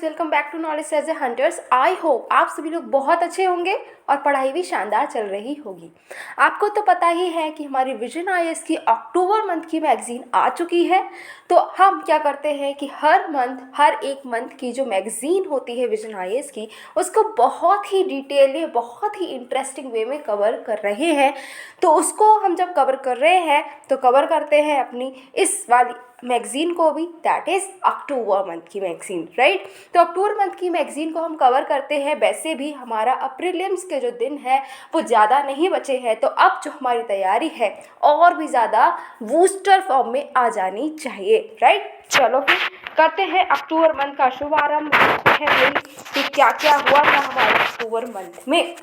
Welcome back to knowledge edge a hunters. I hope आप सभी लोग बहुत अच्छे होंगे और पढ़ाई भी शानदार चल रही होगी। आपको तो पता ही है कि हमारी विजन आईएएस की अक्टूबर मंथ की मैगजीन आ चुकी है। तो हम क्या करते हैं कि हर एक मंथ की जो मैगजीन होती है विजन आईएएस की, उसको बहुत ही डिटेल बहुत ही इंटरेस्टिंग वे में कवर कर रहे हैं। तो उसको हम जब कवर कर रहे हैं तो कवर करते हैं अपनी इस वाली मैगज़ीन को भी, दैट इज़ अक्टूबर मंथ की मैगज़ीन, राइट। तो अक्टूबर मंथ की मैगज़ीन को हम कवर करते हैं। वैसे भी हमारा प्रीलिम्स के जो दिन है वो ज़्यादा नहीं बचे हैं, तो अब जो हमारी तैयारी है और भी ज़्यादा बूस्टर फॉर्म में आ जानी चाहिए, राइट। चलो फिर करते हैं अक्टूबर मंथ का शुभारंभ। देखते हैं भाई कि क्या क्या हुआ था हमारे अक्टूबर मंथ में।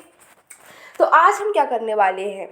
तो आज हम क्या करने वाले हैं,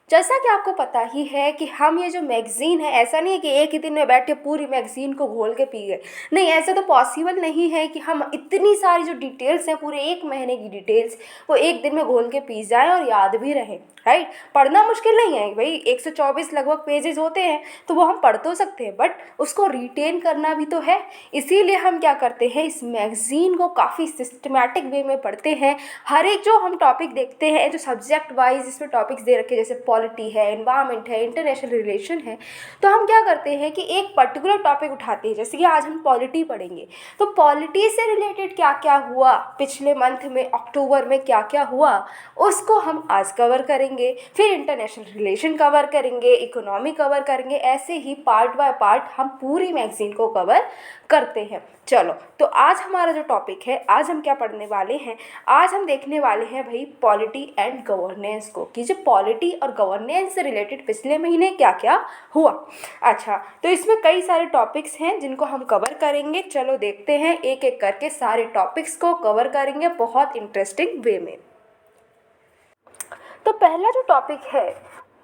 जैसा कि आपको पता ही है कि हम ये जो मैगज़ीन है, ऐसा नहीं है कि एक ही दिन में बैठ के पूरी मैगज़ीन को घोल के पी गए। नहीं, ऐसा तो पॉसिबल नहीं है कि हम इतनी सारी जो डिटेल्स हैं, पूरे एक महीने की डिटेल्स, वो एक दिन में घोल के पी जाएँ और याद भी रहें, राइट। पढ़ना मुश्किल नहीं है भाई, 124 लगभग पेजेस होते हैं, तो वो हम पढ़ तो सकते हैं, बट उसको रिटेन करना भी तो है। इसीलिए हम क्या करते हैं, इस मैगज़ीन को काफ़ी सिस्टमैटिक वे में पढ़ते हैं। हर एक जो हम टॉपिक देखते हैं, जो सब्जेक्ट वाइज इसमें टॉपिक्स दे रखे, जैसे पॉलिटी है, एनवायरनमेंट है, इंटरनेशनल रिलेशन है, तो हम क्या करते हैं कि एक पर्टिकुलर टॉपिक उठाते हैं। जैसे कि आज हम पॉलिटी पढ़ेंगे, तो पॉलिटी से रिलेटेड क्या क्या हुआ पिछले मंथ में, अक्टूबर में क्या क्या हुआ, उसको हम आज कवर करेंगे। फिर इंटरनेशनल रिलेशन कवर करेंगे, इकोनॉमी कवर करेंगे, ऐसे ही पार्ट बाय पार्ट हम पूरी मैगज़ीन को कवर करते हैं। चलो, तो आज हमारा जो टॉपिक है, आज हम क्या पढ़ने वाले हैं, आज हम देखने वाले हैं भाई पॉलिटी एंड गवर्नेंस को, कि जो पॉलिटी और गवर्नेंस से रिलेटेड पिछले महीने क्या क्या हुआ। अच्छा, तो इसमें कई सारे टॉपिक्स हैं जिनको हम कवर करेंगे। चलो देखते हैं, एक एक करके सारे टॉपिक्स को कवर करेंगे बहुत इंटरेस्टिंग वे में। तो पहला जो टॉपिक है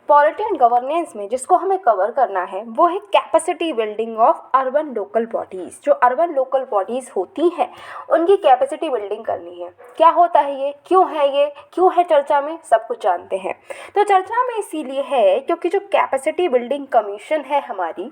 पॉलिटी एंड गवर्नेंस में, जिसको हमें कवर करना है, वो है capacity building of urban local bodies. जो अर्बन लोकल बॉडीज़ होती हैं उनकी कैपेसिटी बिल्डिंग करनी है। क्या होता है ये, क्यों है चर्चा में, सब कुछ जानते हैं। तो चर्चा में इसीलिए है क्योंकि जो कैपेसिटी बिल्डिंग कमीशन है हमारी,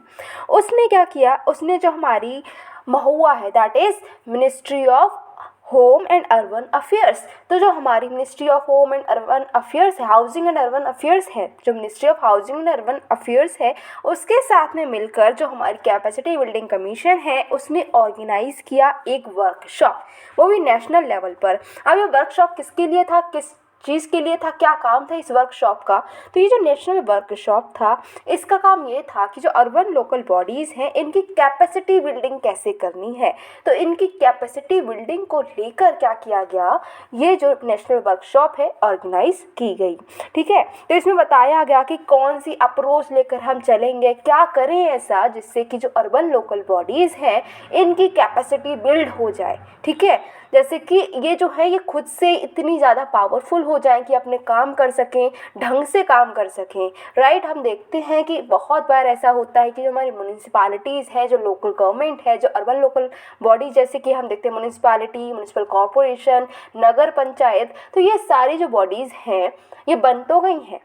उसने क्या किया, उसने जो हमारी महुआ है, that is ministry of home and urban affairs, तो जो हमारी ministry of home and urban affairs है, हाउसिंग एंड अर्बन अफेयर्स है, जो ministry of housing and urban affairs है, उसके साथ में मिलकर जो हमारी कैपेसिटी बिल्डिंग कमीशन है, उसने ऑर्गेनाइज किया एक वर्कशॉप, वो भी नेशनल लेवल पर। अब ये वर्कशॉप किसके लिए था, किस चीज़ के लिए था, क्या काम था इस वर्कशॉप का। तो ये जो नेशनल वर्कशॉप था, इसका काम ये था कि जो अर्बन लोकल बॉडीज़ हैं, इनकी कैपेसिटी बिल्डिंग कैसे करनी है। तो इनकी कैपेसिटी बिल्डिंग को लेकर क्या किया गया, ये जो नेशनल वर्कशॉप है ऑर्गेनाइज की गई, ठीक है। तो इसमें बताया गया कि कौन सी अप्रोच लेकर हम चलेंगे, क्या करें ऐसा जिससे कि जो अर्बन लोकल बॉडीज़ हैं इनकी कैपेसिटी बिल्ड हो जाए, ठीक है। जैसे कि ये जो है, ये खुद से इतनी ज़्यादा पावरफुल हो जाएं कि अपने काम कर सकें, ढंग से काम कर सकें, राइट। हम देखते हैं कि बहुत बार ऐसा होता है कि जो हमारी म्यूनिसिपैलिटीज़ है, जो लोकल गवर्नमेंट है, जो अर्बन लोकल बॉडी, जैसे कि हम देखते हैं म्यूनिसिपैलिटी, म्यूनिसिपल कॉरपोरेशन, नगर पंचायत, तो ये सारी जो बॉडीज़ हैं ये बन तो गई हैं,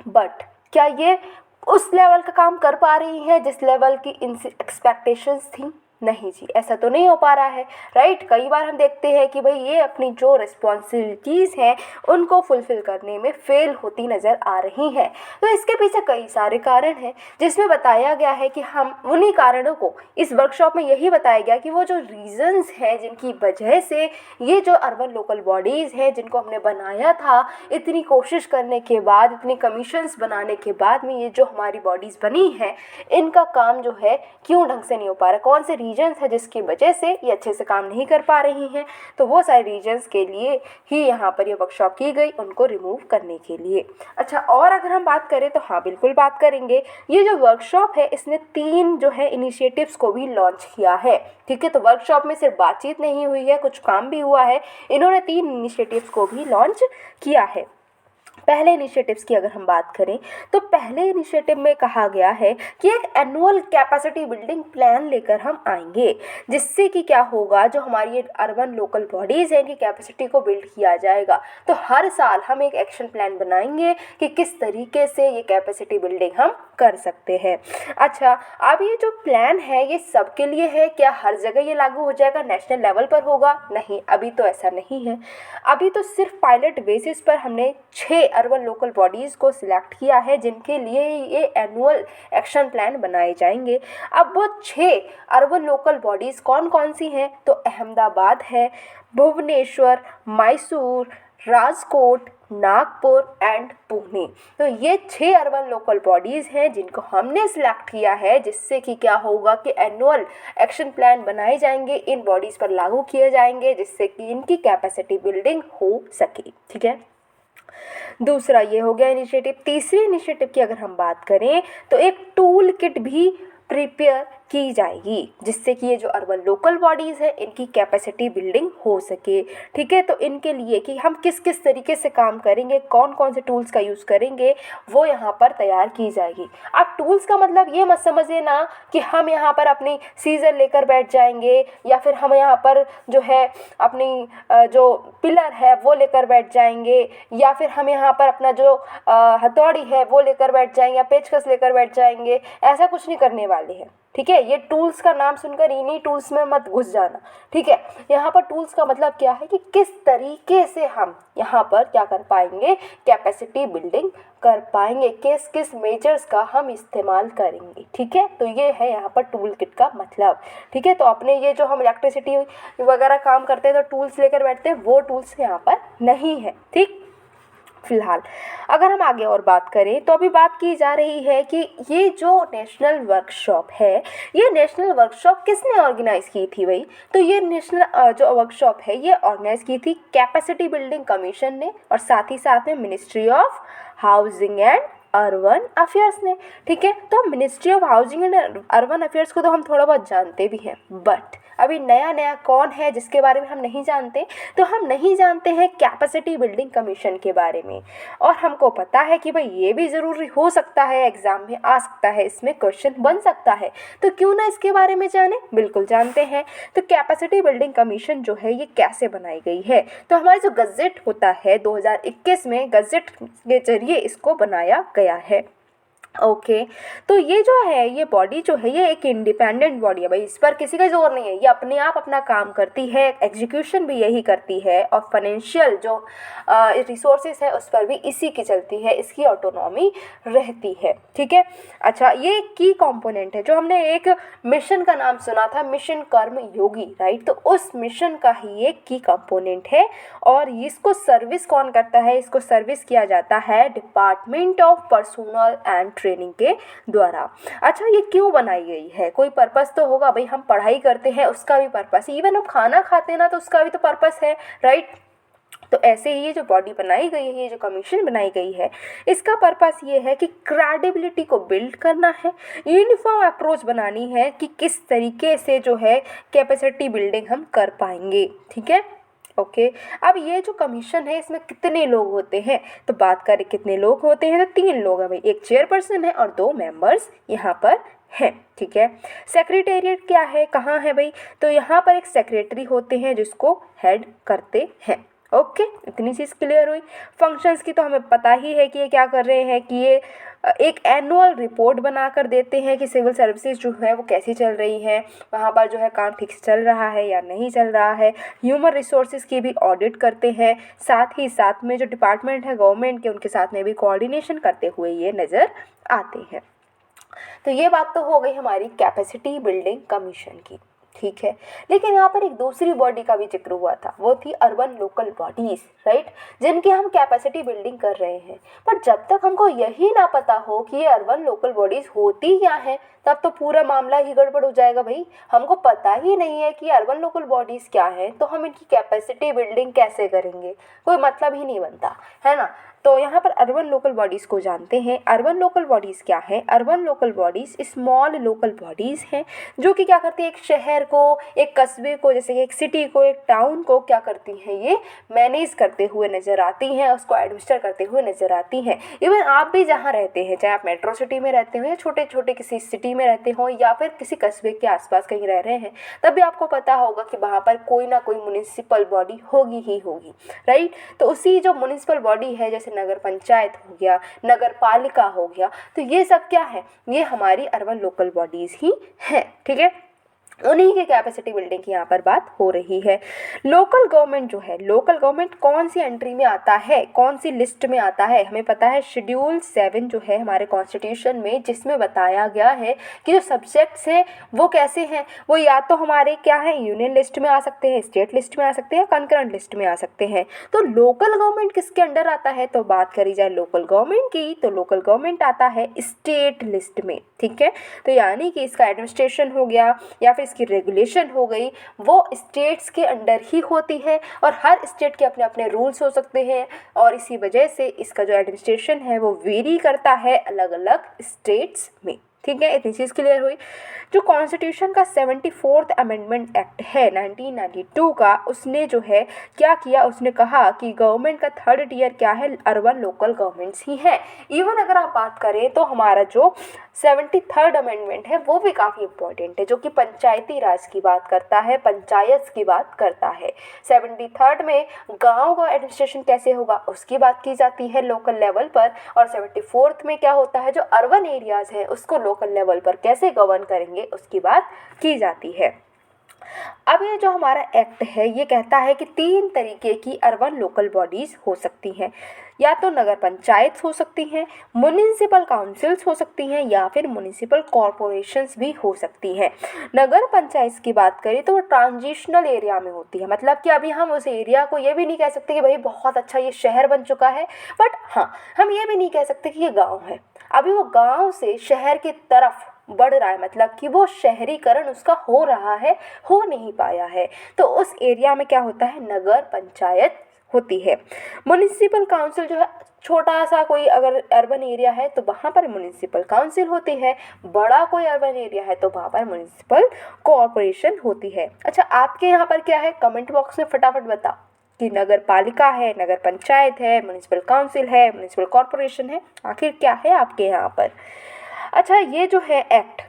बट क्या ये उस लेवल का काम कर पा रही है जिस लेवल की इनसे एक्सपेक्टेशंस थी। नहीं जी, ऐसा तो नहीं हो पा रहा है, राइट। कई बार हम देखते हैं कि भाई ये अपनी जो रिस्पॉन्सिबिलिटीज़ हैं उनको फुलफ़िल करने में फेल होती नज़र आ रही हैं। तो इसके पीछे कई सारे कारण हैं, जिसमें बताया गया है कि हम उन्हीं कारणों को इस वर्कशॉप में यही बताया गया कि वो जो रीज़न्स हैं जिनकी वजह से ये जो अर्बन लोकल बॉडीज़ हैं, जिनको हमने बनाया था इतनी कोशिश करने के बाद, इतनी कमीशंस बनाने के बाद में, ये जो हमारी बॉडीज़ बनी हैं, इनका काम जो है क्यों ढंग से नहीं हो पा रहा, कौन से रीजन्स है जिसकी वजह से ये अच्छे से काम नहीं कर पा रही हैं। तो वो सारे रीजन्स के लिए ही यहाँ पर ये वर्कशॉप की गई, उनको रिमूव करने के लिए। अच्छा, और अगर हम बात करें तो हाँ, बिल्कुल बात करेंगे। ये जो वर्कशॉप है, इसने 3 जो है इनिशिएटिव्स को भी लॉन्च किया है, ठीक है। तो वर्कशॉप में सिर्फ बातचीत नहीं हुई है, कुछ काम भी हुआ है। इन्होंने 3 इनिशिएटिव्स को भी लॉन्च किया है। पहले इनिशिएटिव्स की अगर हम बात करें तो पहले इनिशिएटिव में कहा गया है कि एक एनुअल कैपेसिटी बिल्डिंग प्लान लेकर हम आएंगे, जिससे कि क्या होगा, जो हमारी ये अर्बन लोकल बॉडीज़ हैं इनकी कैपेसिटी को बिल्ड किया जाएगा। तो हर साल हम एक एक्शन प्लान बनाएंगे कि किस तरीके से ये कैपेसिटी बिल्डिंग हम कर सकते हैं। अच्छा, अब ये जो प्लान है ये सबके लिए है क्या? हर जगह ये लागू हो जाएगा, नेशनल लेवल पर होगा? नहीं, अभी तो ऐसा नहीं है। अभी तो सिर्फ पायलट बेसिस पर हमने 6 अर्बन लोकल बॉडीज़ को सिलेक्ट किया है जिनके लिए ये एनुअल एक्शन प्लान बनाए जाएंगे। अब वो 6 अर्बन लोकल बॉडीज़ कौन कौन सी हैं? तो अहमदाबाद है, भुवनेश्वर, मैसूर, राजकोट, नागपुर एंड पुणे। तो ये 6 अर्बन लोकल बॉडीज़ हैं जिनको हमने सिलेक्ट किया है, जिससे कि क्या होगा कि एनुअल एक्शन प्लान बनाए जाएंगे, इन बॉडीज़ पर लागू किए जाएंगे, जिससे कि इनकी कैपेसिटी बिल्डिंग हो सके। ठीक है, दूसरा ये हो गया इनिशिएटिव। तीसरे इनिशिएटिव की अगर हम बात करें तो एक टूल किट भी प्रिपेयर की जाएगी, जिससे कि ये जो अर्बन लोकल बॉडीज़ है इनकी कैपेसिटी बिल्डिंग हो सके। ठीक है, तो इनके लिए कि हम किस किस तरीके से काम करेंगे, कौन कौन से टूल्स का यूज़ करेंगे, वो यहाँ पर तैयार की जाएगी। अब टूल्स का मतलब ये मत समझिए ना कि हम यहाँ पर अपनी सीजर लेकर बैठ जाएंगे, या फिर हम यहाँ पर जो है अपनी जो पिलर है वो लेकर बैठ जाएंगे, या फिर हम यहाँ पर अपना जो हथौड़ी है वो लेकर बैठ जाएंगे, या पेचकस लेकर बैठ जाएंगे। ऐसा कुछ नहीं करने वाले हैं। ठीक है, ये टूल्स का नाम सुनकर इन्हीं टूल्स में मत घुस जाना। ठीक है, यहाँ पर टूल्स का मतलब क्या है कि किस तरीके से हम यहाँ पर क्या कर पाएंगे, कैपेसिटी बिल्डिंग कर पाएंगे, किस किस मेजर्स का हम इस्तेमाल करेंगे। ठीक है, तो ये है यहाँ पर टूल किट का मतलब। ठीक है, तो अपने ये जो हम इलेक्ट्रिसिटी वगैरह काम करते हैं तो टूल्स लेकर बैठते हैं, वो टूल्स यहाँ पर नहीं है। ठीक, फिलहाल अगर हम आगे और बात करें तो अभी बात की जा रही है कि ये जो नेशनल वर्कशॉप है, ये नेशनल वर्कशॉप किसने ऑर्गेनाइज़ की थी भाई? तो ये नेशनल जो वर्कशॉप है ये ऑर्गेनाइज़ की थी कैपेसिटी बिल्डिंग कमीशन ने, और साथ ही साथ में ministry of housing and urban affairs ने। ठीक है, तो ministry of housing and urban affairs को तो हम थोड़ा बहुत जानते भी हैं, बट अभी नया नया कौन है जिसके बारे में हम नहीं जानते? तो हम नहीं जानते हैं कैपेसिटी बिल्डिंग कमीशन के बारे में। और हमको पता है कि भाई ये भी ज़रूरी हो सकता है, एग्ज़ाम में आ सकता है, इसमें क्वेश्चन बन सकता है, तो क्यों ना इसके बारे में जाने। बिल्कुल जानते हैं। तो कैपेसिटी बिल्डिंग कमीशन जो है ये कैसे बनाई गई है? तो हमारा जो गज़ट होता है 2021 में, गज़ट के जरिए इसको बनाया गया है। ओके, तो ये जो है, ये बॉडी जो है ये एक इंडिपेंडेंट बॉडी है भाई, इस पर किसी का जोर नहीं है, ये अपने आप अपना काम करती है, एग्जीक्यूशन भी यही करती है, और फाइनेंशियल जो रिसोर्सेज है उस पर भी इसी की चलती है, इसकी ऑटोनॉमी रहती है। ठीक है, अच्छा, ये एक की कंपोनेंट है। जो हमने एक मिशन का नाम सुना था, मिशन कर्म योगी, राइट, तो उस मिशन का ही एक की कंपोनेंट है, और इसको सर्विस कौन करता है? इसको सर्विस किया जाता है department of personal and training के द्वारा। अच्छा, ये क्यों बनाई गई है? कोई पर्पस तो होगा भाई, हम पढ़ाई करते हैं उसका भी पर्पस, इवन हम खाना खाते हैं ना तो उसका भी तो पर्पस है, राइट। तो ऐसे ही ये जो बॉडी बनाई गई है, ये जो कमीशन बनाई गई है, इसका पर्पस ये है कि क्रेडिबिलिटी को बिल्ड करना है, यूनिफॉर्म अप्रोच बनानी है कि किस तरीके से जो है कैपेसिटी बिल्डिंग हम कर पाएंगे। ठीक है, ओके। अब ये जो कमीशन है इसमें कितने लोग होते हैं? तो बात करें कितने लोग होते हैं तो 3 लोग हैं भाई, एक चेयरपर्सन है और 2 मेंबर्स यहाँ पर हैं। ठीक है, सेक्रेटेरिएट क्या है, कहाँ है भाई? तो यहाँ पर एक सेक्रेटरी होते हैं जिसको हेड करते हैं। ओके, इतनी चीज़ क्लियर हुई। फंक्शंस की तो हमें पता ही है कि ये क्या कर रहे हैं, कि ये एक एनुअल रिपोर्ट बना कर देते हैं कि सिविल सर्विसेज जो है वो कैसी चल रही है, वहाँ पर जो है काम ठीक से चल रहा है या नहीं चल रहा है। ह्यूमन रिसोर्सेज की भी ऑडिट करते हैं, साथ ही साथ में जो डिपार्टमेंट है गवर्नमेंट के उनके साथ में भी कोऑर्डिनेशन करते हुए ये नज़र आते हैं। तो ये बात तो हो गई हमारी कैपेसिटी बिल्डिंग कमीशन की। ठीक है, लेकिन यहाँ पर एक दूसरी बॉडी का भी जिक्र हुआ था, वो थी अर्बन लोकल बॉडीज़, राइट, जिनकी हम कैपेसिटी बिल्डिंग कर रहे हैं। पर जब तक हमको यही ना पता हो कि ये अर्बन लोकल बॉडीज़ होती क्या है, तब तो पूरा मामला ही गड़बड़ हो जाएगा भाई। हमको पता ही नहीं है कि अर्बन लोकल बॉडीज़ क्या है, तो हम इनकी कैपेसिटी बिल्डिंग कैसे करेंगे, कोई मतलब ही नहीं बनता, है ना। तो यहाँ पर अर्बन लोकल बॉडीज़ को जानते हैं। अर्बन लोकल बॉडीज़ क्या है? Urban local bodies small local bodies हैं जो कि क्या करती है, एक शहर को, एक कस्बे को, जैसे कि एक सिटी को, एक टाउन को क्या करती हैं, ये मैनेज करते हुए नज़र आती हैं, उसको एडमिनिस्टर करते हुए नज़र आती हैं। इवन आप भी जहाँ रहते हैं, चाहे आप मेट्रो सिटी में रहते हो या छोटे छोटे किसी सिटी में रहते हो या फिर किसी कस्बे के आसपास कहीं रह रहे हैं, तब भी आपको पता होगा कि वहाँ पर कोई ना कोई म्युनिसिपल बॉडी होगी ही होगी, राइट। तो उसी जो म्युनिसिपल बॉडी है, जैसे नगर पंचायत हो गया, नगर पालिका हो गया, तो ये सब क्या है, ये हमारी अर्बन लोकल बॉडीज़ ही हैं, ठीक है। उन्हीं की कैपेसिटी बिल्डिंग की यहाँ पर बात हो रही है। लोकल गवर्नमेंट जो है, लोकल गवर्नमेंट कौन सी एंट्री में आता है, कौन सी लिस्ट में आता है, हमें पता है शेड्यूल 7 जो है हमारे कॉन्स्टिट्यूशन में, जिसमें बताया गया है कि जो सब्जेक्ट्स हैं वो कैसे हैं, वो या तो हमारे क्या है, यूनियन लिस्ट में आ सकते हैं, स्टेट लिस्ट में आ सकते हैं, कंकरेंट लिस्ट में आ सकते हैं। तो लोकल गवर्नमेंट किसके अंडर आता है, तो बात करी जाए लोकल गवर्नमेंट की, तो लोकल गवर्नमेंट आता है स्टेट लिस्ट में, ठीक है। तो यानी कि इसका एडमिनिस्ट्रेशन हो गया या फिर इसकी रेगुलेशन हो गई, वो स्टेट्स के अंडर ही होती है और हर स्टेट के अपने अपने रूल्स हो सकते हैं और इसी वजह से इसका जो एडमिनिस्ट्रेशन है वो वेरी करता है अलग अलग स्टेट्स में, ठीक है। इतनी चीज़ क्लियर हुई। जो कॉन्स्टिट्यूशन का 74th अमेंडमेंट एक्ट है 1992 का, उसने जो है क्या किया, उसने कहा कि गवर्नमेंट का थर्ड टियर क्या है, अर्बन लोकल गवर्नमेंट्स ही है। इवन अगर आप बात करें तो हमारा जो 73rd अमेंडमेंट है वो भी काफ़ी इंपॉर्टेंट है, जो कि पंचायती राज की बात करता है, पंचायत की बात करता है। 73rd में गाँव का एडमिनिस्ट्रेशन कैसे होगा उसकी बात की जाती है लोकल लेवल पर, और 74th में क्या होता है, जो अर्बन एरियाज़ हैं उसको लोकल लेवल पर कैसे गवर्न करेंगे उसकी बात की जाती है। अब ये जो हमारा एक्ट है ये कहता है कि 3 तरीके की अर्बन लोकल बॉडीज़ हो सकती हैं, या तो नगर पंचायत हो सकती हैं, म्युनिसिपल काउंसिल्स हो सकती हैं या फिर म्युनिसिपल कॉरपोरेशंस भी हो सकती हैं। नगर पंचायत की बात करें तो वो ट्रांजिशनल एरिया में होती है, मतलब कि अभी हम उस एरिया को ये भी नहीं कह सकते कि भाई बहुत अच्छा ये शहर बन चुका है, बट हाँ हम ये भी नहीं कह सकते कि ये गाँव है, अभी वो गाँव से शहर की तरफ बढ़ रहा है, मतलब कि वो शहरीकरण उसका हो रहा है, हो नहीं पाया है, तो उस एरिया में क्या होता है, नगर पंचायत होती है। म्युनिसिपल काउंसिल जो है, छोटा सा कोई अगर अर्बन एरिया है तो वहाँ पर म्युनिसिपल काउंसिल होती है, बड़ा कोई अर्बन एरिया है तो वहाँ पर म्युनिसिपल कॉरपोरेशन होती है। अच्छा, आपके यहाँ पर क्या है, कमेंट बॉक्स में फटाफट बताओ कि नगर पालिका है, नगर पंचायत है, म्युनिसिपल काउंसिल है, म्युनिसिपल कॉरपोरेशन है, आखिर क्या है आपके यहाँ पर। अच्छा, ये जो है एक्ट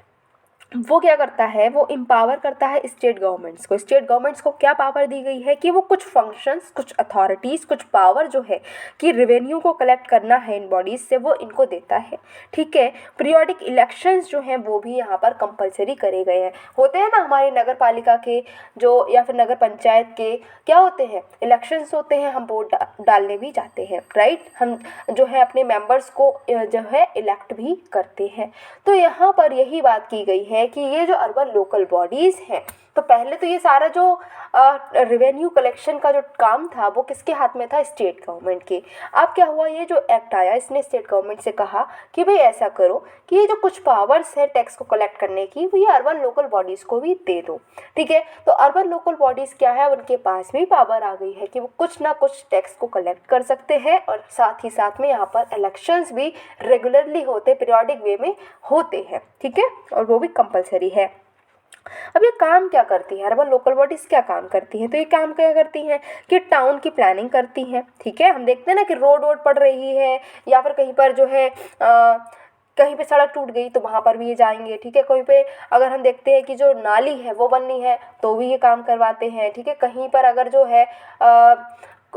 वो क्या करता है, वो एम्पावर करता है स्टेट गवर्नमेंट्स को। स्टेट गवर्नमेंट्स को क्या पावर दी गई है कि वो कुछ फंक्शंस, कुछ अथॉरिटीज़, कुछ पावर जो है कि रेवेन्यू को कलेक्ट करना है इन बॉडीज़ से, वो इनको देता है, ठीक है। पीरियोडिक इलेक्शंस जो हैं वो भी यहाँ पर कंपलसरी करे गए हैं। होते हैं ना हमारे नगर पालिका के जो या फिर नगर पंचायत के क्या होते हैं, इलेक्शंस होते हैं, हम वोट डालने भी जाते हैं, राइट, हम जो है अपने मेंबर्स को जो है इलेक्ट भी करते हैं। तो यहाँ पर यही बात की गई है कि ये जो अर्बन लोकल बॉडीज़ हैं, तो पहले तो ये सारा जो रेवेन्यू कलेक्शन का जो काम था वो किसके हाथ में था, स्टेट गवर्नमेंट के। अब क्या हुआ, ये जो एक्ट आया इसने स्टेट गवर्नमेंट से कहा कि भाई ऐसा करो कि ये जो कुछ पावर्स है टैक्स को कलेक्ट करने की, वो ये अर्बन लोकल बॉडीज़ को भी दे दो, ठीक है। तो अर्बन लोकल बॉडीज़ क्या है, उनके पास भी पावर आ गई है कि वो कुछ ना कुछ टैक्स को कलेक्ट कर सकते हैं, और साथ ही साथ में यहाँ पर इलेक्शंस भी रेगुलरली होते, पीरियोडिक वे में होते हैं, ठीक है, और वो भी कंपलसरी है। अब ये काम क्या करती है, अर्बन लोकल बॉडीज़ क्या काम करती हैं, तो ये काम क्या करती हैं कि टाउन की प्लानिंग करती हैं, ठीक है। हम देखते हैं ना कि रोड पड़ रही है या फिर कहीं पर जो है कहीं पे सड़क टूट गई तो वहाँ पर भी ये जाएंगे, ठीक है। कहीं पे अगर हम देखते हैं कि जो नाली है वो बननी है तो भी ये काम करवाते हैं, ठीक है। कहीं पर अगर जो है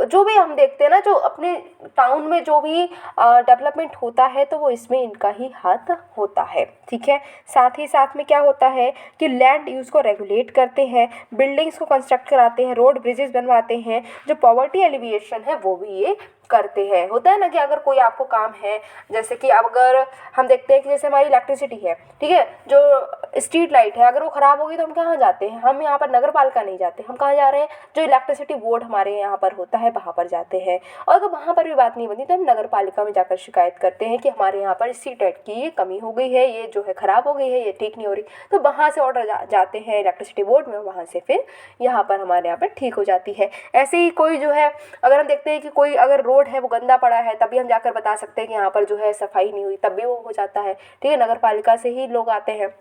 जो भी हम देखते हैं ना, जो अपने टाउन में जो भी डेवलपमेंट होता है तो वो इसमें इनका ही हाथ होता है, ठीक है। साथ ही साथ में क्या होता है कि लैंड यूज़ को रेगुलेट करते हैं, बिल्डिंग्स को कंस्ट्रक्ट कराते हैं, रोड ब्रिजेस बनवाते हैं, जो पॉवर्टी एलिविएशन है वो भी ये करते हैं। होता है ना कि अगर कोई आपको काम है, जैसे कि अगर हम देखते हैं कि जैसे हमारी इलेक्ट्रिसिटी है, ठीक है, जो स्ट्रीट लाइट है, अगर वो ख़राब होगी तो हम कहाँ जाते हैं, हम यहाँ पर नगर पालिका नहीं जाते, हम कहाँ जा रहे हैं, जो इलेक्ट्रिसिटी बोर्ड हमारे यहाँ पर होता है वहाँ पर जाते हैं। और अगर वहाँ पर भी बात नहीं बनती तो हम नगर पालिका में जाकर शिकायत करते हैं कि हमारे यहाँ पर स्ट्रीट लाइट की ये कमी हो गई है, ये जो है ख़राब हो गई है, ये ठीक नहीं हो रही। तो वहाँ से ऑर्डर जाते हैं इलेक्ट्रिसिटी बोर्ड में, वहाँ से फिर यहाँ पर हमारे यहाँ पर ठीक हो जाती है। ऐसे ही कोई जो है, अगर हम देखते हैं कि कोई अगर रोड है वो गंदा पड़ा है, तभी हम जाकर बता सकते हैं कि यहाँ पर जो है सफाई नहीं हुई, तब भी वो हो जाता है, ठीक है, नगर पालिका से ही लोग आते हैं।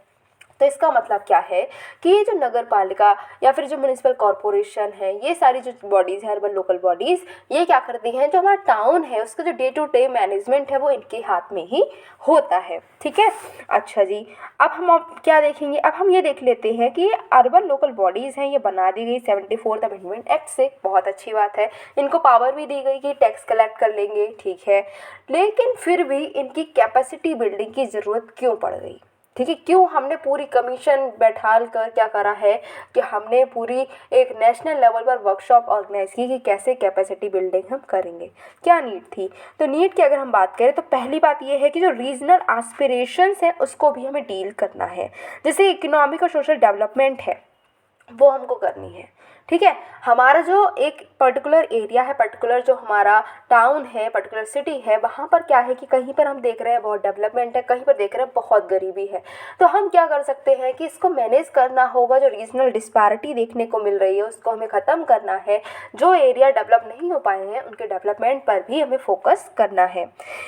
तो इसका मतलब क्या है कि ये जो नगर पालिका या फिर जो म्यूनिसिपल कॉरपोरेशन है, ये सारी जो बॉडीज़ है, अर्बन लोकल बॉडीज़, ये क्या करती हैं, जो हमारा टाउन है उसका जो डे टू डे मैनेजमेंट है वो इनके हाथ में ही होता है, ठीक है। अच्छा जी, अब हम क्या देखेंगे, अब हम ये देख लेते हैं कि अर्बन लोकल बॉडीज़ हैं, ये बना दी गई 74th अमेंडमेंट एक्ट से, बहुत अच्छी बात है। इनको पावर भी दी गई कि टैक्स कलेक्ट कर लेंगे, ठीक है, लेकिन फिर भी इनकी कैपेसिटी बिल्डिंग की ज़रूरत क्यों पड़ गई, ठीक है, क्यों हमने पूरी कमीशन बैठाल कर क्या करा है कि हमने पूरी एक नेशनल लेवल पर वर्कशॉप ऑर्गेनाइज की कि कैसे कैपेसिटी बिल्डिंग हम करेंगे, क्या नीड थी। तो नीड की अगर हम बात करें तो पहली बात ये है कि जो रीजनल एस्पिरेशंस हैं उसको भी हमें डील करना है, जैसे इकोनॉमिक और सोशल डेवलपमेंट है वो हमको करनी है, ठीक है। हमारा जो एक पर्टिकुलर एरिया है, पर्टिकुलर जो हमारा टाउन है, पर्टिकुलर सिटी है, वहाँ पर क्या है कि कहीं पर हम देख रहे हैं बहुत डेवलपमेंट है, कहीं पर देख रहे हैं बहुत गरीबी है। तो हम क्या कर सकते हैं कि इसको मैनेज करना होगा, जो रीजनल डिस्पैरिटी देखने को मिल रही है उसको हमें ख़त्म करना है। जो एरिया डेवलप नहीं हो पाए हैं उनके डेवलपमेंट पर भी हमें फोकस करना है।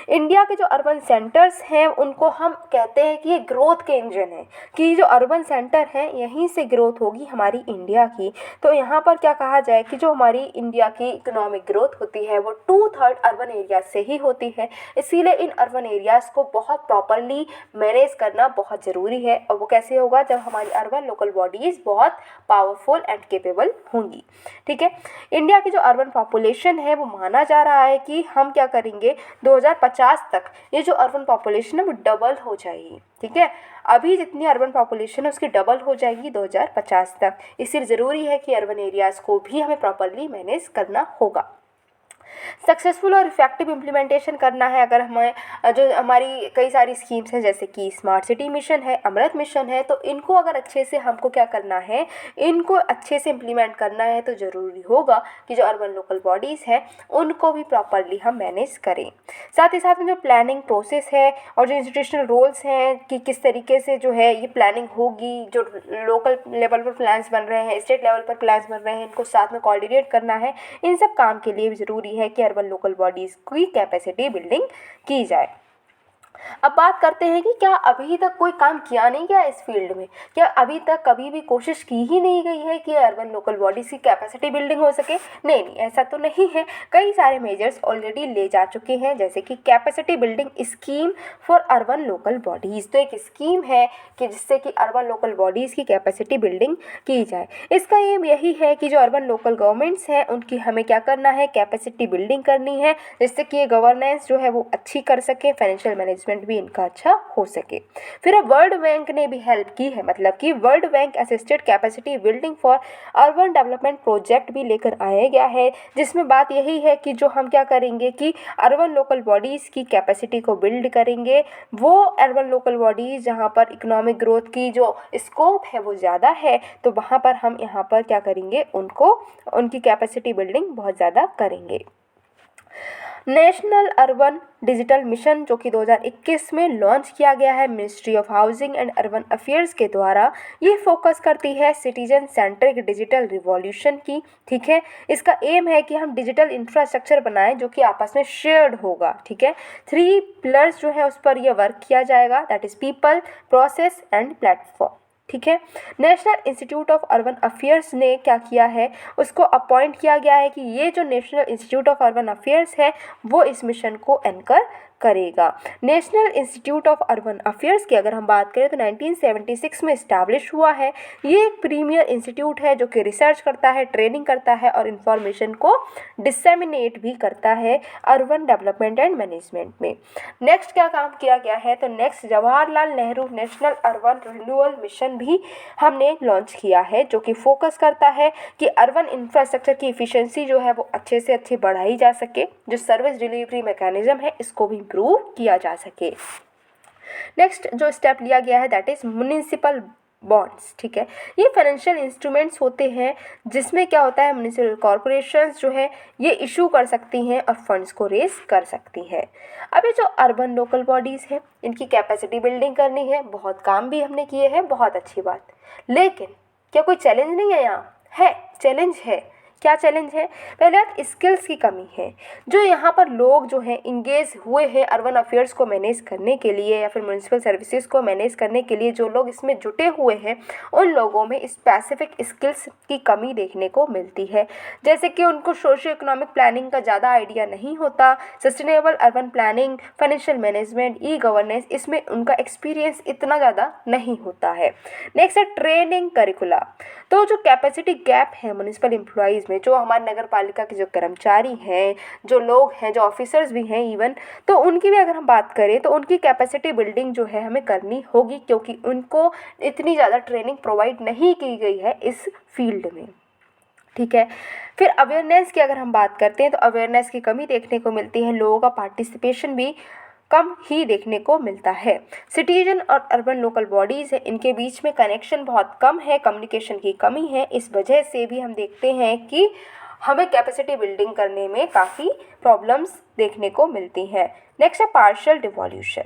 इंडिया के जो अर्बन सेंटर्स हैं उनको हम कहते हैं कि ये ग्रोथ के इंजन है, कि जो अर्बन सेंटर हैं यहीं से ग्रोथ होगी हमारी इंडिया की। तो यहाँ पर क्या कहा जाए कि जो हमारी इंडिया की इकोनॉमिक ग्रोथ होती है वो 2/3 अर्बन एरियाज से ही होती है, इसीलिए इन अर्बन एरियाज़ को बहुत प्रॉपरली मैनेज करना बहुत ज़रूरी है। और वो कैसे होगा, जब हमारी अर्बन लोकल बॉडीज़ बहुत पावरफुल एंड केपेबल होंगी, ठीक है। इंडिया की जो अर्बन पॉपुलेशन है वो माना जा रहा है कि हम क्या करेंगे, 2050 तक ये जो अर्बन पॉपुलेशन है वो डबल हो जाएगी, ठीक है। अभी जितनी अर्बन पॉपुलेशन है उसकी डबल हो जाएगी 2050 तक। इसलिए ज़रूरी है कि अर्बन एरियाज़ को भी हमें प्रॉपरली मैनेज करना होगा। सक्सेसफुल और इफेक्टिव इम्प्लीमेंटेशन करना है। अगर हमें जो हमारी कई सारी स्कीम्स हैं जैसे कि स्मार्ट सिटी मिशन है, अमृत मिशन है, तो इनको अगर अच्छे से हमको क्या करना है, इनको अच्छे से इम्प्लीमेंट करना है, तो ज़रूरी होगा कि जो अर्बन लोकल बॉडीज़ हैं उनको भी प्रॉपरली हम मैनेज करें। साथ ही साथ में जो प्लानिंग प्रोसेस है और जो इंस्टीट्यूशनल रोल्स हैं कि किस तरीके से जो है ये प्लानिंग होगी, जो लोकल लेवल पर प्लान्स बन रहे हैं, स्टेट लेवल पर प्लान्स बन रहे हैं, इनको साथ में कोऑर्डिनेट करना है। इन सब काम के लिए भी ज़रूरी है कि अर्बन लोकल बॉडीज़ की कैपेसिटी बिल्डिंग की जाए। अब बात करते हैं कि क्या अभी तक कोई काम किया नहीं गया इस फील्ड में, क्या अभी तक कभी भी कोशिश की ही नहीं गई है कि अर्बन लोकल बॉडीज़ की कैपेसिटी बिल्डिंग हो सके। नहीं, ऐसा तो नहीं है, कई सारे मेजर्स ऑलरेडी ले जा चुके हैं, जैसे कि capacity building scheme for urban local bodies. तो एक स्कीम है कि जिससे कि अर्बन लोकल बॉडीज़ की कैपेसिटी बिल्डिंग की जाए। इसका एम यही है कि जो अर्बन लोकल गवर्नमेंट्स हैं उनकी हमें क्या करना है, कैपेसिटी बिल्डिंग करनी है, जिससे कि ये गवर्नेंस जो है वो अच्छी कर सके, फाइनेंशियल मैनेजमेंट भी इनका अच्छा हो सके। फिर वर्ल्ड बैंक ने भी हेल्प की है, मतलब कि world bank assisted capacity building for urban development project भी लेकर आया गया है, जिसमें बात यही है कि जो हम क्या करेंगे कि अर्बन लोकल बॉडीज़ की कैपेसिटी को बिल्ड करेंगे। वो अर्बन लोकल बॉडीज़ जहाँ पर इकोनॉमिक ग्रोथ की जो स्कोप है वो ज़्यादा है, तो वहाँ पर हम यहाँ पर क्या करेंगे, उनको उनकी कैपेसिटी बिल्डिंग बहुत ज़्यादा करेंगे। नेशनल अर्बन डिजिटल मिशन जो कि 2021 में लॉन्च किया गया है ministry of housing and urban affairs के द्वारा, ये फोकस करती है सिटीजन सेंट्रिक डिजिटल रिवॉल्यूशन की, ठीक है। इसका एम है कि हम डिजिटल इंफ्रास्ट्रक्चर बनाएं जो कि आपस में शेयर्ड होगा, ठीक है। 3 पिलर्स जो है उस पर यह वर्क किया जाएगा, that is people, process and platform, ठीक है। National institute of urban affairs ने क्या किया है, उसको अपॉइंट किया गया है कि ये जो national institute of urban affairs है वो इस मिशन को एंकर करेगा। National institute of urban affairs की अगर हम बात करें तो 1976 में इस्टेब्लिश हुआ है। ये एक प्रीमियर इंस्टीट्यूट है जो कि रिसर्च करता है, ट्रेनिंग करता है और इंफॉर्मेशन को डिसेमिनेट भी करता है अर्बन डेवलपमेंट एंड मैनेजमेंट में। नेक्स्ट क्या काम किया गया है, तो next Jawaharlal Nehru national urban renewal mission भी हमने लॉन्च किया है, जो कि फोकस करता है कि अर्बन इंफ्रास्ट्रक्चर की इफ़िशियंसी जो है वो अच्छे से अच्छी बढ़ाई जा सके, जो सर्विस डिलीवरी मैकेनिज्म है इसको भी इम्प्रूव किया जा सके। नेक्स्ट जो स्टेप लिया गया है दैट इज़ म्युनिसिपल बॉन्ड्स। ठीक है, ये फाइनेंशियल इंस्ट्रूमेंट्स होते हैं जिसमें क्या होता है, म्युनिसिपल कॉरपोरेशंस जो है ये इशू कर सकती हैं और फंड्स को रेज कर सकती हैं। अब ये जो अर्बन लोकल बॉडीज़ हैं इनकी कैपेसिटी बिल्डिंग करनी है, बहुत काम भी हमने किए हैं, बहुत अच्छी बात। लेकिन क्या कोई चैलेंज नहीं है यहाँ? है, चैलेंज है। क्या चैलेंज है? पहले बात स्किल्स की कमी है। जो यहाँ पर लोग जो हैं इंगेज हुए हैं अर्बन अफेयर्स को मैनेज करने के लिए या फिर म्यूनिसिपल सर्विसेज को मैनेज करने के लिए, जो लोग इसमें जुटे हुए हैं उन लोगों में स्पेसिफिक स्किल्स की कमी देखने को मिलती है। जैसे कि उनको सोशियो इकोनॉमिक प्लानिंग का ज़्यादा आइडिया नहीं होता, sustainable urban planning, financial management, e governance, इसमें उनका एक्सपीरियंस इतना ज़्यादा नहीं होता है। नेक्स्ट है ट्रेनिंग करिकुला। तो जो कैपेसिटी गैप है म्यूनिसिपल एम्प्लॉइज़ में, जो हमारे नगर पालिका के जो कर्मचारी हैं, जो लोग हैं, जो ऑफिसर्स भी हैं इवन, तो उनकी भी अगर हम बात करें तो उनकी कैपेसिटी बिल्डिंग जो है हमें करनी होगी, क्योंकि उनको इतनी ज़्यादा ट्रेनिंग प्रोवाइड नहीं की गई है इस फील्ड में। ठीक है, फिर अवेयरनेस की अगर हम बात करते हैं तो अवेयरनेस की कमी देखने को मिलती है, लोगों का पार्टिसिपेशन भी कम ही देखने को मिलता है। सिटीजन और अर्बन लोकल बॉडीज़ है इनके बीच में कनेक्शन बहुत कम है, कम्युनिकेशन की कमी है। इस वजह से भी हम देखते हैं कि हमें कैपेसिटी बिल्डिंग करने में काफ़ी प्रॉब्लम्स देखने को मिलती हैं। नेक्स्ट है पार्शियल डिवोल्यूशन।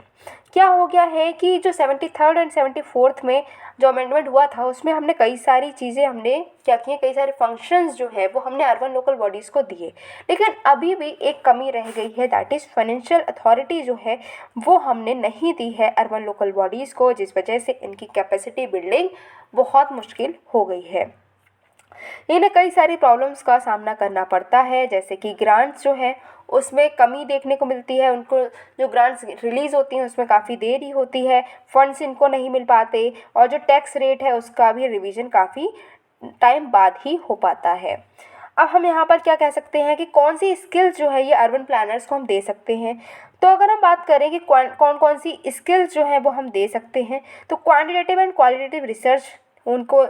क्या हो गया है कि जो 73rd एंड 74th में जो अमेंडमेंट हुआ था उसमें हमने कई सारी चीज़ें हमने क्या की हैं, कई सारे फंक्शंस जो है वो हमने अर्बन लोकल बॉडीज़ को दिए, लेकिन अभी भी एक कमी रह गई है, दैट इज़ फाइनेंशियल अथॉरिटी जो है वो हमने नहीं दी है अर्बन लोकल बॉडीज़ को, जिस वजह से इनकी कैपेसिटी बिल्डिंग बहुत मुश्किल हो गई है। इन्हें कई सारी प्रॉब्लम्स का सामना करना पड़ता है, जैसे कि ग्रांट्स जो है उसमें कमी देखने को मिलती है, उनको जो ग्रांट्स रिलीज़ होती हैं उसमें काफ़ी देरी होती है, फंड्स इनको नहीं मिल पाते, और जो टैक्स रेट है उसका भी रिवीजन काफ़ी टाइम बाद ही हो पाता है। अब हम यहाँ पर क्या कह सकते हैं कि कौन सी स्किल्स जो है ये अर्बन प्लानर्स को हम दे सकते हैं, तो अगर हम बात करें कि कौन कौन सी स्किल्स जो है वो हम दे सकते हैं, तो क्वांटिटेटिव एंड क्वालिटेटिव रिसर्च उनको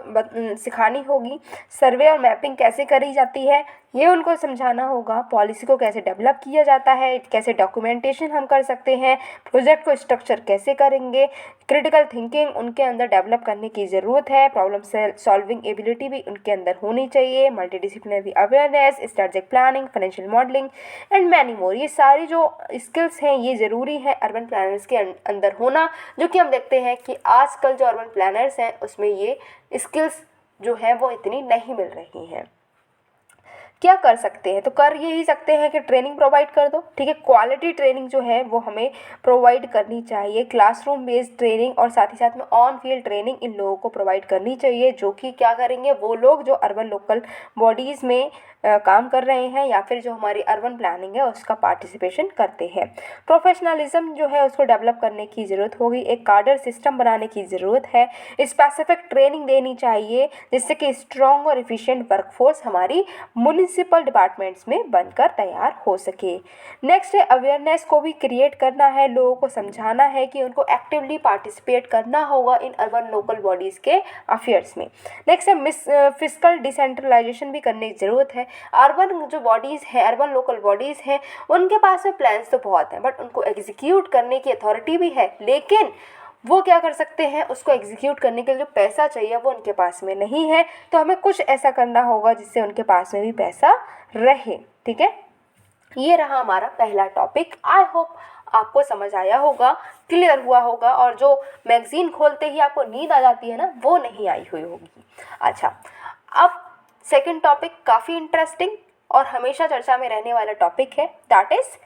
सिखानी होगी, सर्वे और मैपिंग कैसे करी जाती है ये उनको समझाना होगा, पॉलिसी को कैसे डेवलप किया जाता है, कैसे डॉक्यूमेंटेशन हम कर सकते हैं, प्रोजेक्ट को स्ट्रक्चर कैसे करेंगे, क्रिटिकल थिंकिंग उनके अंदर डेवलप करने की ज़रूरत है, प्रॉब्लम सॉल्विंग एबिलिटी भी उनके अंदर होनी चाहिए, multidisciplinary awareness, strategic planning, financial modelling and many more. ये सारी जो स्किल्स हैं ये ज़रूरी है अर्बन प्लानर्स के अंदर होना, जो कि हम देखते हैं कि आजकल जो अर्बन प्लानर्स हैं उसमें ये स्किल्स जो हैं वो इतनी नहीं मिल रही हैं। क्या कर सकते हैं, तो कर यही सकते हैं कि ट्रेनिंग प्रोवाइड कर दो। ठीक है, क्वालिटी ट्रेनिंग जो है वो हमें प्रोवाइड करनी चाहिए, क्लासरूम बेस्ड ट्रेनिंग और साथ ही साथ में ऑन फील्ड ट्रेनिंग इन लोगों को प्रोवाइड करनी चाहिए, जो कि क्या करेंगे वो लोग जो अर्बन लोकल बॉडीज़ में काम कर रहे हैं या फिर जो हमारी अर्बन प्लानिंग है उसका पार्टिसिपेशन करते हैं। प्रोफेशनलिज्म जो है उसको डेवलप करने की ज़रूरत होगी, एक कार्डर सिस्टम बनाने की ज़रूरत है, स्पेसिफिक ट्रेनिंग देनी चाहिए जिससे कि स्ट्रॉन्ग और एफिशिएंट वर्कफोर्स हमारी म्युनिसिपल डिपार्टमेंट्स में बनकर तैयार हो सके। नेक्स्ट है अवेयरनेस को भी क्रिएट करना है, लोगों को समझाना है कि उनको एक्टिवली पार्टिसिपेट करना होगा इन अर्बन लोकल बॉडीज़ के अफेयर्स में। नेक्स्ट है फिस्कल डिसेंट्रलाइजेशन भी करने की ज़रूरत है। अर्बन जो बॉडीज़ हैं, अर्बन लोकल बॉडीज़ हैं, उनके पास में प्लान्स तो बहुत हैं बट उनको एग्जीक्यूट करने की अथॉरिटी भी है, लेकिन वो क्या कर सकते हैं, उसको एग्जीक्यूट करने के लिए जो पैसा चाहिए वो उनके पास में नहीं है, तो हमें कुछ ऐसा करना होगा जिससे उनके पास में भी पैसा रहे। ठीक है, ये रहा हमारा पहला टॉपिक। आई होप आपको समझ आया होगा, क्लियर हुआ होगा, और जो मैगजीन खोलते ही आपको नींद आ जाती है ना वो नहीं आई हुई होगी। अच्छा, अब सेकंड टॉपिक काफ़ी इंटरेस्टिंग और हमेशा चर्चा में रहने वाला टॉपिक है, that is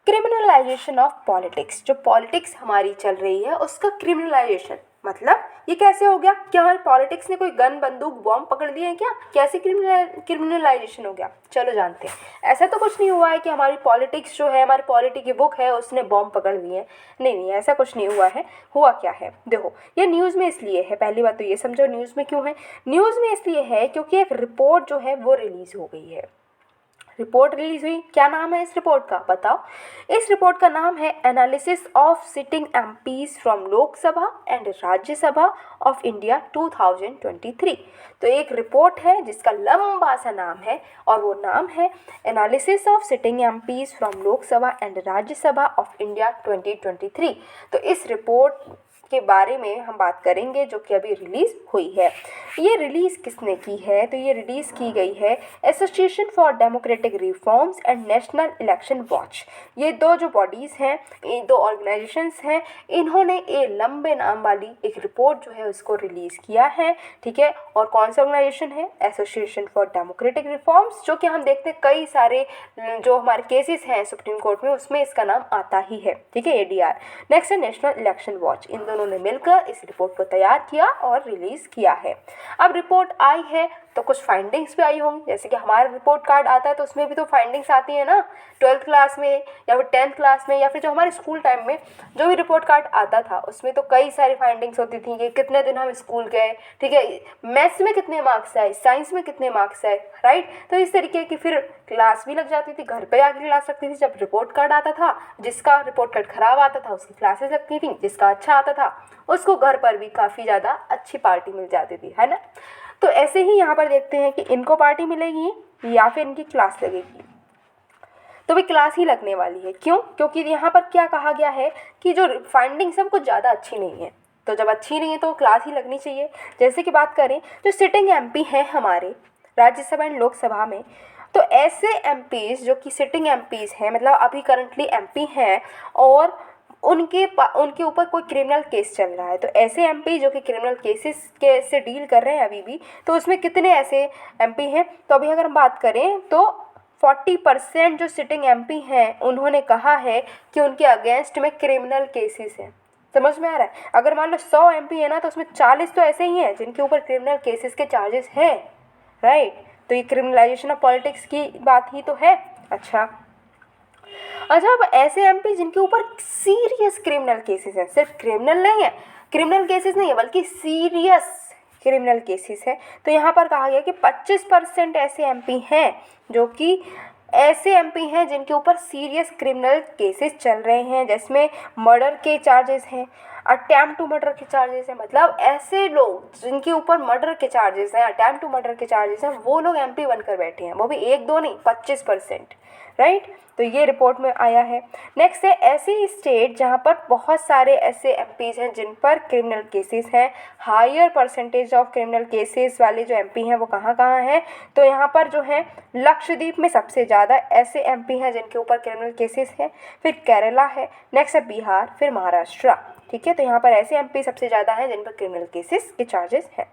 criminalisation of politics. जो पॉलिटिक्स हमारी चल रही है उसका क्रिमिनलाइजेशन, मतलब ये कैसे हो गया? क्या हमारे पॉलिटिक्स ने कोई गन बंदूक बॉम्ब पकड़ लिए हैं क्या? कैसे क्रिमिनलाइजेशन हो गया? चलो जानते हैं। ऐसा तो कुछ नहीं हुआ है कि हमारी पॉलिटिक्स जो है, हमारी पॉलिटी की बुक है, उसने बॉम्ब पकड़ लिए हैं। नहीं नहीं, ऐसा कुछ नहीं हुआ है। हुआ क्या है देखो, ये न्यूज़ में इसलिए है, पहली बात तो ये समझो न्यूज़ में क्यों है। न्यूज़ में इसलिए है क्योंकि एक रिपोर्ट जो है वो रिलीज़ हो गई है। रिपोर्ट रिलीज हुई, क्या नाम है इस रिपोर्ट का बताओ? इस रिपोर्ट का नाम है analysis of sitting MPs from Lok Sabha and Rajya Sabha of India 2023। तो एक रिपोर्ट है जिसका लंबा सा नाम है और वो नाम है analysis of sitting MPs from Lok Sabha and Rajya Sabha of India 2023। तो इस रिपोर्ट के बारे में हम बात करेंगे जो कि अभी रिलीज़ हुई है। ये रिलीज़ किसने की है? तो ये रिलीज़ की गई है association for democratic reforms and national election watch. ये दो जो बॉडीज़ हैं, ये दो ऑर्गेनाइजेशंस हैं, इन्होंने ये लंबे नाम वाली एक रिपोर्ट जो है उसको रिलीज़ किया है। ठीक है, और कौन सा ऑर्गेनाइजेशन है? एसोसिएशन फॉर डेमोक्रेटिक रिफॉर्म्स, जो कि हम देखते हैं कई सारे जो हमारे केसेस हैं सुप्रीम कोर्ट में उसमें इसका नाम आता ही है। ठीक है, ADR। नेक्स्ट है नेशनल इलेक्शन वॉच। इन दोनों ने मिलकर इस रिपोर्ट को तैयार किया और रिलीज किया है। अब रिपोर्ट आई है तो कुछ फाइंडिंग्स भी आई होंगी, जैसे कि हमारा रिपोर्ट कार्ड आता है तो उसमें भी तो फाइंडिंग्स आती है ना, 12th क्लास में या फिर 10th क्लास में या फिर जो हमारे स्कूल टाइम में जो भी रिपोर्ट कार्ड आता था उसमें तो कई सारी फाइंडिंग्स होती थी कि कितने दिन हम स्कूल गए, ठीक है, मैथ्स में कितने मार्क्स आए, साइंस में कितने मार्क्स आए, राइट। तो इस तरीके की फिर क्लास भी लग जाती थी, घर पे आके क्लास लगती थी। जब रिपोर्ट कार्ड आता था, जिसका रिपोर्ट कार्ड खराब आता था उसकी क्लासेस लगती थी, जिसका अच्छा आता था उसको घर पर भी काफ़ी ज़्यादा अच्छी पार्टी मिल जाती थी, है ना। तो ऐसे ही यहाँ पर देखते हैं कि इनको पार्टी मिलेगी या फिर इनकी क्लास लगेगी। तो भी क्लास ही लगने वाली है। क्यों? क्योंकि यहाँ पर क्या कहा गया है कि जो फाइंडिंग्स है वो कुछ ज़्यादा अच्छी नहीं है, तो जब अच्छी नहीं है तो क्लास ही लगनी चाहिए। जैसे कि बात करें जो सिटिंग MP हैं हमारे राज्यसभा एंड लोकसभा में, तो ऐसे MPs जो कि सिटिंग MPs हैं, मतलब अभी करंटली MP हैं और उनके ऊपर कोई क्रिमिनल केस चल रहा है, तो ऐसे MP जो कि क्रिमिनल केसेस के से डील कर रहे हैं अभी भी, तो उसमें कितने ऐसे MP हैं? तो अभी अगर हम बात करें तो 40% जो सिटिंग MP हैं उन्होंने कहा है कि उनके अगेंस्ट में क्रिमिनल केसेस हैं। समझ में आ रहा है? अगर मान लो 100 MP है ना, तो उसमें 40 तो ऐसे ही हैं जिनके ऊपर क्रिमिनल केसेस के चार्जेस हैं, राइट। तो ये क्रिमिनलाइजेशन ऑफ पॉलिटिक्स की बात ही तो है। अच्छा, अब ऐसे MP जिनके ऊपर सीरियस क्रिमिनल केसेस हैं, सिर्फ क्रिमिनल केसेस नहीं है बल्कि सीरियस क्रिमिनल केसेस है, तो यहाँ पर कहा गया कि 25% ऐसे MP हैं जो कि ऐसे MP हैं जिनके ऊपर सीरियस क्रिमिनल केसेस चल रहे हैं, जिसमें मर्डर के चार्जेस हैं, अटैम्प्ट टू मर्डर के चार्जेस हैं। मतलब ऐसे लोग जिनके ऊपर मर्डर के चार्जेस हैं, अटैम्प्ट टू मर्डर के चार्जेस हैं, वो लोग MP बनकर बैठे हैं, वो भी 1-2 नहीं, 25%, राइट। तो ये रिपोर्ट में आया है। नेक्स्ट है ऐसी स्टेट जहाँ पर बहुत सारे ऐसे MPs हैं जिन पर क्रिमिनल केसेस हैं, higher percentage of criminal cases वाले जो MP हैं वो कहाँ कहाँ हैं? तो यहाँ पर जो है लक्षद्वीप में सबसे ज़्यादा ऐसे MP हैं जिनके ऊपर क्रिमिनल केसेस हैं, फिर केरला है, नेक्स्ट है बिहार, फिर महाराष्ट्र। ठीक है, तो यहाँ पर ऐसे MP सबसे ज़्यादा हैं जिन पर क्रिमिनल केसेस के चार्जेस हैं।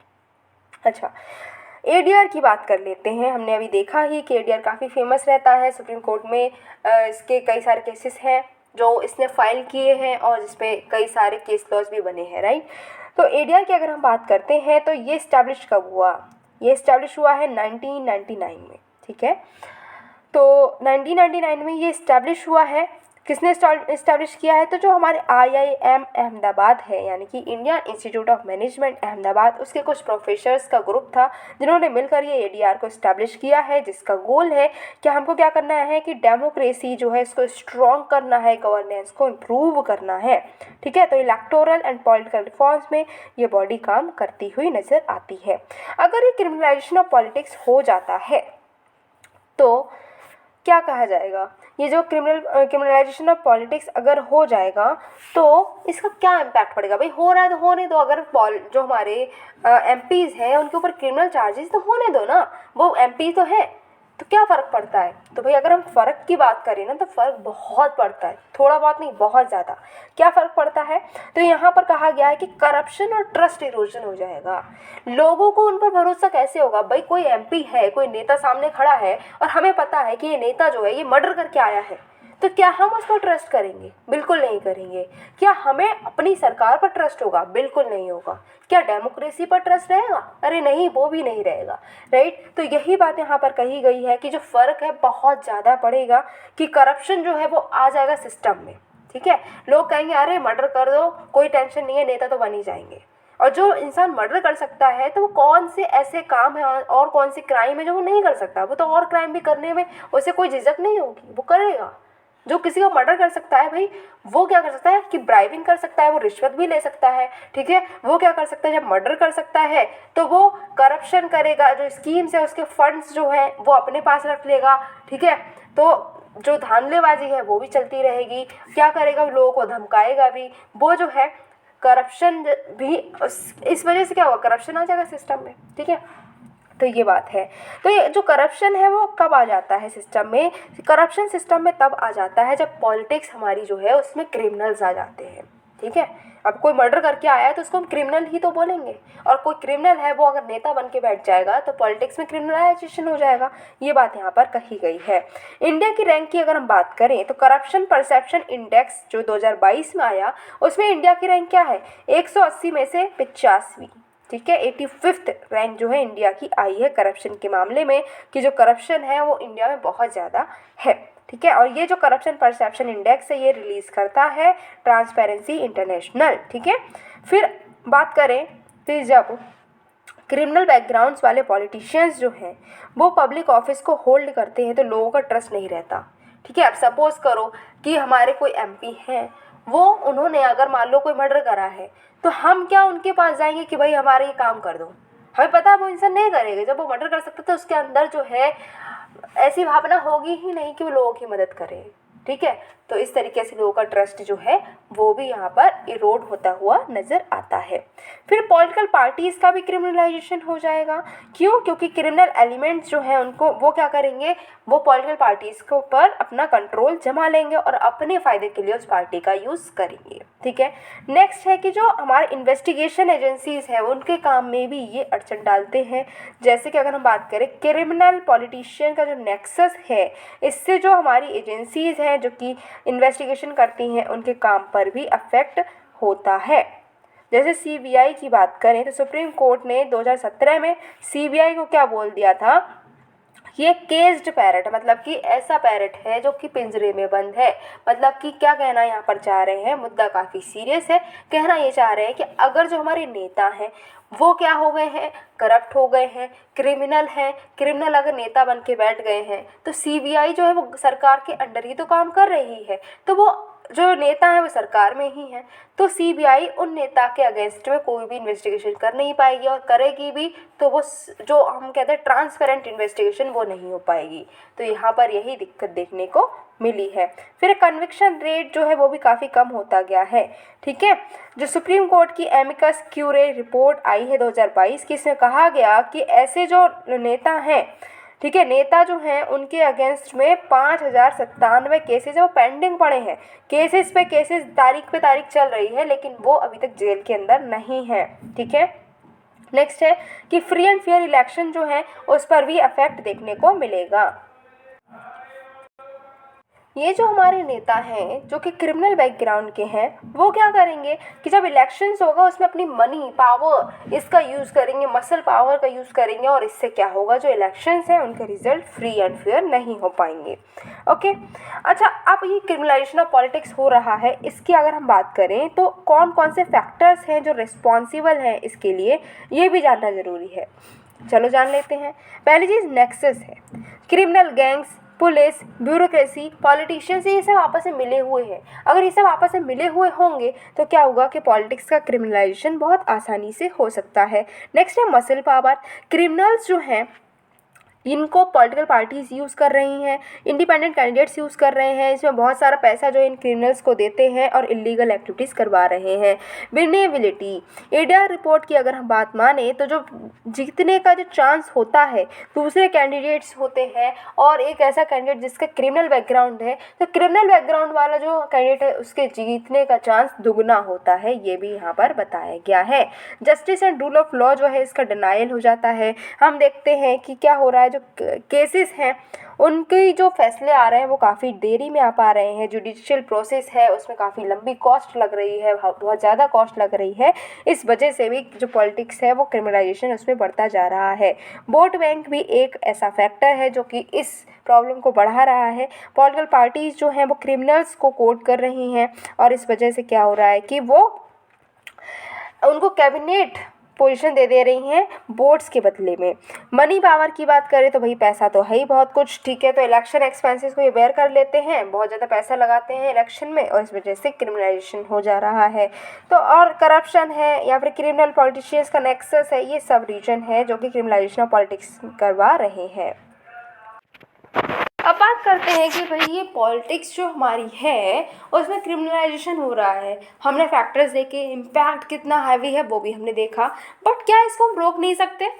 अच्छा, ADR की बात कर लेते हैं। हमने अभी देखा ही कि ADR काफ़ी फेमस रहता है सुप्रीम कोर्ट में। इसके कई सारे केसेस हैं जो इसने फाइल किए हैं और जिस पे कई सारे केस लॉज भी बने हैं, राइट। तो ADR की अगर हम बात करते हैं तो ये इस्टेब्लिश कब हुआ? ये इस्टेब्लिश हुआ है 1999 में। ठीक है, तो 1999 में ये इस्टेब्लिश हुआ है। किसने इस्टेब्लिश किया है? तो जो हमारे IIM अहमदाबाद है, यानी कि Indian institute of management Ahmedabad, उसके कुछ प्रोफेसर्स का ग्रुप था जिन्होंने मिलकर ये ADR को इस्टेब्लिश किया है, जिसका गोल है कि हमको क्या करना है कि डेमोक्रेसी जो है इसको स्ट्रॉन्ग करना है, गवर्नेंस को इम्प्रूव करना है। ठीक है, तो इलेक्टोरल एंड पॉलिटिकल रिफॉर्म्स में ये बॉडी काम करती हुई नज़र आती है। अगर ये क्रिमिनलाइजेशन ऑफ पॉलिटिक्स हो जाता है तो क्या कहा जाएगा? ये जो क्रिमिनलाइजेशन ऑफ पॉलिटिक्स अगर हो जाएगा तो इसका क्या इम्पैक्ट पड़ेगा? भाई हो रहा है तो होने दो। अगर जो हमारे MPs हैं उनके ऊपर क्रिमिनल चार्जेस तो होने दो ना, वो MP तो है, तो क्या फ़र्क पड़ता है? तो भाई अगर हम फ़र्क की बात करें ना तो फ़र्क बहुत पड़ता है, थोड़ा बहुत नहीं, बहुत ज़्यादा। क्या फ़र्क पड़ता है? तो यहाँ पर कहा गया है कि करप्शन और ट्रस्ट इरोजन हो जाएगा। लोगों को उन पर भरोसा कैसे होगा? भाई कोई MP है, कोई नेता सामने खड़ा है और हमें पता है कि ये नेता जो है ये मर्डर करके आया है, तो क्या हम उस पर ट्रस्ट करेंगे? बिल्कुल नहीं करेंगे। क्या हमें अपनी सरकार पर ट्रस्ट होगा? बिल्कुल नहीं होगा। क्या डेमोक्रेसी पर ट्रस्ट रहेगा? अरे नहीं, वो भी नहीं रहेगा, राइट। तो यही बात यहाँ पर कही गई है कि जो फ़र्क है बहुत ज़्यादा पड़ेगा कि करप्शन जो है वो आ जाएगा सिस्टम में, ठीक है। लोग कहेंगे अरे मर्डर कर दो, कोई टेंशन नहीं है, नेता तो बन ही जाएंगे। और जो इंसान मर्डर कर सकता है तो वो कौन से ऐसे काम है और कौन सी क्राइम है जो वो नहीं कर सकता? वो तो और क्राइम भी करने में उसे कोई झिझक नहीं होगी, वो करेगा। जो किसी को मर्डर कर सकता है भाई, वो क्या कर सकता है कि ब्राइबिंग कर सकता है, वो रिश्वत भी ले सकता है, ठीक है। वो क्या कर सकता है, जब मर्डर कर सकता है तो वो करप्शन करेगा, जो स्कीम्स है उसके फंड्स जो है वो अपने पास रख लेगा, ठीक है। तो जो धांधलेबाजी है वो भी चलती रहेगी। क्या करेगा, लोगों को धमकाएगा भी, वो जो है करप्शन भी। इस वजह से क्या होगा, करप्शन आ जाएगा सिस्टम में, ठीक है। तो ये बात है। तो ये जो करप्शन है वो कब आ जाता है सिस्टम में? करप्शन सिस्टम में तब आ जाता है जब पॉलिटिक्स हमारी जो है उसमें क्रिमिनल्स आ जाते हैं, ठीक है। अब कोई मर्डर करके आया है तो उसको हम क्रिमिनल ही तो बोलेंगे, और कोई क्रिमिनल है वो अगर नेता बन के बैठ जाएगा तो पॉलिटिक्स में क्रिमिनलाइजेशन हो जाएगा। ये बात यहाँ पर कही गई है। इंडिया की रैंक की अगर हम बात करें तो करप्शन परसेप्शन इंडेक्स जो 2022 में आया, उसमें इंडिया की रैंक क्या है, 180 में से 85वीं, ठीक है। 85th रैंक जो है इंडिया की आई है करप्शन के मामले में, कि जो करप्शन है वो इंडिया में बहुत ज़्यादा है, ठीक है। और ये जो करप्शन परसेप्शन इंडेक्स है ये रिलीज़ करता है ट्रांसपेरेंसी इंटरनेशनल, ठीक है। फिर बात करें तो जब क्रिमिनल बैकग्राउंड्स वाले पॉलिटिशियंस जो हैं वो पब्लिक ऑफिस को होल्ड करते हैं तो लोगों का ट्रस्ट नहीं रहता, ठीक है। अब सपोज़ करो कि हमारे कोई एमपी हैं, वो उन्होंने अगर मान लो कोई मर्डर करा है तो हम क्या उनके पास जाएंगे कि भाई हमारे ये काम कर दो? हमें पता है वो इंसान नहीं करेगा। जब वो मर्डर कर सकता तो उसके अंदर जो है ऐसी भावना होगी ही नहीं कि वो लोगों की मदद करे, ठीक है। तो इस तरीके से लोगों का ट्रस्ट जो है वो भी यहाँ पर इरोड होता हुआ नज़र आता है। फिर पॉलिटिकल पार्टीज़ का भी क्रिमिनलाइजेशन हो जाएगा। क्यों? क्योंकि क्रिमिनल एलिमेंट्स जो हैं उनको वो क्या करेंगे, वो पॉलिटिकल पार्टीज़ के ऊपर अपना कंट्रोल जमा लेंगे और अपने फ़ायदे के लिए उस पार्टी का यूज़ करेंगे, ठीक है। नेक्स्ट है कि जो हमारे इन्वेस्टिगेशन एजेंसीज़ हैं उनके काम में भी ये अड़चन डालते हैं। जैसे कि अगर हम बात करें क्रिमिनल पॉलिटिशियन का जो नेक्सस है, इससे जो हमारी एजेंसीज़ हैं जो कि इन्वेस्टिगेशन करती हैं उनके काम पर भी अफेक्ट होता है। जैसे सीबीआई की बात करें तो सुप्रीम कोर्ट ने 2017 में सीबीआई को क्या बोल दिया था, ये केस्ड पैरट, मतलब कि ऐसा पैरट है जो कि पिंजरे में बंद है। मतलब कि क्या कहना यहाँ पर चाह रहे हैं, मुद्दा काफ़ी सीरियस है। कहना ये चाह रहे हैं कि अगर जो हमारे नेता हैं वो क्या हो गए हैं, करप्ट हो गए हैं, क्रिमिनल हैं, क्रिमिनल अगर नेता बन के बैठ गए हैं तो सीबीआई जो है वो सरकार के अंडर ही तो काम कर रही है, तो वो जो नेता है वो सरकार में ही है, तो सीबीआई उन नेता के अगेंस्ट में कोई भी इन्वेस्टिगेशन कर नहीं पाएगी, और करेगी भी तो वो जो हम कहते हैं ट्रांसपेरेंट इन्वेस्टिगेशन वो नहीं हो पाएगी। तो यहाँ पर यही दिक्कत देखने को मिली है। फिर कन्विक्शन रेट जो है वो भी काफ़ी कम होता गया है, ठीक है। जो सुप्रीम कोर्ट की एमिकस क्यूरे रिपोर्ट आई है 2022 की, इसमें कहा गया कि ऐसे जो नेता हैं, ठीक है, नेता जो हैं उनके अगेंस्ट में 5097 केसेस है वो पेंडिंग पड़े हैं। केसेस पे केसेस, तारीख पे तारीख चल रही है, लेकिन वो अभी तक जेल के अंदर नहीं है, ठीक है। नेक्स्ट है कि फ्री एंड फेयर इलेक्शन जो है उस पर भी इफेक्ट देखने को मिलेगा। ये जो हमारे नेता हैं जो कि क्रिमिनल बैकग्राउंड के हैं वो क्या करेंगे कि जब इलेक्शंस होगा उसमें अपनी मनी पावर इसका यूज़ करेंगे, मसल पावर का यूज़ करेंगे, और इससे क्या होगा, जो इलेक्शंस हैं उनके रिजल्ट फ्री एंड फेयर नहीं हो पाएंगे। ओके, अच्छा, अब ये क्रिमिनलाइजेशन ऑफ पॉलिटिक्स हो रहा है, इसकी अगर हम बात करें तो कौन कौन से फैक्टर्स हैं जो रिस्पॉन्सिबल हैं इसके लिए, ये भी जानना ज़रूरी है। चलो जान लेते हैं। पहली चीज़ नेक्सस है। Criminal gangs, police, bureaucracy, politicians, ये सब आपस में मिले हुए हैं। अगर ये सब आपस में मिले हुए होंगे तो क्या होगा कि पॉलिटिक्स का क्रिमिनलाइजेशन बहुत आसानी से हो सकता है। नेक्स्ट है मसल पावर। क्रिमिनल्स जो हैं इनको पॉलिटिकल पार्टीज़ यूज़ कर रही हैं, इंडिपेंडेंट कैंडिडेट्स यूज़ कर रहे हैं, इसमें बहुत सारा पैसा जो इन क्रिमिनल्स को देते हैं और इलीगल एक्टिविटीज़ करवा रहे हैं। विनेबिलिटी, एडीआर रिपोर्ट की अगर हम बात माने तो जो जीतने का जो चांस होता है दूसरे कैंडिडेट्स होते हैं, और एक ऐसा कैंडिडेट जिसका क्रिमिनल बैकग्राउंड है, तो क्रिमिनल बैकग्राउंड वाला जो कैंडिडेट है उसके जीतने का चांस दुगना होता है, ये भी यहाँ पर बताया गया है। Justice and rule of law जो है इसका डिनायल हो जाता है। हम देखते हैं कि क्या हो रहा है, जो केसेस हैं उनके जो फैसले आ रहे हैं वो काफ़ी देरी में आ पा रहे हैं। जुडिशियल प्रोसेस है उसमें काफ़ी लंबी कॉस्ट लग रही है, बहुत ज़्यादा कॉस्ट लग रही है। इस वजह से भी जो पॉलिटिक्स है वो क्रिमिनलाइजेशन उसमें बढ़ता जा रहा है। वोट बैंक भी एक ऐसा फैक्टर है जो कि इस प्रॉब्लम को बढ़ा रहा है। पॉलिटिकल पार्टीज़ जो हैं वो क्रिमिनल्स को कोर्ट कर रही हैं और इस वजह से क्या हो रहा है कि वो उनको कैबिनेट पोजीशन दे रही हैं वोट्स के बदले में। मनी पावर की बात करें तो भाई पैसा तो है ही बहुत कुछ, ठीक है, तो इलेक्शन एक्सपेंसेस को ये बेयर कर लेते हैं, बहुत ज़्यादा पैसा लगाते हैं इलेक्शन में और इस वजह से क्रिमिनलाइजेशन हो जा रहा है। तो और करप्शन है या फिर क्रिमिनल पॉलिटिशियंस का नेक्सस है, ये सब रीजन है जो कि क्रिमिनलाइजेशन ऑफ पॉलिटिक्स करवा रहे हैं। अब बात करते हैं कि भाई ये पॉलिटिक्स जो हमारी है उसमें क्रिमिनलाइजेशन हो रहा है। हमने फैक्टर्स देखे, इम्पैक्ट कितना हैवी है वो भी हमने देखा, बट क्या इसको हम रोक नहीं सकते?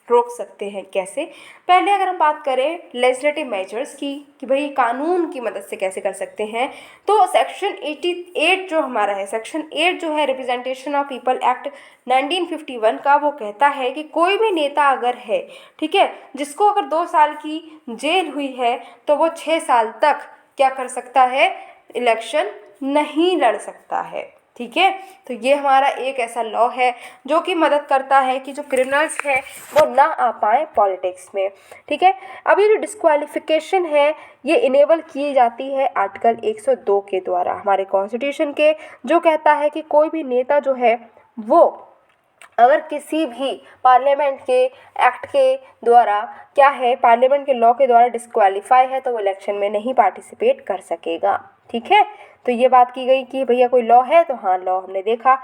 रोक सकते हैं। कैसे? पहले अगर हम बात करें लेजिस्लेटिव मेजर्स की कि भाई कानून की मदद से कैसे कर सकते हैं, तो सेक्शन 88 जो हमारा है, सेक्शन 8 जो है रिप्रेजेंटेशन ऑफ पीपल एक्ट 1951 का, वो कहता है कि कोई भी नेता अगर है, ठीक है, जिसको अगर 2 साल की जेल हुई है तो वो 6 साल तक क्या कर सकता है? इलेक्शन नहीं लड़ सकता है। ठीक है, तो ये हमारा एक ऐसा लॉ है जो कि मदद करता है कि जो क्रिमिनल्स हैं वो ना आ पाए पॉलिटिक्स में। ठीक है, अभी जो डिस्क्वालिफिकेशन है ये इनेबल की जाती है आर्टिकल 102 के द्वारा हमारे कॉन्स्टिट्यूशन के, जो कहता है कि कोई भी नेता जो है वो अगर किसी भी पार्लियामेंट के एक्ट के द्वारा क्या है, पार्लियामेंट के लॉ के द्वारा डिस्क्वालीफाई है तो वो इलेक्शन में नहीं पार्टिसिपेट कर सकेगा। ठीक है, तो ये बात की गई कि भैया कोई लॉ है, तो हाँ लॉ हमने देखा।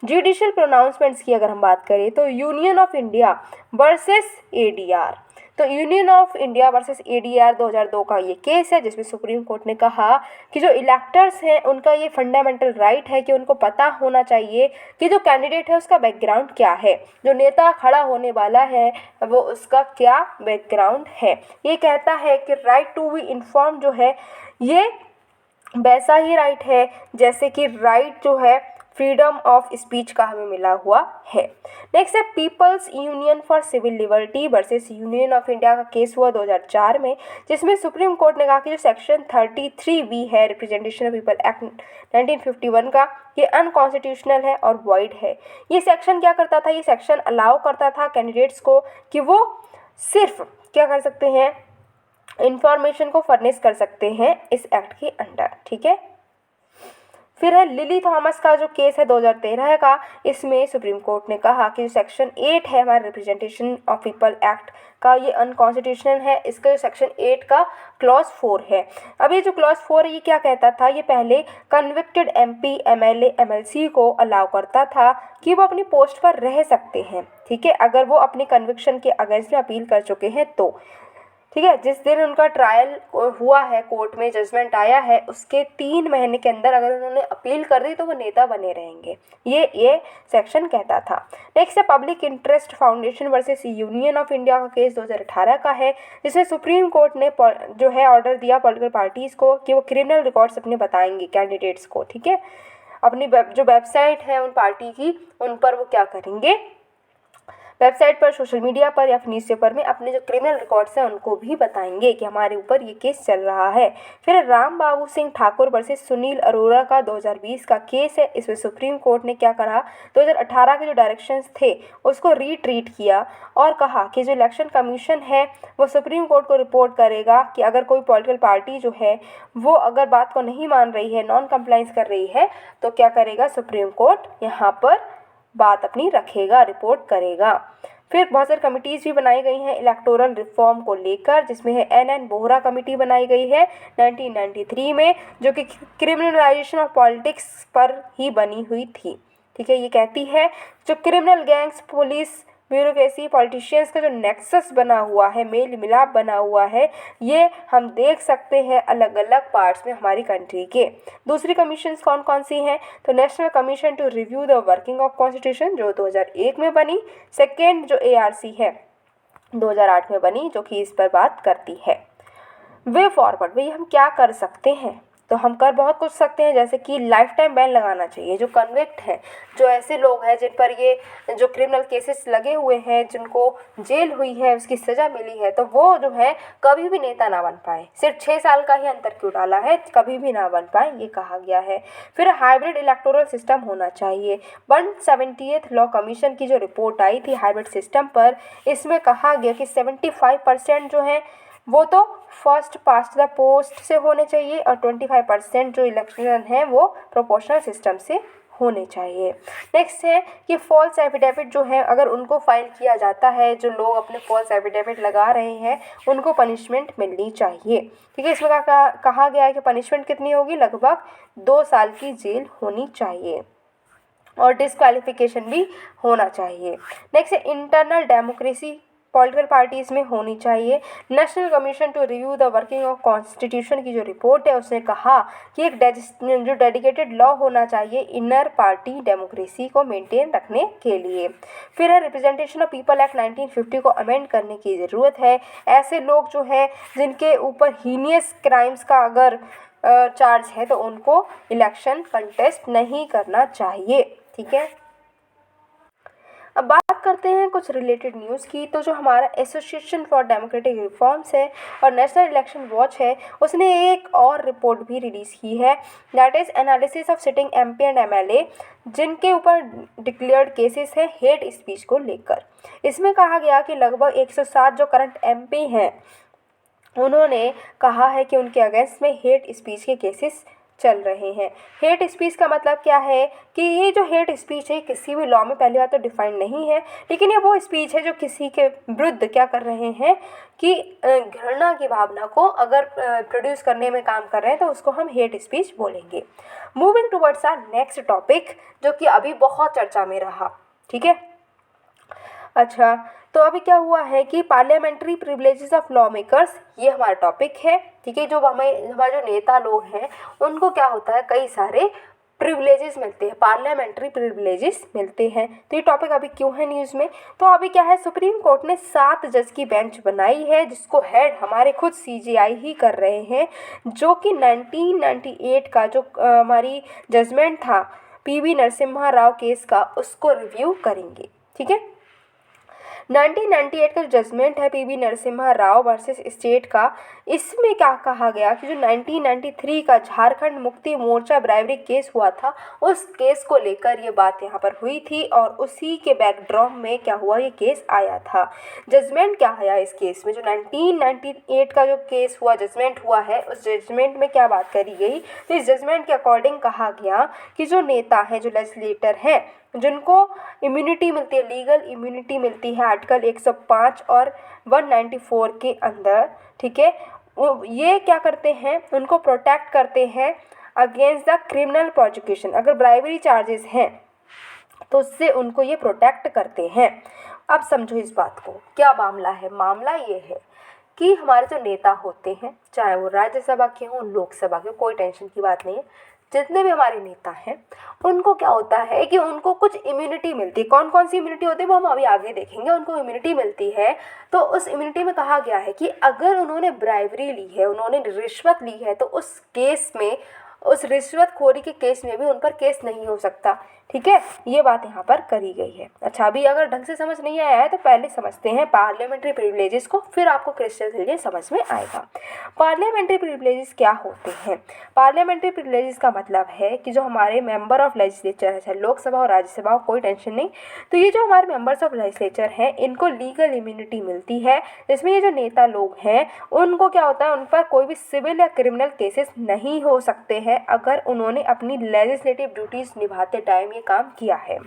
जुडिशियल प्रोनाउंसमेंट्स की अगर हम बात करें तो Union of India versus ADR, तो Union of India versus ADR 2002 का ये केस है जिसमें सुप्रीम कोर्ट ने कहा कि जो इलेक्टर्स हैं उनका ये फंडामेंटल राइट है कि उनको पता होना चाहिए कि जो कैंडिडेट है उसका बैकग्राउंड क्या है, जो नेता खड़ा होने वाला है वो उसका क्या बैकग्राउंड है। ये कहता है कि राइट टू बी इन्फॉर्म जो है ये वैसा ही राइट है जैसे कि राइट जो है फ्रीडम ऑफ स्पीच का हमें मिला हुआ है। नेक्स्ट है people's union for civil liberty versus union of India का केस हुआ 2004 में, जिसमें सुप्रीम कोर्ट ने कहा कि जो सेक्शन 33B है रिप्रेजेंटेशन ऑफ पीपल एक्ट 1951 का, ये अनकॉन्स्टिट्यूशनल है और वॉइड है। ये सेक्शन क्या करता था? ये सेक्शन अलाउ करता था कैंडिडेट्स को कि वो सिर्फ क्या कर सकते हैं, इंफॉर्मेशन को फर्निश कर सकते हैं इस एक्ट के अंडर। ठीक है, फिर है लिली थॉमस का जो केस है 2013 का, इसमें सुप्रीम कोर्ट ने कहा कि जो सेक्शन 8 है हमारे रिप्रेजेंटेशन ऑफ पीपल एक्ट का, ये अनकॉन्स्टिट्यूशनल है। इसका जो सेक्शन 8 का क्लॉज 4 है। अब ये जो क्लॉज 4 है ये क्या कहता था? ये पहले कन्विक्टेड MP MLA MLC को अलाउ करता था कि वो अपनी पोस्ट पर रह सकते हैं, ठीक है, अगर वो अपनी कन्विक्शन के अगेंस्ट में अपील कर चुके हैं तो। ठीक है, जिस दिन उनका ट्रायल हुआ है, कोर्ट में जजमेंट आया है, उसके 3 महीने के अंदर अगर उन्होंने अपील कर दी तो वो नेता बने रहेंगे, ये सेक्शन कहता था। नेक्स्ट है public interest foundation versus union of India का केस 2018 का है, जिसमें सुप्रीम कोर्ट ने जो है ऑर्डर दिया पॉलिटिकल पार्टीज़ को कि वो क्रिमिनल रिकॉर्ड्स अपने बताएंगे कैंडिडेट्स को। ठीक है, अपनी जो वेबसाइट है उन पार्टी की, उन पर वो क्या करेंगे, वेबसाइट पर, सोशल मीडिया पर या फिर न्यूज़पेपर में अपने जो क्रिमिनल रिकॉर्ड्स हैं उनको भी बताएंगे कि हमारे ऊपर ये केस चल रहा है। फिर राम बाबू सिंह ठाकुर वर्सेस सुनील अरोड़ा का 2020 का केस है। इसमें सुप्रीम कोर्ट ने क्या करा, 2018 के जो डायरेक्शंस थे उसको रीट्रीट किया और कहा कि जो इलेक्शन कमीशन है वो सुप्रीम कोर्ट को रिपोर्ट करेगा कि अगर कोई पॉलिटिकल पार्टी जो है वो अगर बात को नहीं मान रही है, नॉन कंप्लाइंस कर रही है, तो क्या करेगा सुप्रीम कोर्ट, यहाँ पर बात अपनी रखेगा, रिपोर्ट करेगा। फिर बहुत सारी कमिटीज़ भी बनाई गई हैं इलेक्टोरल रिफॉर्म को लेकर, जिसमें है NN बोहरा कमेटी बनाई गई है 1993 में, जो कि क्रिमिनलाइजेशन ऑफ पॉलिटिक्स पर ही बनी हुई थी। ठीक है, ये कहती है जो criminal gangs, police, bureaucracy, politicians का जो नेक्सस बना हुआ है, मेल मिलाप बना हुआ है, ये हम देख सकते हैं अलग अलग पार्ट्स में हमारी कंट्री के। दूसरी कमीशंस कौन कौन सी हैं? तो national commission to review the working of constitution जो 2001 में बनी। सेकेंड जो ARC है 2008 में बनी, जो कि इस पर बात करती है। वे फॉरवर्ड, भाई हम क्या कर सकते हैं, तो हम कर बहुत कुछ सकते हैं, जैसे कि लाइफ टाइम बैन लगाना चाहिए। जो कन्विक्ट हैं, जो ऐसे लोग हैं जिन पर ये जो क्रिमिनल केसेस लगे हुए हैं, जिनको जेल हुई है, उसकी सज़ा मिली है, तो वो जो है कभी भी नेता ना बन पाए। सिर्फ 6 साल का ही अंतर क्यों डाला है, कभी भी ना बन पाए, ये कहा गया है। फिर हाइब्रिड इलेक्टोरल सिस्टम होना चाहिए। 170th लॉ कमीशन की जो रिपोर्ट आई थी हाइब्रिड सिस्टम पर, इसमें कहा गया कि 75% जो है वो तो फर्स्ट पास्ट द पोस्ट से होने चाहिए और 25% जो इलेक्शन है वो प्रोपोर्शनल सिस्टम से होने चाहिए। नेक्स्ट है कि फॉल्स एफिडेविट जो है, अगर उनको फाइल किया जाता है, जो लोग अपने फॉल्स एफिडेविट लगा रहे हैं, उनको पनिशमेंट मिलनी चाहिए। ठीक है, इसमें कहा गया है कि पनिशमेंट कितनी होगी, लगभग 2 साल की जेल होनी चाहिए और डिस्क्वालिफिकेशन भी होना चाहिए। नेक्स्ट है इंटरनल डेमोक्रेसी पॉलिटिकल पार्टीज़ में होनी चाहिए। National commission to review the working of constitution की जो रिपोर्ट है, उसने कहा कि एक जो डेडिकेटेड लॉ होना चाहिए इनर पार्टी डेमोक्रेसी को मेंटेन रखने के लिए। फिर है रिप्रेजेंटेशन ऑफ पीपल एक्ट 1950 को अमेंड करने की ज़रूरत है। ऐसे लोग जो हैं जिनके ऊपर हीनियस क्राइम्स का अगर चार्ज है तो उनको इलेक्शन कंटेस्ट नहीं करना चाहिए। ठीक है, अब बात करते हैं कुछ रिलेटेड न्यूज़ की। तो जो हमारा एसोसिएशन फॉर डेमोक्रेटिक रिफॉर्म्स है और नेशनल इलेक्शन वॉच है, उसने एक और रिपोर्ट भी रिलीज़ की है, that is analysis of sitting MP and MLA जिनके ऊपर डिक्लेयर्ड केसेस है हेट स्पीच को लेकर। इसमें कहा गया कि लगभग 107 जो करंट एमपी हैं, उन्होंने कहा है कि उनके अगेंस्ट में हेट स्पीच के केसेस चल रहे हैं। हेट स्पीच का मतलब क्या है कि ये जो हेट स्पीच है किसी भी लॉ में पहली बात तो डिफाइंड नहीं है, लेकिन ये वो स्पीच है जो किसी के विरुद्ध क्या कर रहे हैं कि घृणा की भावना को अगर प्रोड्यूस करने में काम कर रहे हैं तो उसको हम हेट स्पीच बोलेंगे। Moving towards our next topic जो कि अभी बहुत चर्चा में रहा। ठीक है, अच्छा, तो अभी क्या हुआ है कि parliamentary privileges of law makers, ये हमारा टॉपिक है। ठीक है, जो हमारे जो नेता लोग हैं उनको क्या होता है, कई सारे प्रिविलेजेस मिलते हैं, पार्लियामेंट्री प्रिविलेजेस मिलते हैं। तो ये टॉपिक अभी क्यों है न्यूज़ में, तो अभी क्या है, सुप्रीम कोर्ट ने 7 जज की बेंच बनाई है जिसको हेड हमारे खुद सीजेआई ही कर रहे हैं, जो कि 1998 का जो हमारी जजमेंट था पीवी नरसिम्हा राव केस का, उसको रिव्यू करेंगे। ठीक है, 1998 का जो जजमेंट है PV Narasimha Rao versus state का, इसमें क्या कहा गया कि जो 1993 का झारखंड मुक्ति मोर्चा ब्राइवरी केस हुआ था, उस केस को लेकर ये बात यहाँ पर हुई थी और उसी के बैकड्रॉप में क्या हुआ, ये केस आया था। जजमेंट क्या आया इस केस में, जो 1998 का जो केस हुआ, जजमेंट हुआ है, उस जजमेंट में क्या बात करी गई, तो इस जजमेंट के अकॉर्डिंग कहा गया कि जो नेता हैं, जो लेजिस्लेटर हैं, जिनको इम्यूनिटी मिलती है, लीगल इम्यूनिटी मिलती है आर्टिकल 105 और 194 के अंदर, ठीक है, वो ये क्या करते हैं, उनको प्रोटेक्ट करते हैं अगेंस्ट द क्रिमिनल प्रोसिक्यूशन। अगर ब्राइबरी चार्जेस हैं तो उससे उनको ये प्रोटेक्ट करते हैं। अब समझो इस बात को, क्या मामला है, मामला ये है कि हमारे जो नेता होते हैं, चाहे वो राज्यसभा के हों, लोकसभा के, कोई टेंशन की बात नहीं है, जितने भी हमारे नेता हैं उनको क्या होता है कि उनको कुछ इम्यूनिटी मिलती है। कौन कौन सी इम्यूनिटी होती है वो हम अभी आगे देखेंगे। उनको इम्यूनिटी मिलती है, तो उस इम्यूनिटी में कहा गया है कि अगर उन्होंने ब्राइबरी ली है, उन्होंने रिश्वत ली है, तो उस केस में, उस रिश्वतखोरी के केस में भी उन पर केस नहीं हो सकता। ठीक है, ये बात यहाँ पर करी गई है। अच्छा, अभी अगर ढंग से समझ नहीं आया है तो पहले समझते हैं पार्लियामेंट्री प्रिविलेजेस को, फिर आपको क्रिस्टल क्लियर समझ में आएगा। पार्लियामेंट्री प्रिविलेजेस क्या होते हैं? पार्लियामेंट्री प्रिविलेजेस का मतलब है कि जो हमारे मेंबर ऑफ लेजिस्लेचर है, चाहे लोकसभा और राज्यसभा, कोई टेंशन नहीं, तो ये जो हमारे मेंबर्स ऑफ लेजिस्लेचर हैं, इनको लीगल इम्यूनिटी मिलती है, जिसमें ये जो नेता लोग हैं उनको क्या होता है, उन पर कोई भी सिविल या क्रिमिनल केसेस नहीं हो सकते हैं अगर उन्होंने अपनी लेजिस्लेटिव ड्यूटीज़ निभाते टाइम ये काम किया है।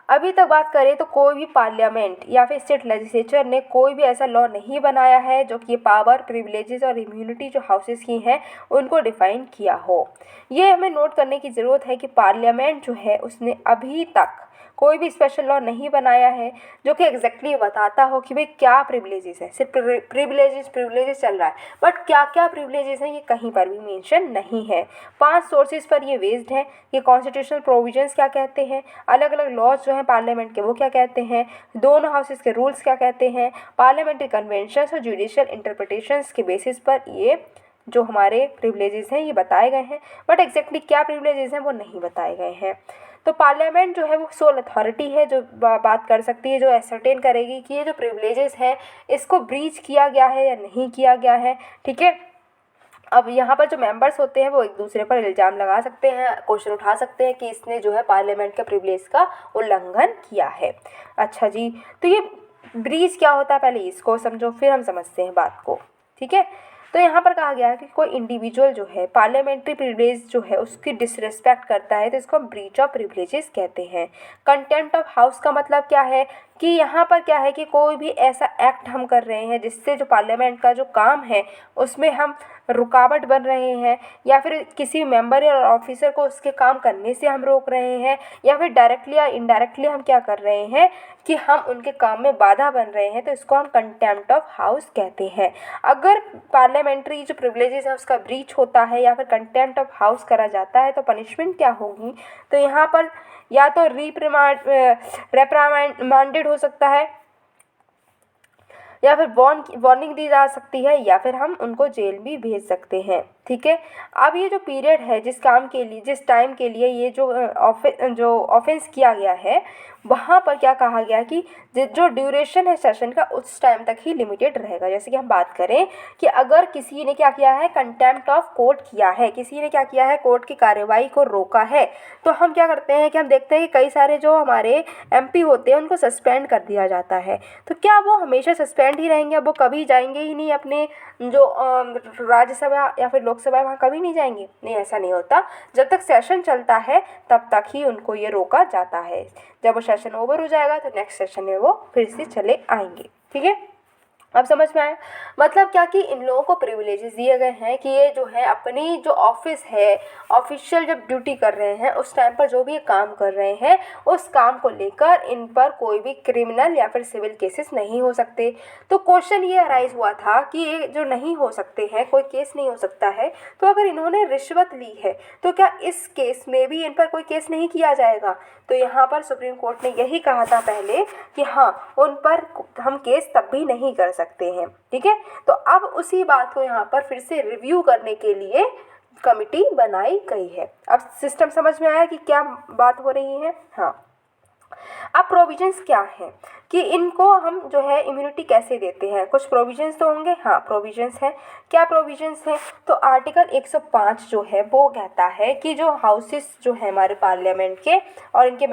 अभी तक बात करें तो कोई भी पार्लियामेंट या फिर स्टेट लेजिस्लेचर ने कोई भी ऐसा लॉ नहीं बनाया है जो कि पावर, प्रिविलेजेस और इम्यूनिटी जो हाउसेस की हैं उनको डिफाइन किया हो। ये हमें नोट करने की ज़रूरत है कि पार्लियामेंट जो है उसने अभी तक कोई भी स्पेशल लॉ नहीं बनाया है जो कि एग्जैक्टली बताता हो कि भाई क्या प्रिविलेजेस है। सिर्फ प्रिविलेजेस चल रहा है, बट क्या क्या प्रिविलेजेस हैं ये कहीं पर भी मेंशन नहीं है। 5 सोर्सेज पर ये बेस्ड है कि कॉन्स्टिट्यूशनल प्रोविजंस क्या कहते हैं, अलग अलग लॉज जो हैं पार्लियामेंट के वो क्या कहते हैं, दोनों हाउसेस के रूल्स क्या कहते हैं, पार्लियामेंट्री कन्वेंशंस और जुडिशियल इंटरप्रिटेशंस के बेसिस पर ये जो हमारे प्रिविलेजेस हैं ये बताए गए हैं, बट एग्जैक्टली क्या प्रिविलेजेस हैं वो नहीं बताए गए हैं। तो पार्लियामेंट जो है वो सोल अथॉरिटी है जो बात कर सकती है, जो एसरटेन करेगी कि ये जो प्रिविलेजेस हैं इसको ब्रीच किया गया है या नहीं किया गया है। ठीक है, अब यहाँ पर जो मेंबर्स होते हैं वो एक दूसरे पर इल्ज़ाम लगा सकते हैं, क्वेश्चन उठा सकते हैं कि इसने जो है पार्लियामेंट के प्रिविलेज का उल्लंघन किया है। अच्छा जी, तो ये ब्रीच क्या होता है पहले इसको समझो, फिर हम समझते हैं बात को। ठीक है, तो यहाँ पर कहा गया है कि कोई इंडिविजुअल जो है पार्लियामेंट्री प्रिविलेज जो है उसकी डिसरिस्पेक्ट करता है तो इसको हम ब्रीच ऑफ प्रिविलेजेस कहते हैं। कंटेम्प्ट ऑफ हाउस का मतलब क्या है कि यहाँ पर क्या है कि कोई भी ऐसा एक्ट हम कर रहे हैं जिससे जो पार्लियामेंट का जो काम है उसमें हम रुकावट बन रहे हैं, या फिर किसी मेंबर या ऑफिसर को उसके काम करने से हम रोक रहे हैं, या फिर डायरेक्टली या इनडायरेक्टली हम क्या कर रहे हैं कि हम उनके काम में बाधा बन रहे हैं, तो इसको हम कंटेम्प्ट ऑफ हाउस कहते हैं। अगर पार्लियामेंट्री जो प्रिविलेजेस है उसका ब्रीच होता है या फिर कंटेम्प्ट ऑफ हाउस करा जाता है तो पनिशमेंट क्या होगी, तो यहाँ पर या तो रेप्रिमांडेड हो सकता है, या फिर वार्निंग दी जा सकती है, या फिर हम उनको जेल भी भेज सकते हैं। ठीक है, अब ये जो पीरियड है जिस काम के लिए जिस टाइम के लिए ये जो ऑफेंस किया गया है वहाँ पर क्या कहा गया कि जो ड्यूरेशन है सेशन का उस टाइम तक ही लिमिटेड रहेगा। जैसे कि हम बात करें कि अगर किसी ने क्या किया है, कंटेम्प्ट ऑफ कोर्ट किया है, किसी ने क्या किया है, कोर्ट की कार्यवाही को रोका है, तो हम क्या करते हैं कि हम देखते हैं कि कई सारे जो हमारे एमपी होते हैं उनको सस्पेंड कर दिया जाता है। तो क्या वो हमेशा सस्पेंड ही रहेंगे, अब वो कभी जाएंगे ही नहीं अपने जो राज्यसभा या फिर लोकसभा वहाँ कभी नहीं जाएंगे? नहीं, ऐसा नहीं होता। जब तक सेशन चलता है तब तक ही उनको ये रोका जाता है। जब वो सेशन ओवर हो जाएगा तो नेक्स्ट सेशन में वो फिर से चले आएंगे। ठीक है, अब समझ में आया? मतलब क्या कि इन लोगों को प्रिविलेजेस दिए गए हैं कि ये जो है अपनी जो ऑफिस है, ऑफिशियल जब ड्यूटी कर रहे हैं उस टाइम पर जो भी ये काम कर रहे हैं उस काम को लेकर इन पर कोई भी क्रिमिनल या फिर सिविल केसेस नहीं हो सकते। तो क्वेश्चन ये अराइज हुआ था कि ये जो नहीं हो सकते हैं, कोई केस नहीं हो सकता है, तो अगर इन्होंने रिश्वत ली है तो क्या इस केस में भी इन पर कोई केस नहीं किया जाएगा? तो यहाँ पर सुप्रीम कोर्ट ने यही कहा था पहले कि हाँ, उन पर हम केस तब भी नहीं कर सकते हैं। ठीक है, तो अब उसी बात को यहाँ पर फिर से रिव्यू करने के लिए कमिटी बनाई गई है। अब सिस्टम समझ में आया कि क्या बात हो रही है? हाँ, अब प्रोविजंस क्या हैं कि इनको हम जो है इम्यूनिटी कैसे देते हैं? कुछ प्रोविजंस तो होंगे। हाँ, प्रोविजंस हैं। क्या प्रोविजंस हैं? तो आर्टिकल 105 जो है वो कहता है कि जो हाउसेस जो है हमारे पार्लियामेंट के और इनके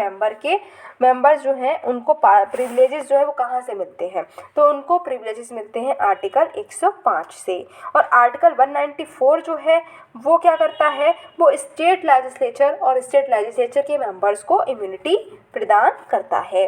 मेंबर्स जो हैं उनको प्रिविलेजेस जो है वो कहाँ से मिलते हैं? तो उनको प्रिविलेजेस मिलते हैं आर्टिकल 105 से। और आर्टिकल 194 जो है वो क्या करता है, वो स्टेट लेजिस्लेचर और स्टेट लेजिस्लेचर के मेंबर्स को इम्यूनिटी प्रदान करता है।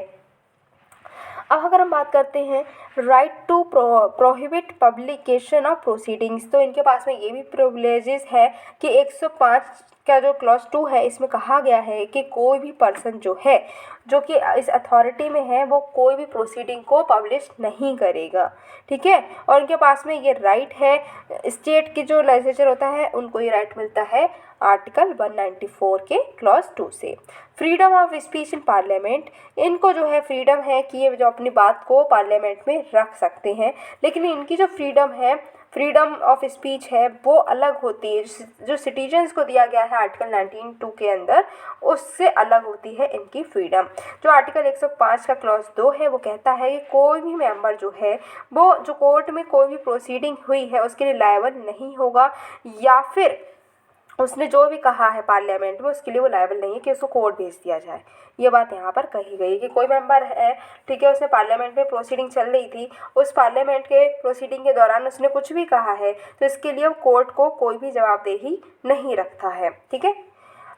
अब अगर हम बात करते हैं right to prohibit publication of proceedings, तो इनके पास में ये भी प्रिविलेजेस है कि 105 का जो क्लॉज 2 है इसमें कहा गया है कि कोई भी पर्सन जो है जो कि इस अथॉरिटी में है वो कोई भी प्रोसीडिंग को पब्लिश नहीं करेगा। ठीक है, और इनके पास में ये राइट है। स्टेट की जो लेजिस्लेचर होता है उनको ये राइट मिलता है आर्टिकल 194 के क्लॉज 2 से। Freedom of speech in parliament, इनको जो है फ्रीडम है कि ये जो अपनी बात को पार्लियामेंट में रख सकते हैं, लेकिन इनकी जो फ्रीडम है, फ्रीडम ऑफ स्पीच है, वो अलग होती है। जो सिटीजन्स को दिया गया है आर्टिकल 19(2) के अंदर, उससे अलग होती है इनकी फ्रीडम। जो आर्टिकल 105 का क्लॉज 2 है वो कहता है कि कोई भी मेंबर जो है वो जो कोर्ट में कोई भी प्रोसीडिंग हुई है उसके लिए लायबल नहीं होगा, या फिर उसने जो भी कहा है पार्लियामेंट में उसके लिए वो लायबल नहीं है कि उसको कोर्ट भेज दिया जाए। ये बात यहाँ पर कही गई कि कोई मेंबर है, ठीक है, उसने पार्लियामेंट में प्रोसीडिंग चल रही थी, उस पार्लियामेंट के प्रोसीडिंग के दौरान उसने कुछ भी कहा है तो इसके लिए कोर्ट को कोई भी जवाबदेही नहीं रखता है। ठीक है,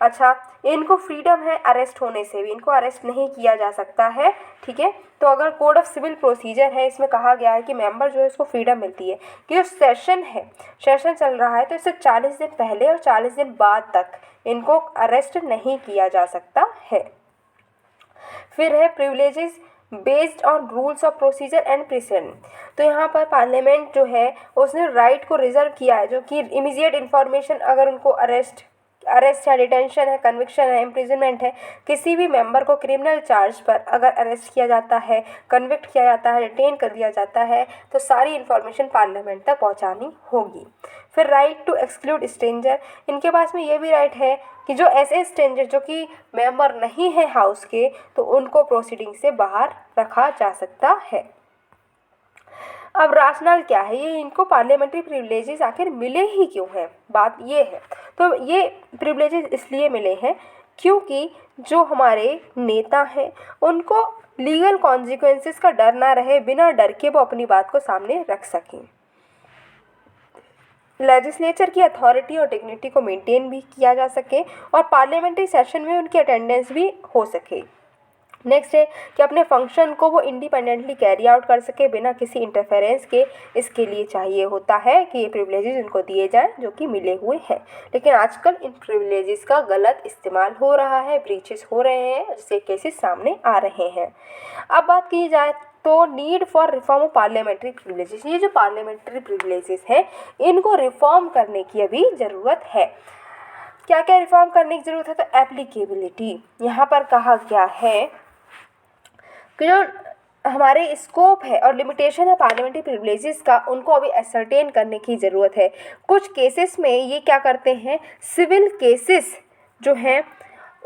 अच्छा, इनको फ्रीडम है अरेस्ट होने से भी, इनको अरेस्ट नहीं किया जा सकता है। ठीक है, तो अगर कोड ऑफ सिविल प्रोसीजर है इसमें कहा गया है कि मेंबर जो है इसको फ्रीडम मिलती है कि जो सेशन चल रहा है तो इससे 40 दिन पहले और 40 दिन बाद तक इनको अरेस्ट नहीं किया जा सकता है। फिर है privileges based on rules of procedure and president, तो यहाँ पर पार्लियामेंट जो है उसने राइट को रिजर्व किया है जो कि इमीडिएट इन्फॉर्मेशन, अगर उनको अरेस्ट है, डिटेंशन है, कन्विक्शन है, इम्प्रिजनमेंट है, किसी भी मेंबर को क्रिमिनल चार्ज पर अगर अरेस्ट किया जाता है, कन्विक्ट किया जाता है, डिटेन कर दिया जाता है तो सारी इन्फॉर्मेशन पार्लियामेंट तक पहुंचानी होगी। फिर राइट टू एक्सक्लूड स्ट्रेंजर, इनके पास में ये भी राइट है कि जो ऐसे स्ट्रेंजर जो कि मेंबर नहीं है हाउस के, तो उनको प्रोसीडिंग से बाहर रखा जा सकता है। अब राशनल क्या है, ये इनको पार्लियामेंट्री प्रिविलेजेस आखिर मिले ही क्यों हैं, बात ये है। तो ये प्रिविलेजेस इसलिए मिले हैं क्योंकि जो हमारे नेता हैं उनको लीगल कॉन्सिक्वेंसेस का डर ना रहे, बिना डर के वो अपनी बात को सामने रख सकें। लेजिस्लेचर की अथॉरिटी और डिग्निटी को मेंटेन भी किया जा सके और पार्लियामेंट्री सेशन में उनकी अटेंडेंस भी हो सके। नेक्स्ट है कि अपने फंक्शन को वो इंडिपेंडेंटली कैरी आउट कर सके बिना किसी इंटरफेरेंस के। इसके लिए चाहिए होता है कि ये प्रिविलेजेस उनको दिए जाएं जो कि मिले हुए हैं, लेकिन आजकल इन प्रिविलेजेस का गलत इस्तेमाल हो रहा है, ब्रीचेस हो रहे हैं, जिससे केसेस सामने आ रहे हैं। अब बात की जाए तो need for reform of parliamentary privileges, ये जो पार्लियामेंट्री प्रिविलेजेस हैं इनको रिफॉर्म करने की अभी ज़रूरत है। क्या क्या रिफॉर्म करने की ज़रूरत है, तो एप्लीकेबिलिटी, यहाँ पर कहा गया है कि जो हमारे स्कोप है और लिमिटेशन है पार्लियामेंट्री प्रिविलेजेस का, उनको अभी असरटेन करने की ज़रूरत है। कुछ केसेस में ये क्या करते हैं, सिविल केसेस जो हैं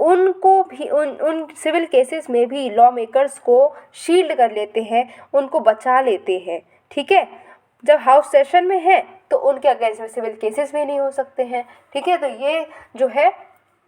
उनको भी उन सिविल केसेस में भी लॉ मेकर्स को शील्ड कर लेते हैं, उनको बचा लेते हैं। ठीक है, जब हाउस सेशन में है तो उनके अगेंस्ट में सिविल केसेस भी नहीं हो सकते हैं। ठीक है, तो ये जो है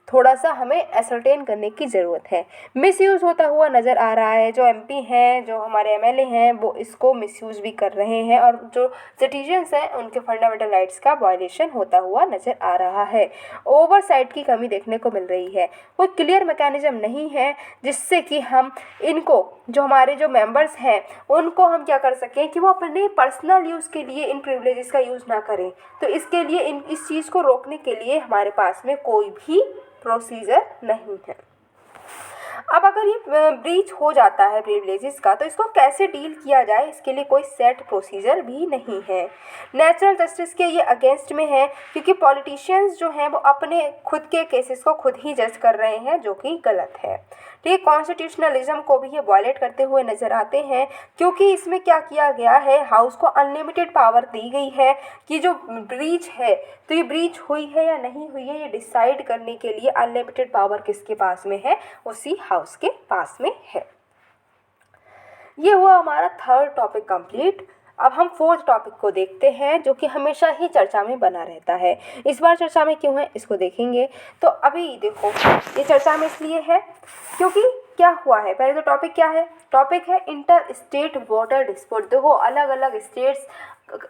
थोड़ा सा हमें असरटेन करने की ज़रूरत है। मिसयूज़ होता हुआ नज़र आ रहा है, जो एमपी हैं, जो हमारे एमएलए हैं, वो इसको मिसयूज़ भी कर रहे हैं और जो सिटीजन्स हैं उनके फंडामेंटल राइट्स का वायलेशन होता हुआ नज़र आ रहा है। ओवरसाइट की कमी देखने को मिल रही है, कोई क्लियर मैकेनिज्म नहीं है जिससे कि हम इनको जो हमारे जो मेंबर्स हैं उनको हम क्या कर सकें कि वो अपने पर्सनल यूज़ के लिए इन प्रिविलेजेस का यूज़ ना करें। तो इसके लिए इस चीज़ को रोकने के लिए हमारे पास में कोई भी प्रोसीजर नहीं है। अब अगर ये ब्रीच हो जाता है प्रिविलेजेस का, तो इसको कैसे डील किया जाए, इसके लिए कोई सेट प्रोसीजर भी नहीं है। नेचुरल जस्टिस के ये अगेंस्ट में है क्योंकि पॉलिटिशियंस जो हैं वो अपने खुद के केसेस को खुद ही जज कर रहे हैं, जो कि गलत है। ठीक, कॉन्स्टिट्यूशनलिज्म को भी ये वायलेट करते हुए नज़र आते हैं क्योंकि इसमें क्या किया गया है, हाउस को अनलिमिटेड पावर दी गई है कि जो ब्रीच है, तो ये ब्रीच हुई है या नहीं हुई है, ये डिसाइड करने के लिए अनलिमिटेड पावर किसके पास में है, उसी हाउस के पास में है। ये हुआ हमारा थर्ड टॉपिक कंप्लीट। अब हम फोर्थ टॉपिक को देखते हैं जो कि हमेशा ही चर्चा में बना रहता है। इस बार चर्चा में क्यों है इसको देखेंगे। तो अभी देखो, ये चर्चा में इसलिए है क्योंकि क्या हुआ है, पहले तो टॉपिक क्या है, टॉपिक है इंटर स्टेट वाटर डिस्प्यूट। देखो अलग अलग स्टेट्स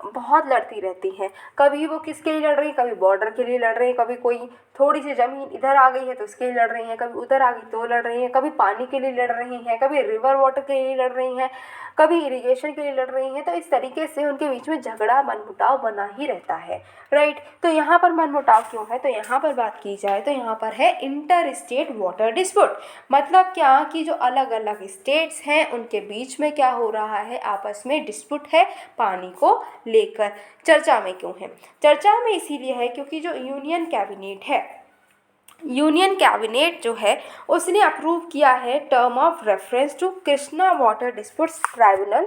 बहुत लड़ती रहती हैं, कभी वो किसके लिए लड़ रही है, कभी बॉर्डर के लिए लड़ रही है, कभी कोई थोड़ी सी ज़मीन इधर आ गई है तो उसके लिए लड़ रही हैं, कभी उधर आ गई तो लड़ रही हैं, कभी पानी के लिए लड़ रही हैं, कभी रिवर वाटर के लिए लड़ रही हैं, कभी इरिगेशन के लिए लड़ रही हैं। तो इस तरीके से उनके बीच में झगड़ा मनमुटाव बना ही रहता है, राइट। तो यहाँ पर मनमुटाव क्यों है, तो यहाँ पर बात की जाए तो यहाँ पर है इंटर स्टेट वाटर डिस्प्यूट। मतलब क्या कि जो अलग अलग स्टेट्स हैं उनके बीच में क्या हो रहा है, आपस में डिस्प्यूट है पानी को लेकर। चर्चा में क्यों है, चर्चा में इसीलिए है क्योंकि जो यूनियन कैबिनेट है, यूनियन कैबिनेट जो है उसने अप्रूव किया है term of reference to Krishna water disputes tribunal,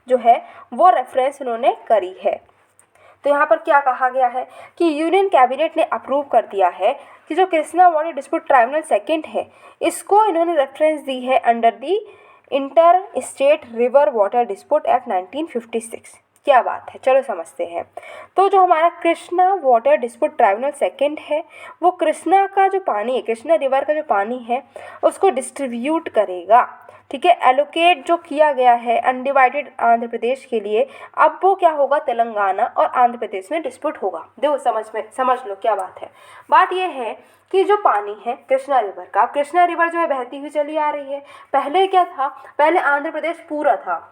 जो है वो रेफरेंस उन्होंने करी है। तो यहाँ पर क्या कहा गया है कि यूनियन कैबिनेट ने अप्रूव कर दिया है कि जो Krishna water dispute tribunal second है, इसको इन्होंने रेफरेंस दी है under the inter state river water dispute act 1956। क्या बात है, चलो समझते हैं। तो जो हमारा Krishna water dispute tribunal second है, वो कृष्णा का जो पानी है, कृष्णा रिवर का जो पानी है उसको डिस्ट्रीब्यूट करेगा। ठीक है, एलोकेट जो किया गया है अनडिवाइडेड आंध्र प्रदेश के लिए, अब वो क्या होगा, तेलंगाना और आंध्र प्रदेश में डिस्प्यूट होगा। देखो समझ लो क्या बात है। बात ये है कि जो पानी है कृष्णा रिवर का, कृष्णा रिवर जो है बहती हुई चली आ रही है। पहले क्या था, पहले आंध्र प्रदेश पूरा था,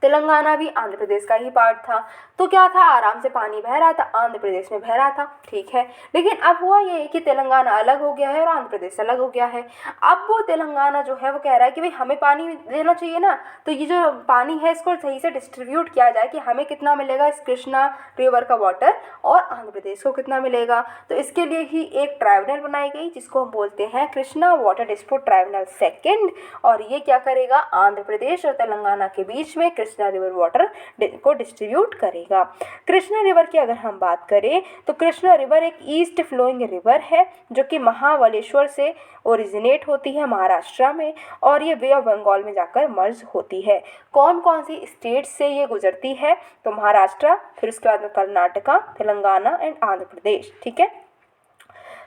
तेलंगाना भी आंध्र प्रदेश का ही पार्ट था। तो क्या था, आराम से पानी बह रहा था, आंध्र प्रदेश में बह रहा था, ठीक है। लेकिन अब हुआ ये कि तेलंगाना अलग हो गया है और आंध्र प्रदेश अलग हो गया है। अब वो तेलंगाना जो है वो कह रहा है कि भाई हमें पानी देना चाहिए ना, तो ये जो पानी है इसको सही से डिस्ट्रीब्यूट किया जाए कि हमें कितना मिलेगा इस कृष्णा रिवर का वाटर और आंध्र प्रदेश को कितना मिलेगा। तो इसके लिए ही एक ट्राइब्यूनल बनाई गई जिसको हम बोलते हैं Krishna water dispute tribunal second. और ये क्या करेगा, आंध्र प्रदेश और तेलंगाना के बीच में कृष्णा रिवर वाटर को डिस्ट्रीब्यूट करेगा। कृष्णा रिवर की अगर हम बात करें तो कृष्णा रिवर एक ईस्ट फ्लोइंग रिवर है जो कि महाबलेश्वर से ओरिजिनेट होती है महाराष्ट्र में, और ये बे ऑफ बंगाल में जाकर मर्ज होती है। कौन कौन सी स्टेट से ये गुजरती है? तो महाराष्ट्र, फिर उसके बाद में कर्नाटका, तेलंगाना एंड आंध्र प्रदेश। ठीक है।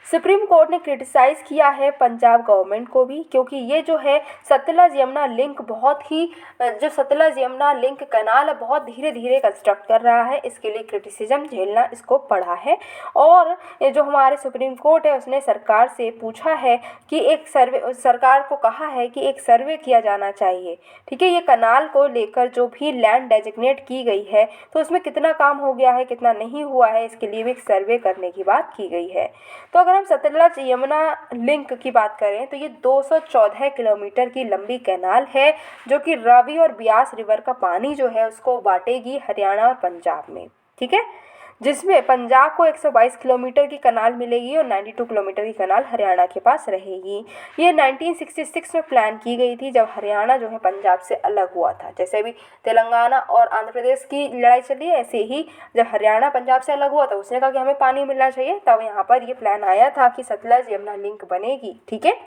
सुप्रीम कोर्ट ने क्रिटिसाइज़ किया है पंजाब गवर्नमेंट को भी, क्योंकि ये जो है सतलज यमुना लिंक बहुत ही जो सतलज यमुना लिंक कैनाल है बहुत धीरे धीरे कंस्ट्रक्ट कर रहा है, इसके लिए क्रिटिसिज्म झेलना इसको पड़ा है। और ये जो हमारे सुप्रीम कोर्ट है उसने सरकार से पूछा है कि एक सर्वे, सरकार को कहा है कि एक सर्वे किया जाना चाहिए। ठीक है। ये कैनाल को लेकर जो भी लैंड डेजिग्नेट की गई है तो उसमें कितना काम हो गया है, कितना नहीं हुआ है, इसके लिए भी एक सर्वे करने की बात की गई है। तो अगर हम सतलज यमुना लिंक की बात करें तो ये 214 किलोमीटर की लंबी कैनाल है जो कि रावी और ब्यास रिवर का पानी जो है उसको बांटेगी हरियाणा और पंजाब में। ठीक है। जिसमें पंजाब को 122 किलोमीटर की कैनाल मिलेगी और 92 किलोमीटर की कैनाल हरियाणा के पास रहेगी। ये 1966 में प्लान की गई थी जब हरियाणा जो है पंजाब से अलग हुआ था। जैसे अभी तेलंगाना और आंध्र प्रदेश की लड़ाई चली है, ऐसे ही जब हरियाणा पंजाब से अलग हुआ तो उसने कहा कि हमें पानी मिलना चाहिए, तब यहाँ पर ये प्लान आया था कि सतलज यमुना लिंक बनेगी। ठीक है।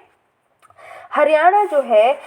हरियाणा जो है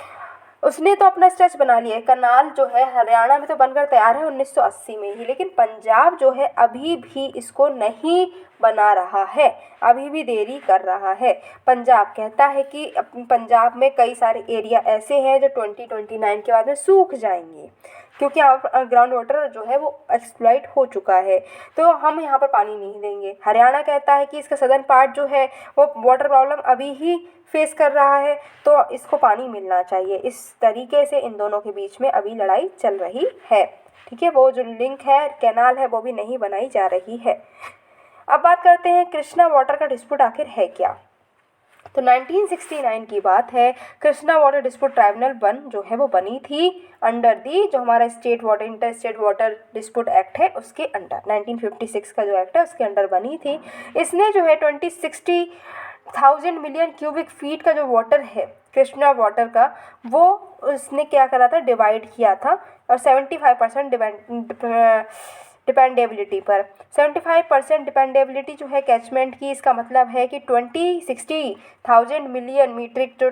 उसने तो अपना स्ट्रेच बना लिया है, कनाल जो है हरियाणा में तो बनकर तैयार है 1980 में ही, लेकिन पंजाब जो है अभी भी इसको नहीं बना रहा है, अभी भी देरी कर रहा है। पंजाब कहता है कि पंजाब में कई सारे एरिया ऐसे हैं जो 2029 के बाद में सूख जाएंगे क्योंकि यहाँ ग्राउंड वाटर जो है वो एक्सप्लॉइट हो चुका है, तो हम यहाँ पर पानी नहीं देंगे। हरियाणा कहता है कि इसका सदर्न पार्ट जो है वो वाटर प्रॉब्लम अभी ही फेस कर रहा है तो इसको पानी मिलना चाहिए। इस तरीके से इन दोनों के बीच में अभी लड़ाई चल रही है। ठीक है। वो जो लिंक है कैनाल है वो भी नहीं बनाई जा रही है। अब बात करते हैं कृष्णा वाटर का डिस्प्यूट आखिर है क्या। तो 1969 की बात है, कृष्णा वाटर डिस्प्यूट ट्राइब्यूनल 1 जो है वो बनी थी अंडर दी जो हमारा state water enter state water dispute act है उसके अंडर, 1956 का जो एक्ट है उसके अंडर बनी थी। इसने जो है 2060,000 मिलियन क्यूबिक फीट का जो वाटर है कृष्णा वाटर का वो उसने क्या करा था, डिवाइड किया था, और 75% डिपेंडेबिलिटी पर 75% डिपेंडेबिलिटी जो है कैचमेंट की, इसका मतलब है कि 60,000 मिलियन मीट्रिक जो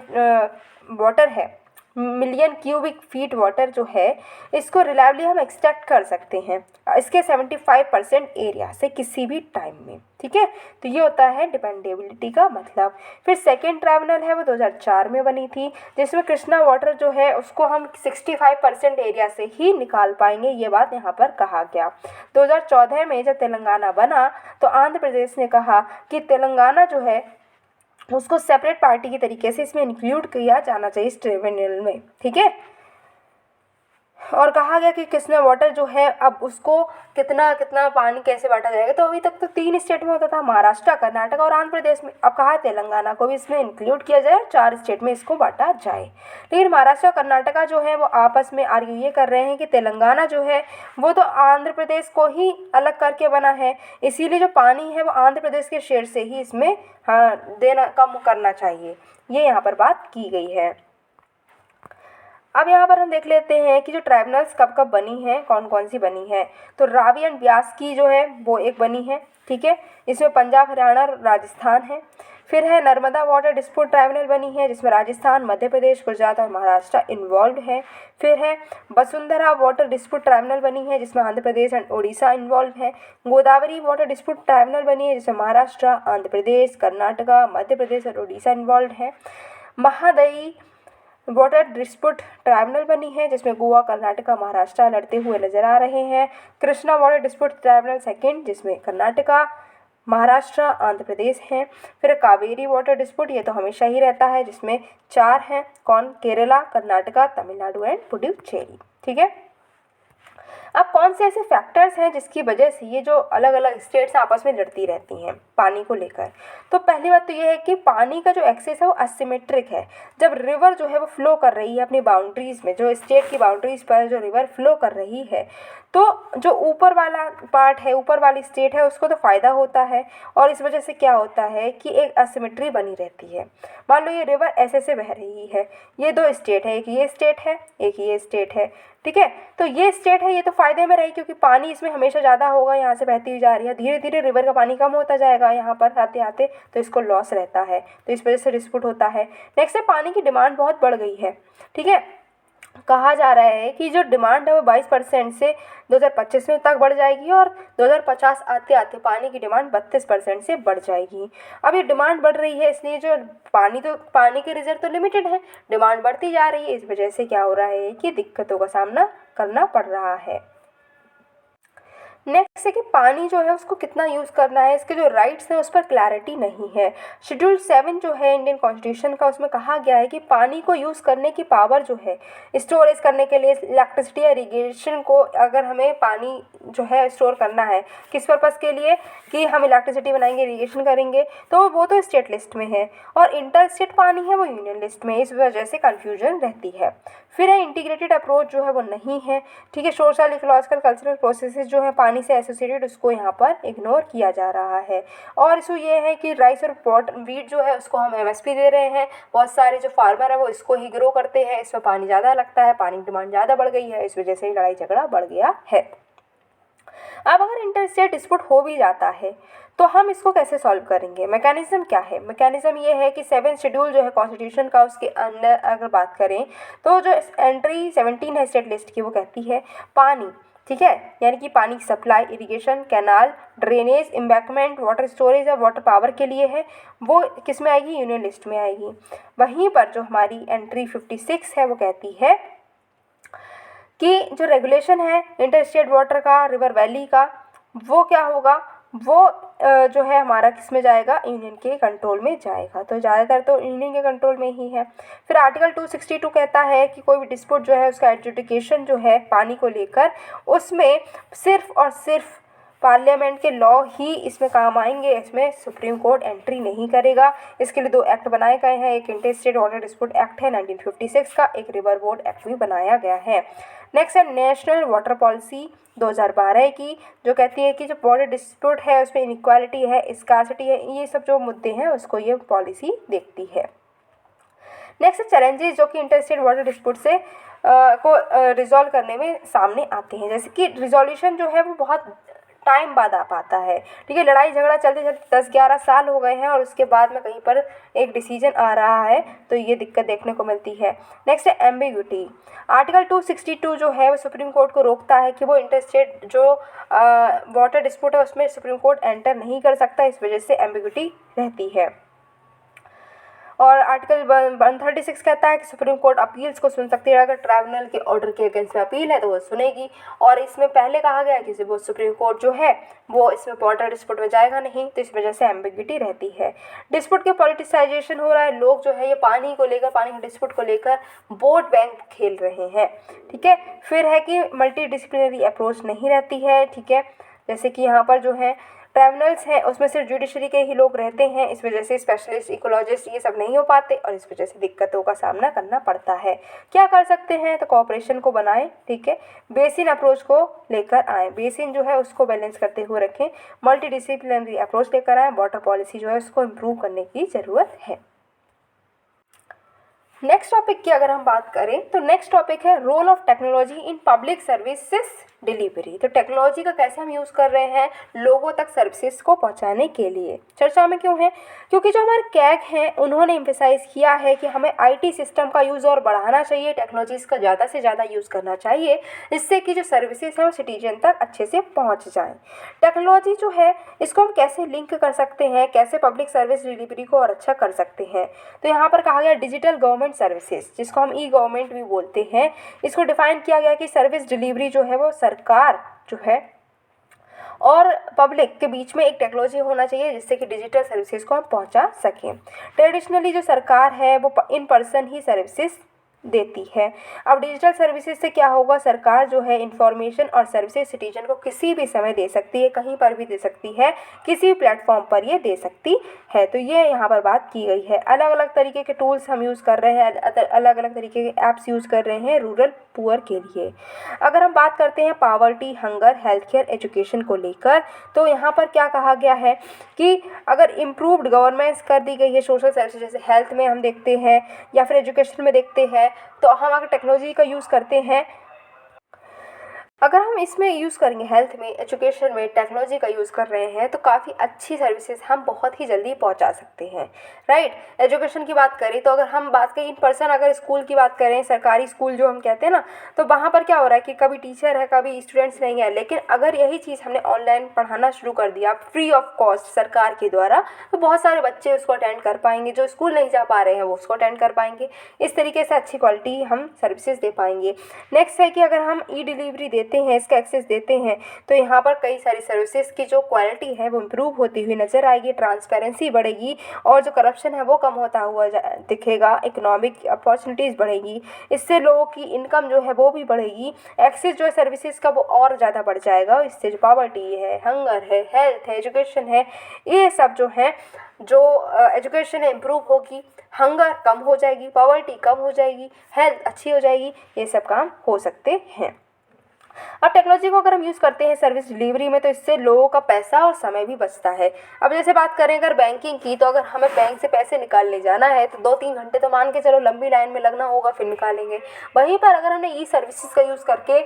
वाटर है, मिलियन क्यूबिक फीट वाटर जो है इसको रिलायबली हम एक्सट्रैक्ट कर सकते हैं इसके 75% एरिया से किसी भी टाइम में। ठीक है। तो ये होता है डिपेंडेबिलिटी का मतलब। फिर सेकेंड ट्राइब्यूनल है वो 2004 में बनी थी जिसमें कृष्णा वाटर जो है उसको हम 65% एरिया से ही निकाल पाएंगे, ये बात यहाँ पर कहा गया। 2014 में जब तेलंगाना बना तो आंध्र प्रदेश ने कहा कि तेलंगाना जो है उसको सेपरेट पार्टी की तरीके से इसमें इंक्लूड किया जाना चाहिए इस ट्रिब्यूनल में। ठीक है। और कहा गया कि कृष्णा वाटर जो है अब उसको कितना कितना पानी कैसे बांटा जाएगा। तो अभी तक तो 3 स्टेट में होता था, महाराष्ट्र, कर्नाटक और आंध्र प्रदेश में। अब कहा तेलंगाना को भी इसमें इंक्लूड किया जाए और 4 स्टेट में इसको बांटा जाए। लेकिन महाराष्ट्र और कर्नाटका जो है वो आपस में आर्ग्यू ये कर रहे हैं कि तेलंगाना जो है वो तो आंध्र प्रदेश को ही अलग करके बना है, इसीलिए जो पानी है वो आंध्र प्रदेश के शेयर से ही इसमें देना कम करना चाहिए, ये यहाँ पर बात की गई है। अब यहाँ पर हम देख लेते हैं कि जो ट्राइब्यूनल्स कब कब बनी है, कौन कौन सी बनी है। तो रावी एंड ब्यास की जो है वो एक बनी है। ठीक है। इसमें पंजाब, हरियाणा, राजस्थान है। फिर है नर्मदा वाटर डिस्प्यूट ट्राइब्यूनल बनी है जिसमें राजस्थान, मध्य प्रदेश, गुजरात और महाराष्ट्र इन्वॉल्व है। फिर है वसुंधरा वाटर डिस्प्यूट ट्राइब्यूनल बनी है जिसमें आंध्र प्रदेश एंड उड़ीसा इन्वॉल्व है। गोदावरी वाटर डिस्प्यूट ट्राइब्यूनल बनी है जिसमें महाराष्ट्र, आंध्र प्रदेश, कर्नाटका, मध्य प्रदेश और उड़ीसा इन्वॉल्व है। महादई वाटर डिस्प्यूट ट्राइब्यूनल बनी है जिसमें गोवा, कर्नाटका, महाराष्ट्र लड़ते हुए नजर आ रहे हैं। Krishna water dispute tribunal second जिसमें कर्नाटका, महाराष्ट्र, आंध्र प्रदेश हैं। फिर कावेरी वाटर डिस्प्यूट, ये तो हमेशा ही रहता है जिसमें 4 हैं, कौन, केरला, कर्नाटका, तमिलनाडु एंड पुडुचेरी। ठीक है। अब कौन से ऐसे फैक्टर्स हैं जिसकी वजह से ये जो अलग अलग स्टेट्स आपस में लड़ती रहती हैं पानी को लेकर? तो पहली बात तो ये है कि पानी का जो एक्सेस है वो असिमेट्रिक है। जब रिवर जो है वो फ्लो कर रही है अपनी बाउंड्रीज़ में, जो स्टेट की बाउंड्रीज़ पर जो रिवर फ्लो कर रही है, तो जो ऊपर वाला पार्ट है, ऊपर वाली स्टेट है, उसको तो फ़ायदा होता है। और इस वजह से क्या होता है कि एक असिमेट्री बनी रहती है। मान लो ये रिवर ऐसे से बह रही है, ये दो स्टेट है, एक ये स्टेट है, एक ये स्टेट है, ठीक है। तो ये स्टेट है, ये तो फ़ायदे में रही क्योंकि पानी इसमें हमेशा ज़्यादा होगा, यहाँ से बहती हुई जा रही है। धीरे धीरे रिवर का पानी कम होता जाएगा यहाँ पर आते आते, तो इसको लॉस रहता है, तो इस वजह से डिस्प्यूट होता है। नेक्स्ट है, पानी की डिमांड बहुत बढ़ गई है, ठीक है। कहा जा रहा है कि जो डिमांड है वो 22% से 2025 में तक बढ़ जाएगी और 2050 आते आते पानी की डिमांड 32% से बढ़ जाएगी। अब ये डिमांड बढ़ रही है, इसलिए जो पानी के रिजर्व तो लिमिटेड है, डिमांड बढ़ती जा रही है। इस वजह से क्या हो रहा है कि दिक्कतों का सामना करना पड़ रहा है। नेक्स्ट है कि पानी जो है उसको कितना यूज़ करना है, इसके जो राइट्स हैं उस पर क्लैरिटी नहीं है। शेड्यूल 7 जो है इंडियन कॉन्स्टिट्यूशन का, उसमें कहा गया है कि पानी को यूज़ करने की पावर जो है, स्टोरेज करने के लिए इलेक्ट्रिसिटी या इरीगेशन को, अगर हमें पानी जो है स्टोर करना है किस पर्पज़ के लिए कि हम इलेक्ट्रिसिटी बनाएंगे, इरीगेशन करेंगे, तो वो तो स्टेट लिस्ट में है और इंटर स्टेट पानी है वो यूनियन लिस्ट में। इस वजह से कन्फ्यूजन रहती है। फिर है इंटीग्रेटेड अप्रोच जो है वो नहीं है, ठीक है। सोशल, इकोलॉजिकल, कल्चरल प्रोसेसेस जो है पानी से एसोसिएटेड, उसको यहाँ पर इग्नोर किया जा रहा है। और इशू ये है कि राइस और वीट जो है उसको हम एमएसपी दे रहे हैं, बहुत सारे जो फार्मर है वो इसको ही ग्रो करते हैं, इसमें पानी ज़्यादा लगता है, पानी की डिमांड ज़्यादा बढ़ गई है, इस वजह से लड़ाई झगड़ा बढ़ गया है। अब अगर इंटर स्टेट डिस्प्यूट हो भी जाता है तो हम इसको कैसे सॉल्व करेंगे? मैकेनिज्म क्या है? मैकेनिज्म ये है कि 7 शेड्यूल जो है कॉन्स्टिट्यूशन का, उसके अंदर अगर बात करें तो जो एंट्री 17 है स्टेट लिस्ट की, वो कहती है पानी, ठीक है, यानी कि पानी की supply, irrigation, canal, drainage, embankment, water storage या वाटर पावर के लिए है, वो किस में आएगी? यूनियन लिस्ट में आएगी। वहीं पर जो हमारी एंट्री 56 है वो कहती है कि जो रेगुलेशन है इंटर स्टेट वाटर का, रिवर वैली का, वो क्या होगा? वो जो है हमारा किस में जाएगा? यूनियन के कंट्रोल में जाएगा। तो ज़्यादातर तो यूनियन के कंट्रोल में ही है। फिर आर्टिकल 262 कहता है कि कोई भी डिस्प्यूट जो है उसका एडजुडिकेशन जो है पानी को लेकर, उसमें सिर्फ और सिर्फ पार्लियामेंट के लॉ ही इसमें काम आएंगे, इसमें सुप्रीम कोर्ट एंट्री नहीं करेगा। इसके लिए 2 एक्ट बनाए गए हैं, एक inter state water dispute act है 1956 का, एक रिवर बोर्ड एक्ट भी बनाया गया है। नेक्स्ट है नेशनल वाटर पॉलिसी 2012 की, जो कहती है कि जो वाटर डिस्प्यूट है उसमें इनइक्वालिटी है, स्कार्सिटी है, ये सब जो मुद्दे हैं उसको ये पॉलिसी देखती है। नेक्स्ट है चैलेंजेस जो कि इंटर स्टेट वाटर डिस्प्यूट से को रिजॉल्व करने में सामने आते हैं, जैसे कि रिजोल्यूशन जो है वो बहुत टाइम बाद आ पाता है, ठीक है। लड़ाई झगड़ा चलते चलते 10-11 साल हो गए हैं और उसके बाद में कहीं पर एक डिसीजन आ रहा है, तो ये दिक्कत देखने को मिलती है। नेक्स्ट है एम्बिग्यूटी। आर्टिकल 262 जो है वो सुप्रीम कोर्ट को रोकता है कि वो इंटर स्टेट जो वाटर डिस्प्यूट है उसमें सुप्रीम कोर्ट एंटर नहीं कर सकता, इस वजह से एम्बिग्यूटी रहती है। और आर्टिकल 136 कहता है कि सुप्रीम कोर्ट अपील्स को सुन सकती है, अगर ट्राइब्यूनल के ऑर्डर के अगेंस्ट में अपील है तो वो सुनेगी। और इसमें पहले कहा गया कि वो सुप्रीम कोर्ट जो है वो इसमें वाटर डिस्प्यूट में जाएगा नहीं, तो इस वजह से एम्बिग्यूटी रहती है। डिस्प्यूट के पॉलिटिसाइजेशन हो रहा है, लोग जो है ये पानी को लेकर, पानी के डिस्प्यूट को लेकर वोट बैंक खेल रहे हैं, ठीक है। फिर है कि मल्टी डिसिप्लिनरी अप्रोच नहीं रहती है, ठीक है, जैसे कि यहाँ पर जो है ट्राइब्यूनल्स हैं उसमें सिर्फ जुडिशरी के ही लोग रहते हैं, इस वजह से स्पेशलिस्ट, इकोलॉजिस्ट ये सब नहीं हो पाते और इस वजह से दिक्कतों का सामना करना पड़ता है। क्या कर सकते हैं? तो कोऑपरेशन को बनाएं, ठीक है, बेसिन अप्रोच को लेकर आएँ, बेसिन जो है उसको बैलेंस करते हुए रखें, मल्टी डिसिप्लिनरी अप्रोच लेकर आएँ, वाटर पॉलिसी जो है उसको इम्प्रूव करने की ज़रूरत है। नेक्स्ट टॉपिक की अगर हम बात करें तो नेक्स्ट टॉपिक है role of technology in public services delivery. तो टेक्नोलॉजी का कैसे हम यूज़ कर रहे हैं लोगों तक सर्विसेज को पहुंचाने के लिए। चर्चा में क्यों है? क्योंकि जो हमारे कैग हैं उन्होंने एम्फेसाइज किया है कि हमें आईटी सिस्टम का यूज़ और बढ़ाना चाहिए, टेक्नोलॉजीज़ का ज़्यादा से ज़्यादा यूज़ करना चाहिए, जिससे कि जो सर्विसेज हैं वो सिटीजन तक अच्छे से पहुँच जाएँ। टेक्नोलॉजी जो है इसको हम कैसे लिंक कर सकते हैं, कैसे पब्लिक सर्विस डिलीवरी को और अच्छा कर सकते हैं। तो यहाँ पर कहा गया डिजिटल गवर्नमेंट सर्विसेज, जिसको हम ई गवर्नमेंट भी बोलते हैं, इसको डिफाइन किया गया कि सर्विस डिलीवरी जो है वो सरकार जो है और पब्लिक के बीच में एक टेक्नोलॉजी होना चाहिए जिससे कि डिजिटल सर्विसेज को हम पहुंचा सकें। ट्रेडिशनली जो सरकार है वो इन पर्सन ही सर्विसेज देती है। अब डिजिटल सर्विसेज से क्या होगा, सरकार जो है इंफॉर्मेशन और सर्विसेज सिटीजन को किसी भी समय दे सकती है, कहीं पर भी दे सकती है, किसी भी प्लेटफॉर्म पर ये दे सकती है। तो ये यहाँ पर बात की गई है। अलग अलग तरीके के टूल्स हम यूज़ कर रहे हैं, अलग अलग तरीके के ऐप्स यूज़ कर रहे हैं रूरल पुअर के लिए। अगर हम बात करते हैं poverty, hunger, health care, education को लेकर, तो यहाँ पर क्या कहा गया है कि अगर इम्प्रूव्ड गवर्नेंस कर दी गई है सोशल सर्विस, जैसे हेल्थ में हम देखते हैं या फिर एजुकेशन में देखते हैं, तो हम अगर टेक्नोलॉजी का यूज़ करते हैं, अगर हम इसमें यूज़ करेंगे हेल्थ में, एजुकेशन में टेक्नोलॉजी का यूज़ कर रहे हैं, तो काफ़ी अच्छी सर्विसेज हम बहुत ही जल्दी पहुंचा सकते हैं, राइट। एजुकेशन की बात करें तो अगर हम बात करें इन पर्सन, अगर स्कूल की बात करें, सरकारी स्कूल जो हम कहते हैं ना, तो वहाँ पर क्या हो रहा है कि कभी टीचर है, कभी स्टूडेंट्स नहीं है। लेकिन अगर यही चीज़ हमने ऑनलाइन पढ़ाना शुरू कर दिया फ्री ऑफ कॉस्ट सरकार के द्वारा, तो बहुत सारे बच्चे उसको अटेंड कर पाएंगे, जो स्कूल नहीं जा पा रहे हैं वो उसको अटेंड कर पाएंगे। इस तरीके से अच्छी क्वालिटी हम सर्विसेज दे पाएंगे। नेक्स्ट है कि अगर हम ई डिलीवरी देते हैं, इसका एक्सेस देते हैं, तो यहाँ पर कई सारी सर्विसेज की जो क्वालिटी है वो इम्प्रूव होती हुई नज़र आएगी, ट्रांसपेरेंसी बढ़ेगी और जो करप्शन है वो कम होता हुआ दिखेगा, इकोनॉमिक अपॉर्चुनिटीज़ बढ़ेगी, इससे लोगों की इनकम जो है वो भी बढ़ेगी, एक्सेस जो है सर्विसेज का वो और ज़्यादा बढ़ जाएगा। इससे जो पॉवर्टी है, हंगर है, हेल्थ है, एजुकेशन है, ये सब जो है, जो एजुकेशन है इम्प्रूव होगी, हंगर कम हो जाएगी, पॉवर्टी कम हो जाएगी, हेल्थ अच्छी हो जाएगी, ये सब काम हो सकते हैं। अब टेक्नोलॉजी को अगर हम यूज़ करते हैं सर्विस डिलीवरी में, तो इससे लोगों का पैसा और समय भी बचता है। अब जैसे बात करें अगर बैंकिंग की, तो अगर हमें बैंक से पैसे निकालने जाना है तो 2-3 घंटे तो मान के चलो लंबी लाइन में लगना होगा, फिर निकालेंगे। वहीं पर अगर हमने ई सर्विसेज का यूज़ करके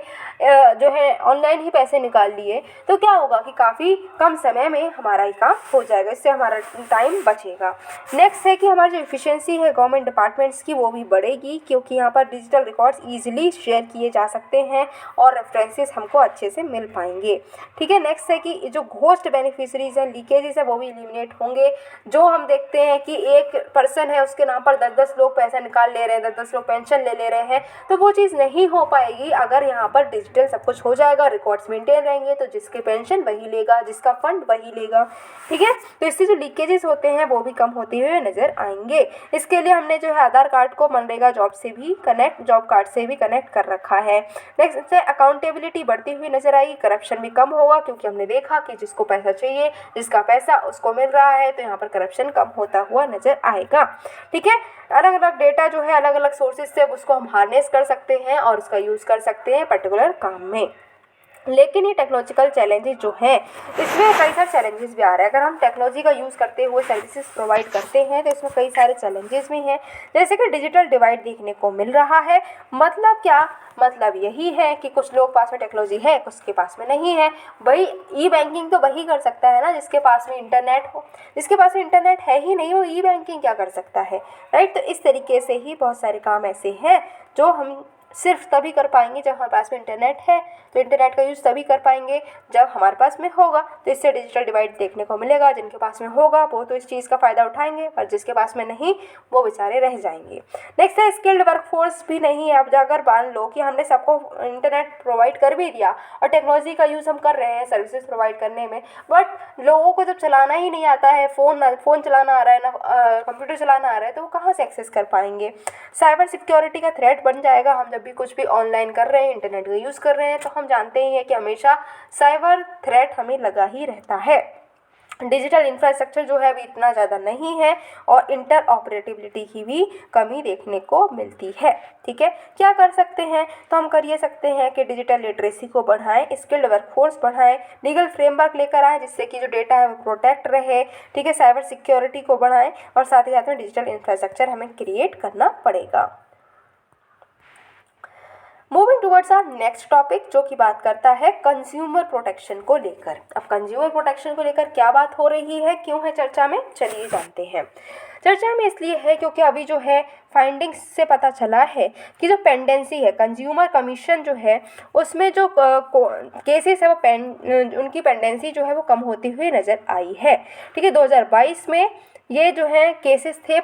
जो है ऑनलाइन ही पैसे निकाल लिए, तो क्या होगा कि काफ़ी कम समय में हमारा ये काम हो जाएगा, इससे हमारा टाइम बचेगा। नेक्स्ट है कि हमारी जो इफ़िशियंसी है गवर्नमेंट डिपार्टमेंट्स की, वो भी बढ़ेगी, क्योंकि यहाँ पर डिजिटल रिकॉर्ड्स ईजिली शेयर किए जा सकते हैं और रेफरेंसेस हमको अच्छे से मिल पाएंगे, ठीक है। नेक्स्ट है कि जो घोस्ट बेनिफिशरीज हैं, लीकेजेस है, वो भी एलिमिनेट होंगे। जो हम देखते हैं कि एक पर्सन है, उसके नाम पर 10-10 लोग पैसा निकाल ले रहे हैं, 10-10 लोग पेंशन ले रहे हैं, तो वो चीज़ नहीं हो पाएगी अगर यहाँ पर डिजिटल सब कुछ हो जाएगा, रिकॉर्ड्स मेंटेन रहेंगे, तो जिसके पेंशन वही लेगा, जिसका फंड वही लेगा, ठीक है। तो इससे जो लीकेजेस होते हैं वो भी कम होते हुए नजर आएंगे। इसके लिए हमने जो है आधार कार्ड को मनरेगा जॉब से भी कनेक्ट, जॉब कार्ड से भी कनेक्ट कर रखा है। नेक्स्ट से अकाउंटेबिलिटी बढ़ती हुई नजर आएगी, करप्शन भी कम होगा, क्योंकि हमने देखा कि जिसको पैसा चाहिए, जिसका पैसा उसको मिल रहा है, तो यहाँ पर करप्शन कम होता हुआ नजर आएगा, ठीक है। अलग अलग डेटा जो है अलग अलग सोर्सेज से उसको हम हार्नेस कर सकते हैं और उसका यूज़ कर सकते हैं पर्टिकुलर काम में। लेकिन ये टेक्नोलॉजिकल चैलेंजेस जो हैं, इसमें कई सारे चैलेंजेस भी आ रहे हैं। अगर हम टेक्नोलॉजी का यूज़ करते हुए सर्विसेज प्रोवाइड करते हैं, तो इसमें कई सारे चैलेंजेस भी हैं, जैसे कि डिजिटल डिवाइड देखने को मिल रहा है। मतलब क्या, मतलब यही है कि कुछ लोग पास में टेक्नोलॉजी है, कुछ के पास में नहीं है। वही ई बैंकिंग तो वही कर सकता है ना जिसके पास में इंटरनेट हो, जिसके पास में इंटरनेट है ही नहीं, वो ई बैंकिंग क्या कर सकता है, राइट। तो इस तरीके से ही बहुत सारे काम ऐसे हैं जो हम सिर्फ तभी कर पाएंगे जब हमारे पास में इंटरनेट है, तो इंटरनेट का यूज़ तभी कर पाएंगे जब हमारे पास में होगा। तो इससे डिजिटल डिवाइड देखने को मिलेगा। जिनके पास में होगा वो तो इस चीज़ का फ़ायदा उठाएंगे, पर जिसके पास में नहीं वो बेचारे रह जाएंगे। नेक्स्ट है स्किल्ड वर्कफोर्स भी नहीं है। अब जाकर मान लो कि हमने सबको इंटरनेट प्रोवाइड कर भी दिया और टेक्नोलॉजी का यूज़ हम कर रहे हैं सर्विसेज प्रोवाइड करने में, बट लोगों को जब चलाना ही नहीं आता है, फ़ोन चलाना आ रहा है ना, कंप्यूटर चलाना आ रहा है, तो वो कहाँ से एक्सेस कर पाएंगे। साइबर सिक्योरिटी का थ्रेट बन जाएगा। हम जब भी कुछ भी ऑनलाइन कर रहे हैं, इंटरनेट का यूज़ कर रहे हैं, तो हम जानते ही हैं कि हमेशा साइबर थ्रेट हमें लगा ही रहता है। डिजिटल इंफ्रास्ट्रक्चर जो है अभी इतना ज़्यादा नहीं है और इंटर ऑपरेटिबिलिटी की भी कमी देखने को मिलती है, ठीक है। क्या कर सकते हैं, तो हम कर ये सकते हैं कि डिजिटल लिटरेसी को बढ़ाएं, स्किल्ड वर्कफोर्स बढ़ाएं, लीगल फ्रेमवर्क लेकर आएँ जिससे कि जो डेटा है वो प्रोटेक्ट रहे, ठीक है। साइबर सिक्योरिटी को बढ़ाएं और साथ ही साथ में डिजिटल इंफ्रास्ट्रक्चर हमें क्रिएट करना पड़ेगा। Moving towards our next topic, जो कि बात करता है कंज्यूमर प्रोटेक्शन को लेकर। अब कंज्यूमर प्रोटेक्शन को लेकर क्या बात हो रही है, क्यों है चर्चा में, चलिए जानते हैं। चर्चा में इसलिए है क्योंकि अभी जो है फाइंडिंग्स से पता चला है कि जो पेंडेंसी है, कंज्यूमर कमीशन जो है उसमें जो केसेस है वो उनकी पेंडेंसी जो है वो कम होती हुई नज़र आई है, ठीक है। 2022 में ये जो है केसेस थे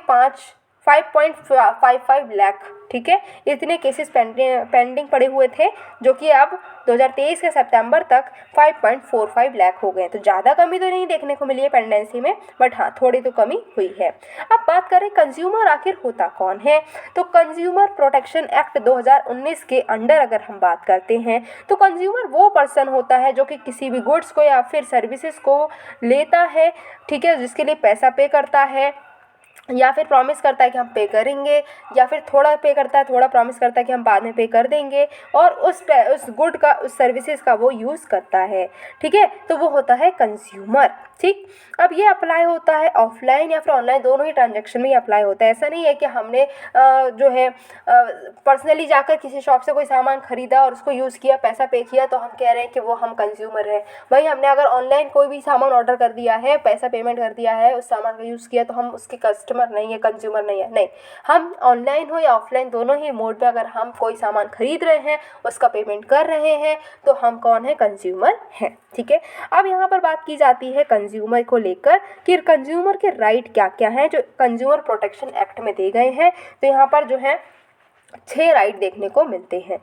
5.55 लाख, ठीक है, इतने केसेस पेंडिंग पड़े हुए थे, जो कि अब 2023 के सितंबर तक 5.45 लाख हो गए। तो ज़्यादा कमी तो नहीं देखने को मिली है पेंडेंसी में, बट हाँ थोड़ी तो कमी हुई है। अब बात करें कंज्यूमर आखिर होता कौन है, तो कंज्यूमर प्रोटेक्शन एक्ट 2019 के अंडर अगर हम बात करते हैं तो कंज्यूमर वो पर्सन होता है जो कि किसी भी गुड्स को या फिर सर्विसेज को लेता है, ठीक है, जिसके लिए पैसा पे करता है या फिर प्रॉमिस करता है कि हम पे करेंगे, या फिर थोड़ा पे करता है, थोड़ा प्रॉमिस करता है कि हम बाद में पे कर देंगे, और उस गुड का, उस सर्विसेज का वो यूज़ करता है, ठीक है, तो वो होता है कंज्यूमर। ठीक, अब ये अप्लाई होता है ऑफलाइन या फिर ऑनलाइन, दोनों ही ट्रांजैक्शन में ये अप्लाई होता है। ऐसा नहीं है कि हमने जो है पर्सनली जाकर किसी शॉप से कोई सामान खरीदा और उसको यूज़ किया, पैसा पे किया, तो हम कह रहे हैं कि वो हम कंज्यूमर है। वही हमने अगर ऑनलाइन कोई भी सामान ऑर्डर कर दिया है, पैसा पेमेंट कर दिया है, उस सामान का यूज़ किया, तो हम उसके कस्टमर नहीं है, कंज्यूमर नहीं है। नहीं, हम ऑनलाइन हो या ऑफलाइन दोनों ही मोड पे अगर हम कोई सामान खरीद रहे हैं, उसका पेमेंट कर रहे हैं, तो हम कौन है, कंज्यूमर हैं। ठीक है, अब यहाँ पर बात की जाती है कंज्यूमर को लेकर कि कंज्यूमर के राइट क्या क्या हैं जो कंज्यूमर प्रोटेक्शन एक्ट में दिए गए हैं। तो यहाँ पर जो है 6 राइट देखने को मिलते हैं।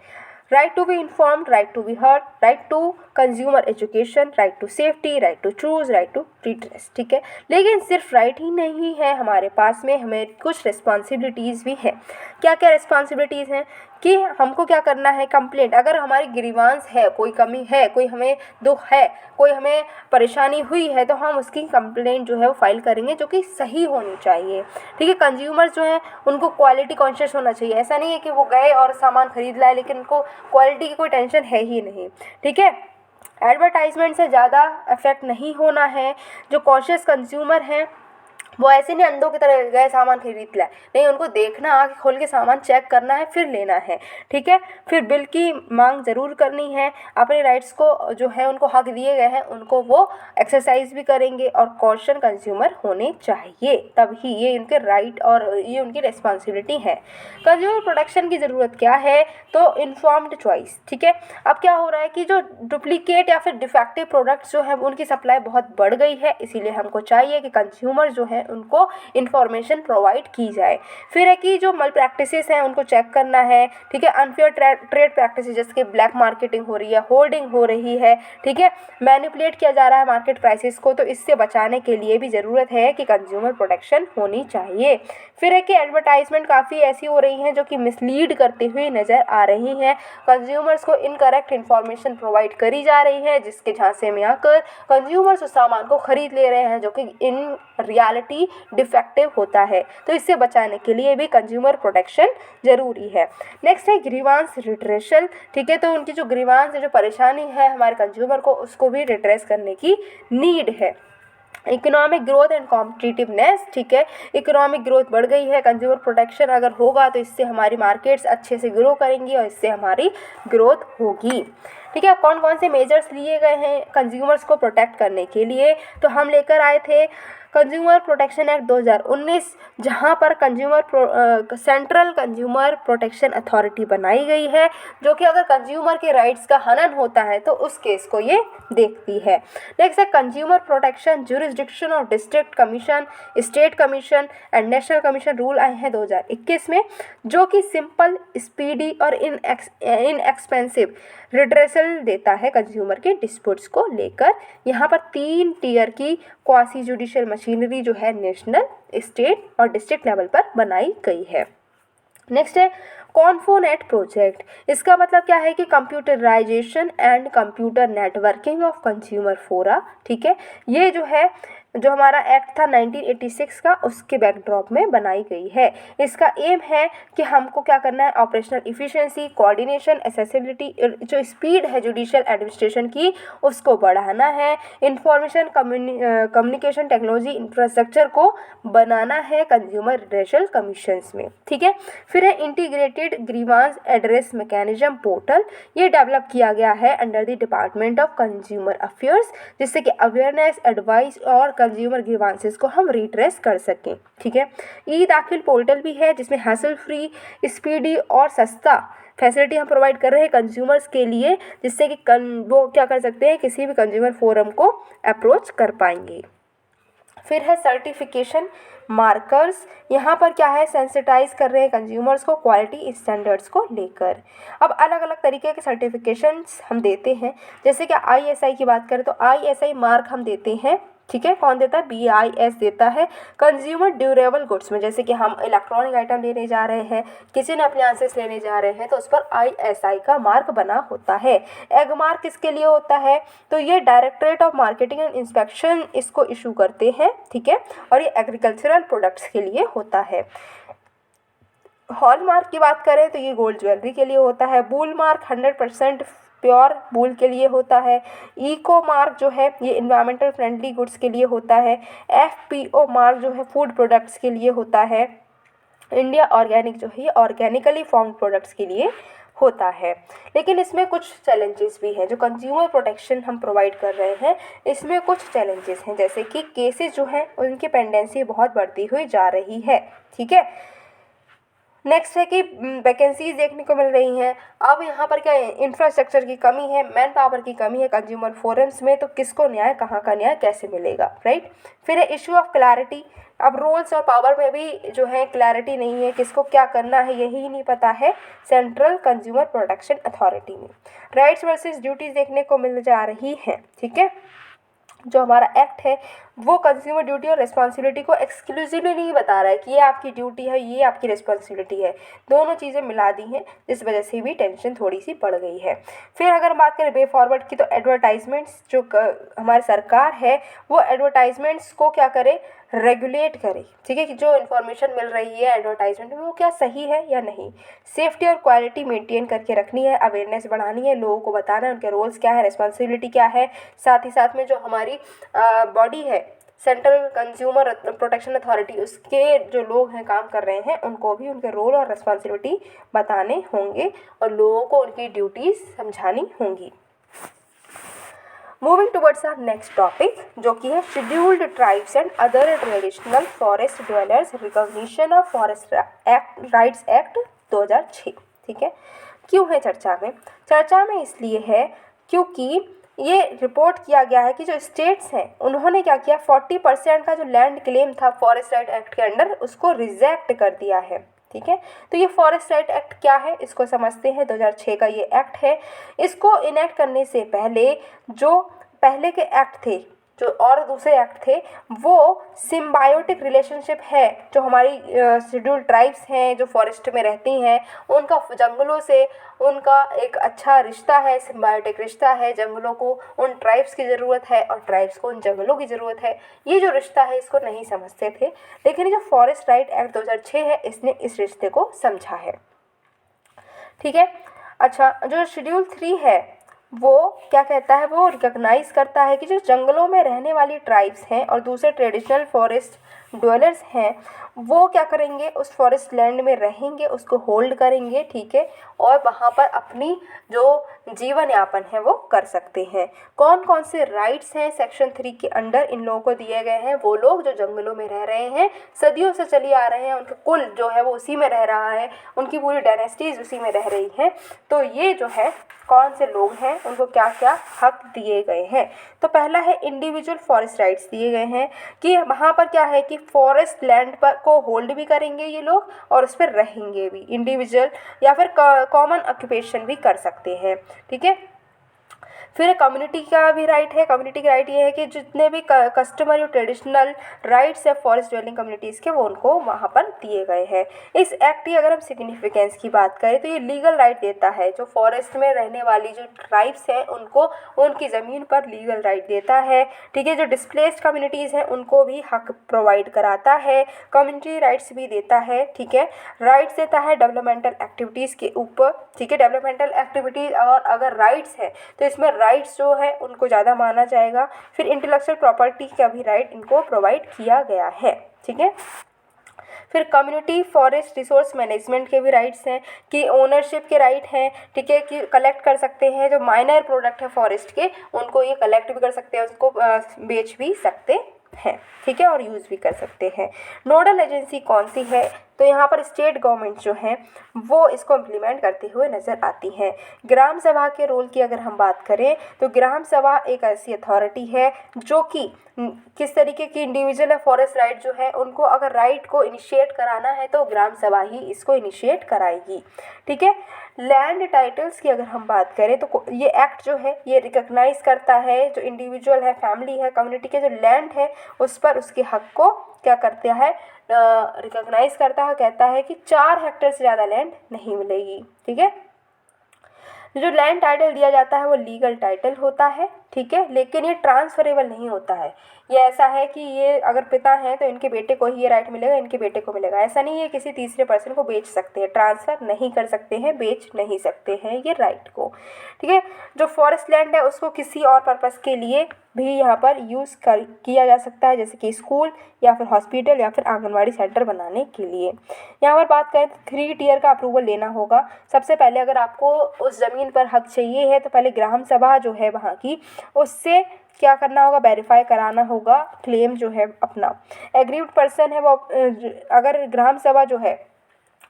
Right to be informed, right to be heard, right to consumer education, right to safety, right to choose, right to redress. ठीक है, लेकिन सिर्फ राइट ही नहीं है हमारे पास में, हमें कुछ रिस्पॉन्सिबिलिटीज़ भी हैं। क्या क्या रिस्पॉन्सिबिलिटीज़ हैं कि हमको क्या करना है, कंप्लेंट अगर हमारी ग्रीवांस है, कोई कमी है, कोई हमें दुख है, कोई हमें परेशानी हुई है, तो हम उसकी कंप्लेंट जो है वो फाइल करेंगे, जो कि सही होनी चाहिए। ठीक है, कंज्यूमर्स जो हैं उनको क्वालिटी कॉन्शियस होना चाहिए। ऐसा नहीं है कि वो गए और सामान खरीद लाए लेकिन उनको क्वालिटी की कोई टेंशन है ही नहीं। ठीक है, एडवर्टाइजमेंट से ज़्यादा इफेक्ट नहीं होना है। जो कॉन्शियस कंज्यूमर हैं वो ऐसे नहीं अंधों की तरह गए सामान खरीद लाए, नहीं, उनको देखना, आँख खोल के सामान चेक करना है, फिर लेना है। ठीक है, फिर बिल की मांग ज़रूर करनी है। अपने राइट्स को जो है उनको हक दिए गए हैं, उनको वो एक्सरसाइज भी करेंगे, और कॉशन कंज्यूमर होने चाहिए, तभी ये उनके राइट और ये उनकी रिस्पॉन्सिबिलिटी है। कंज्यूमर प्रोटेक्शन की ज़रूरत क्या है, तो इन्फॉर्म्ड चॉइस। ठीक है, अब क्या हो रहा है कि जो डुप्लीकेट या फिर डिफेक्टिव प्रोडक्ट्स जो है उनकी सप्लाई बहुत बढ़ गई है, इसीलिए हमको चाहिए कि कंज्यूमर जो है उनको इन्फॉर्मेशन प्रोवाइड की जाए। फिर है कि जो मल प्रैक्टिसेस हैं उनको चेक करना है। ठीक है, अनफेयर ट्रेड प्रैक्टिसेस जैसे कि ब्लैक मार्केटिंग हो रही है, होल्डिंग हो रही है, ठीक है, मैनिपुलेट किया जा रहा है मार्केट प्राइसेस को, तो इससे बचाने के लिए भी ज़रूरत है कि कंज्यूमर प्रोटेक्शन होनी चाहिए। फिर है कि एडवर्टाइजमेंट काफ़ी ऐसी हो रही हैं जो कि मिसलीड करते हुए नज़र आ रही हैं, कंज्यूमर्स को इनकरेक्ट इन्फॉर्मेशन प्रोवाइड करी जा रही है, जिसके झांसे में आकर कंज्यूमर्स उस सामान को खरीद ले रहे हैं जो कि इन रियलिटी डिफेक्टिव होता है। तो इससे बचाने के लिए भी कंज्यूमर प्रोटेक्शन ज़रूरी है। नेक्स्ट है ग्रीवांस रिट्रेशल। ठीक है, तो उनकी जो ग्रीवांस है, जो परेशानी है हमारे कंज्यूमर को, उसको भी रिट्रेस करने की नीड है। Economic growth and competitiveness. ठीक है, इकोनॉमिक ग्रोथ बढ़ गई है, कंज्यूमर प्रोटेक्शन अगर होगा तो इससे हमारी मार्केट्स अच्छे से ग्रो करेंगी और इससे हमारी ग्रोथ होगी। ठीक है, कौन कौन से मेजर्स लिए गए हैं कंज्यूमर्स को प्रोटेक्ट करने के लिए, तो हम लेकर आए थे कंज्यूमर प्रोटेक्शन एक्ट 2019, जहां पर सेंट्रल कंज्यूमर प्रोटेक्शन अथॉरिटी बनाई गई है, जो कि अगर कंज्यूमर के राइट्स का हनन होता है तो उस केस को ये देखती है। नेक्स्ट है consumer protection jurisdiction of district commission, state commission and national commission rule आए हैं 2021 में, जो कि सिंपल, स्पीडी और इनएक्सपेंसिव रिड्रेसल देता है कंज्यूमर के डिस्प्यूट्स को लेकर। यहाँ पर 3 टियर की क्वासी जुडिशियल मशीनरी जो है नेशनल, स्टेट और डिस्ट्रिक्ट लेवल पर बनाई गई है। नेक्स्ट है कॉन्फोनेट प्रोजेक्ट। इसका मतलब क्या है कि computerisation and computer networking of consumer fora. ठीक है, ये जो हमारा एक्ट था 1986 का, उसके बैकड्रॉप में बनाई गई है। इसका एम है कि हमको क्या करना है, ऑपरेशनल इफिशिएंसी, कोऑर्डिनेशन, एक्सेसिबिलिटी, जो स्पीड है जुडिशियल एडमिनिस्ट्रेशन की, उसको बढ़ाना है। इंफॉर्मेशन कम्युनिकेशन टेक्नोलॉजी इंफ्रास्ट्रक्चर को बनाना है कंज्यूमर रिड्रेसल कमीशंस में। ठीक है, फिर है integrated grievance address mechanism portal. ये डेवलप किया गया है under the department of consumer affairs, जिससे कि अवेयरनेस, एडवाइस और कंज्यूमर ग्रीवांसेस को हम रिट्रेस कर सकें। ठीक है, ई दाखिल पोर्टल भी है जिसमें हैसल फ्री, स्पीडी और सस्ता फैसिलिटी हम प्रोवाइड कर रहे हैं कंज्यूमर्स के लिए, जिससे कि वो क्या कर सकते हैं, किसी भी कंज्यूमर फोरम को अप्रोच कर पाएंगे। फिर है सर्टिफिकेशन मार्कर्स यहाँ पर क्या है, सेंसिटाइज कर रहे हैं कंज्यूमर्स को क्वालिटी स्टैंडर्ड्स को लेकर। अब अलग अलग तरीके के सर्टिफिकेशंस हम देते हैं, जैसे कि ISI की बात करें तो ISI मार्क हम देते हैं, ठीक है। कौन देता है, BIS देता है कंज्यूमर ड्यूरेबल गुड्स में। जैसे कि हम इलेक्ट्रॉनिक आइटम लेने जा रहे हैं, किसी ने अप्लायंसेस लेने जा रहे हैं, तो उस पर ISI का मार्क बना होता है। एग मार्क किसके लिए होता है, तो ये directorate of marketing and inspection इसको इशू करते हैं, ठीक है, और ये एग्रीकल्चरल प्रोडक्ट्स के लिए होता है। हॉलमार्क की बात करें तो ये गोल्ड ज्वेलरी के लिए होता है। बुल मार्क 100% प्योर बुल के लिए होता है। इको मार्क जो है ये इन्वायरमेंटल फ्रेंडली गुड्स के लिए होता है। FPO मार्क जो है फूड प्रोडक्ट्स के लिए होता है। इंडिया ऑर्गेनिक जो है ये ऑर्गेनिकली फॉर्म्ड प्रोडक्ट्स के लिए होता है। लेकिन इसमें कुछ चैलेंजेस भी हैं, जो कंज्यूमर प्रोटेक्शन हम प्रोवाइड कर रहे हैं इसमें कुछ चैलेंजेस हैं, जैसे कि केसेस जो हैं उनकी पेंडेंसी बहुत बढ़ती हुई जा रही है, ठीक है। नेक्स्ट है कि वैकेंसीज देखने को मिल रही हैं। अब यहाँ पर क्या है, इंफ्रास्ट्रक्चर की कमी है, मैन पावर की कमी है कंज्यूमर फोरम्स में, तो किसको न्याय, कहाँ का न्याय कैसे मिलेगा, राइट। फिर है इशू ऑफ क्लैरिटी। अब रूल्स और पावर में भी जो है क्लैरिटी नहीं है, किसको क्या करना है यही नहीं पता है सेंट्रल कंज्यूमर प्रोटेक्शन अथॉरिटी में। राइट्स वर्सेस ड्यूटीज़ देखने को मिल जा रही हैं, ठीक है। जो हमारा एक्ट है वो कंज्यूमर ड्यूटी और रिस्पॉन्सिबिलिटी को एक्सक्लूसिवली नहीं बता रहा है कि ये आपकी ड्यूटी है, ये आपकी रिस्पॉन्सिबिलिटी है, दोनों चीज़ें मिला दी हैं, जिस वजह से भी टेंशन थोड़ी सी बढ़ गई है। फिर अगर बात करें वे फॉरवर्ड की, तो एडवर्टाइजमेंट्स जो हमारी सरकार है वो एडवर्टाइजमेंट्स को क्या करे, रेगुलेट करे, ठीक है, कि जो इन्फॉर्मेशन मिल रही है एडवर्टाइजमेंट में वो क्या सही है या नहीं। सेफ्टी और क्वालिटी मेंटेन करके रखनी है, अवेयरनेस बढ़ानी है, लोगों को बताना है उनके रोल्स क्या है, रिस्पॉन्सिबिलिटी क्या है। साथ ही साथ में जो हमारी बॉडी है सेंट्रल कंज्यूमर प्रोटेक्शन अथॉरिटी, उसके जो लोग हैं काम कर रहे हैं उनको भी उनके रोल और रिस्पॉन्सिबिलिटी बताने होंगे और लोगों को उनकी ड्यूटीज़ समझानी होंगी। Moving towards our next topic जो कि है scheduled tribes and other traditional forest dwellers recognition of forest act rights act 2006, ठीक है। क्यों है चर्चा में, चर्चा में इसलिए है क्योंकि ये रिपोर्ट किया गया है कि जो स्टेट्स हैं उन्होंने क्या किया, 40% का जो लैंड क्लेम था फॉरेस्ट राइट एक्ट के अंडर उसको रिजेक्ट कर दिया है, ठीक है। तो ये फॉरेस्ट राइट एक्ट क्या है इसको समझते हैं। 2006 का ये एक्ट है। इसको इनेक्ट करने से पहले जो पहले के एक्ट थे जो और दूसरे एक्ट थे वो सिम्बायोटिक रिलेशनशिप है, जो हमारी शेड्यूल्ड ट्राइब्स हैं जो फॉरेस्ट में रहती हैं उनका जंगलों से उनका एक अच्छा रिश्ता है, सिम्बायोटिक रिश्ता है। जंगलों को उन ट्राइब्स की ज़रूरत है और ट्राइब्स को उन जंगलों की ज़रूरत है। ये जो रिश्ता है इसको नहीं समझते थे, लेकिन जो फॉरेस्ट राइट एक्ट 2006 है इसने इस रिश्ते को समझा है, ठीक है। अच्छा, जो शेड्यूल 3 है वो क्या कहता है, वो रिकॉग्नाइज करता है कि जो जंगलों में रहने वाली ट्राइब्स हैं और दूसरे ट्रेडिशनल फॉरेस्ट ड्वेलर्स हैं वो क्या करेंगे, उस फॉरेस्ट लैंड में रहेंगे, उसको होल्ड करेंगे, ठीक है, और वहाँ पर अपनी जो जीवन यापन है वो कर सकते हैं। कौन कौन से राइट्स हैं सेक्शन 3 के अंडर इन लोगों को दिए गए हैं, वो लोग जो जंगलों में रह रहे हैं, सदियों से चली आ रहे हैं, उनका कुल जो है वो उसी में रह रहा है, उनकी पूरी डायनेस्टीज उसी में रह रही हैं। तो ये जो है कौन से लोग हैं उनको क्या क्या हक दिए गए हैं। तो पहला है इंडिविजुअल फॉरेस्ट राइट्स दिए गए हैं कि वहाँ पर क्या है कि फॉरेस्ट लैंड पर को होल्ड भी करेंगे ये लोग और उस पर रहेंगे भी, इंडिविजुअल या फिर कॉमन ऑक्यूपेशन भी कर सकते हैं, ठीक है। फिर कम्युनिटी का भी राइट है। कम्युनिटी का राइट ये है कि जितने भी कस्टमरी और ट्रेडिशनल राइट्स है फॉरेस्ट ड्वेलिंग कम्युनिटीज़ के वो उनको वहाँ पर दिए गए हैं। इस एक्ट की अगर हम सिग्निफिकेंस की बात करें तो ये लीगल राइट देता है, जो फॉरेस्ट में रहने वाली जो ट्राइब्स हैं उनको उनकी ज़मीन पर लीगल राइट देता है, ठीक है। जो डिस्प्लेस्ड कम्युनिटीज़ हैं उनको भी हक प्रोवाइड कराता है, कम्युनिटी राइट्स भी देता है, ठीक है। राइट्स देता है डेवलपमेंटल एक्टिविटीज़ के ऊपर, ठीक है। डेवलपमेंटल एक्टिविटीज़ और अगर राइट्स है तो इसमें राइट्स जो है उनको ज़्यादा माना जाएगा। फिर इंटेलेक्चुअल प्रॉपर्टी का भी राइट इनको प्रोवाइड किया गया है, ठीक है। फिर कम्युनिटी फॉरेस्ट रिसोर्स मैनेजमेंट के भी राइट्स हैं कि ओनरशिप के राइट हैं, ठीक है, कि कलेक्ट कर सकते हैं जो माइनर प्रोडक्ट है फॉरेस्ट के उनको ये कलेक्ट भी कर सकते हैं, उसको बेच भी सकते हैं, ठीक है, और यूज़ भी कर सकते हैं। नोडल एजेंसी कौन सी है, तो यहाँ पर स्टेट गवर्नमेंट जो है वो इसको इम्प्लीमेंट करते हुए नज़र आती हैं। ग्राम सभा के रोल की अगर हम बात करें तो ग्राम सभा एक ऐसी अथॉरिटी है जो कि किस तरीके की इंडिविजुअल है फॉरेस्ट राइट जो है उनको अगर राइट को इनिशिएट कराना है तो ग्राम सभा ही इसको इनिशिएट कराएगी। ठीक है। लैंड टाइटल्स की अगर हम बात करें तो ये एक्ट जो है ये रिकॉग्नाइज करता है जो इंडिविजुअल है, फैमिली है, कम्युनिटी के जो लैंड है उस पर उसके हक को क्या करता है, रिकॉग्नाइज करता है। कहता है कि 4 हेक्टेयर से ज़्यादा लैंड नहीं मिलेगी। ठीक है। जो लैंड टाइटल दिया जाता है वो लीगल टाइटल होता है। ठीक है। लेकिन ये ट्रांसफरेबल नहीं होता है। ये ऐसा है कि ये अगर पिता हैं तो इनके बेटे को ही ये राइट मिलेगा, इनके बेटे को मिलेगा, ऐसा नहीं है किसी तीसरे पर्सन को बेच सकते हैं, ट्रांसफ़र नहीं कर सकते हैं, बेच नहीं सकते हैं ये राइट को। ठीक है। जो फॉरेस्ट लैंड है उसको किसी और पर्पज़ के लिए भी यहाँ पर यूज़ किया जा सकता है, जैसे कि स्कूल या फिर हॉस्पिटल या फिर आंगनवाड़ी सेंटर बनाने के लिए। यहाँ पर बात करें तो 3 टियर का अप्रूवल लेना होगा। सबसे पहले अगर आपको उस ज़मीन पर हक चाहिए है तो पहले ग्राम सभा जो है वहाँ की उससे क्या करना होगा, वेरीफाई कराना होगा क्लेम जो है अपना। एग्रीव्ड पर्सन है वो अगर ग्राम सभा जो है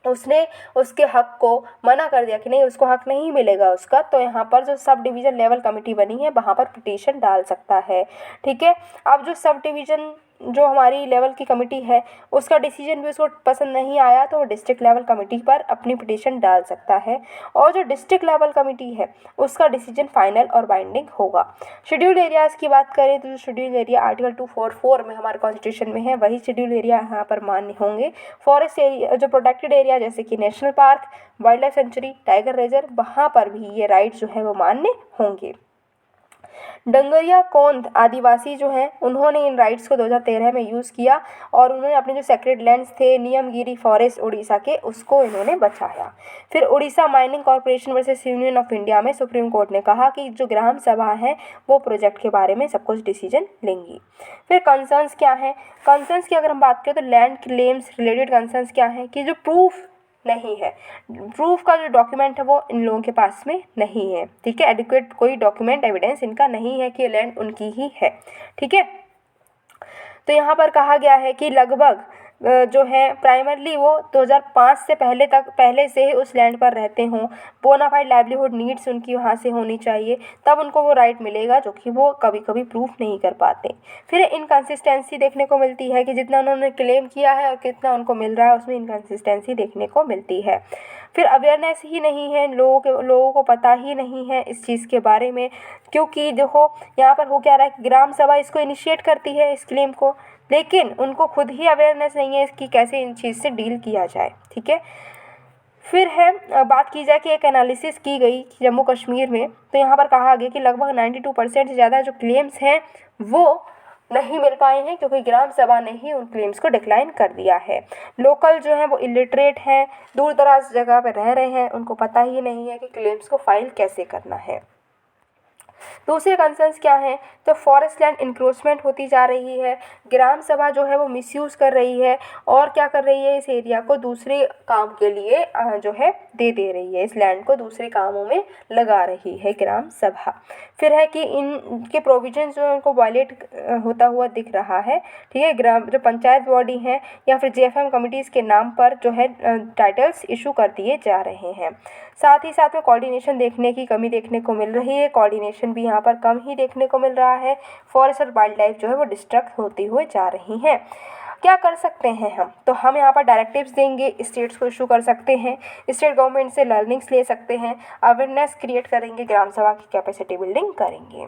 उसने उसके हक को मना कर दिया कि नहीं उसको हक नहीं मिलेगा उसका, तो यहाँ पर जो सब डिवीज़न लेवल कमेटी बनी है वहाँ पर पिटीशन डाल सकता है। ठीक है। अब जो सब डिवीज़न जो हमारी लेवल की कमेटी है उसका डिसीजन भी उसको पसंद नहीं आया तो वो डिस्ट्रिक्ट लेवल कमेटी पर अपनी पिटीशन डाल सकता है और जो डिस्ट्रिक्ट लेवल कमेटी है उसका डिसीजन फाइनल और बाइंडिंग होगा। शेड्यूल्ड एरियाज़ की बात करें तो जो शेड्यूल्ड एरिया आर्टिकल 244 में हमारे कॉन्स्टिट्यूशन में है वही शेड्यूल्ड एरिया यहाँ पर मान्य होंगे। फॉरेस्ट एरिया जो प्रोटेक्टेड एरिया जैसे कि national park, wild life sanctuary, tiger reserve, वहाँ पर भी ये राइट जो है वो मान्य होंगे। डंगरिया कोंद आदिवासी जो हैं उन्होंने इन राइट्स को 2013 में यूज़ किया और उन्होंने अपने जो सेक्रेड लैंड्स थे नियमगिरी फॉरेस्ट उड़ीसा के उसको इन्होंने बचाया। फिर Orissa mining corporation versus union of India में सुप्रीम कोर्ट ने कहा कि जो ग्राम सभा है वो प्रोजेक्ट के बारे में सब कुछ डिसीजन लेंगी। फिर कंसर्न्स क्या हैं, कंसर्न्स की अगर हम बात करें तो लैंड क्लेम्स रिलेटेड कंसर्न्स क्या हैं कि जो प्रूफ नहीं है, प्रूफ का जो डॉक्यूमेंट है वो इन लोगों के पास में नहीं है। ठीक है। एडिक्वेट कोई डॉक्यूमेंट एविडेंस इनका नहीं है कि ये लैंड उनकी ही है। ठीक है। तो यहाँ पर कहा गया है कि लगभग जो है प्राइमरली वो 2005 से पहले से ही उस लैंड पर रहते हों, बोनाफाइड लाइवलीहुड नीड्स उनकी वहाँ से होनी चाहिए तब उनको वो राइट मिलेगा, जो कि वो कभी कभी प्रूफ नहीं कर पाते। फिर इनकन्सिस्टेंसी देखने को मिलती है कि जितना उन्होंने क्लेम किया है और कितना उनको मिल रहा है उसमें इनकन्सिस्टेंसी देखने को मिलती है। फिर अवेयरनेस ही नहीं है, लोगों को पता ही नहीं है इस चीज़ के बारे में, क्योंकि देखो यहाँ पर हो क्या रहा है कि ग्राम सभा इसको इनिशिएट करती है इस क्लेम को, लेकिन उनको खुद ही अवेयरनेस नहीं है कि कैसे इन चीज़ से डील किया जाए। ठीक है। फिर है बात की जाए कि एक एनालिसिस की गई जम्मू कश्मीर में, तो यहाँ पर कहा गया कि लगभग 92% से ज़्यादा जो क्लेम्स हैं वो नहीं मिल पाए हैं क्योंकि ग्राम सभा ने ही उन क्लेम्स को डिक्लाइन कर दिया है। लोकल जो है वो इलिटरेट हैं, दूर दराज जगह पर रह रहे हैं, उनको पता ही नहीं है कि क्लेम्स को फाइल कैसे करना है। दूसरे कंसर्न्स क्या हैं, तो फॉरेस्ट लैंड इंक्रोचमेंट होती जा रही है, ग्राम सभा जो है वो मिसयूज़ कर रही है और क्या कर रही है, इस एरिया को दूसरे काम के लिए जो है दे रही है, इस लैंड को दूसरे कामों में लगा रही है ग्राम सभा। फिर है कि इनके प्रोविजंस जो है उनको वायलेट होता हुआ दिख रहा है। ठीक है। ग्राम जो पंचायत बॉडी हैं या फिर जेएफएम कमिटीज़ के नाम पर जो है टाइटल्स इशू कर दिए जा रहे हैं। साथ ही साथ में कोऑर्डिनेशन देखने की कमी देखने को मिल रही है, कोऑर्डिनेशन भी यहाँ पर कम ही देखने को मिल रहा है। फॉरेस्ट और वाइल्ड लाइफ जो है वो डिस्ट्रक्ट होती हुए जा रही हैं। क्या कर सकते हैं हम, तो हम यहाँ पर डायरेक्टिव्स देंगे, स्टेट्स को इशू कर सकते हैं, स्टेट गवर्नमेंट से लर्निंग्स ले सकते हैं, अवेयरनेस क्रिएट करेंगे, ग्राम सभा की कैपेसिटी बिल्डिंग करेंगे।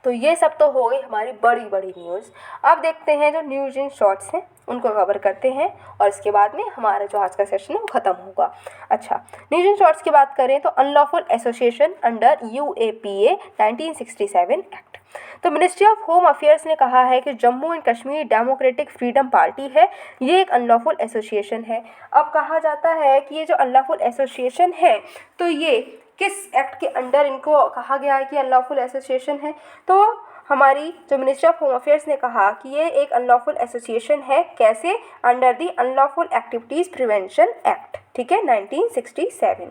तो ये सब तो हो गई हमारी बड़ी बड़ी न्यूज़। अब देखते हैं जो न्यूज़ इन शॉर्ट्स हैं उनको कवर करते हैं और इसके बाद में हमारा जो आज का सेशन है वो ख़त्म होगा। अच्छा, न्यूज़ इन शॉर्ट्स की बात करें तो unlawful association under UAPA 1967 act. तो मिनिस्ट्री ऑफ होम अफेयर्स ने कहा है कि Jammu and Kashmir democratic freedom party है, ये एक अनलॉफुल एसोसिएशन है। अब कहा जाता है कि ये जो अनलॉफुल एसोसिएशन है तो ये किस एक्ट के अंडर इनको कहा गया है कि अनलॉफुल एसोसिएशन है, तो हमारी जो मिनिस्ट्री ऑफ होम अफेयर्स ने कहा कि ये एक अनलॉफुल एसोसिएशन है, कैसे, under the unlawful activities prevention act. ठीक है, 1967।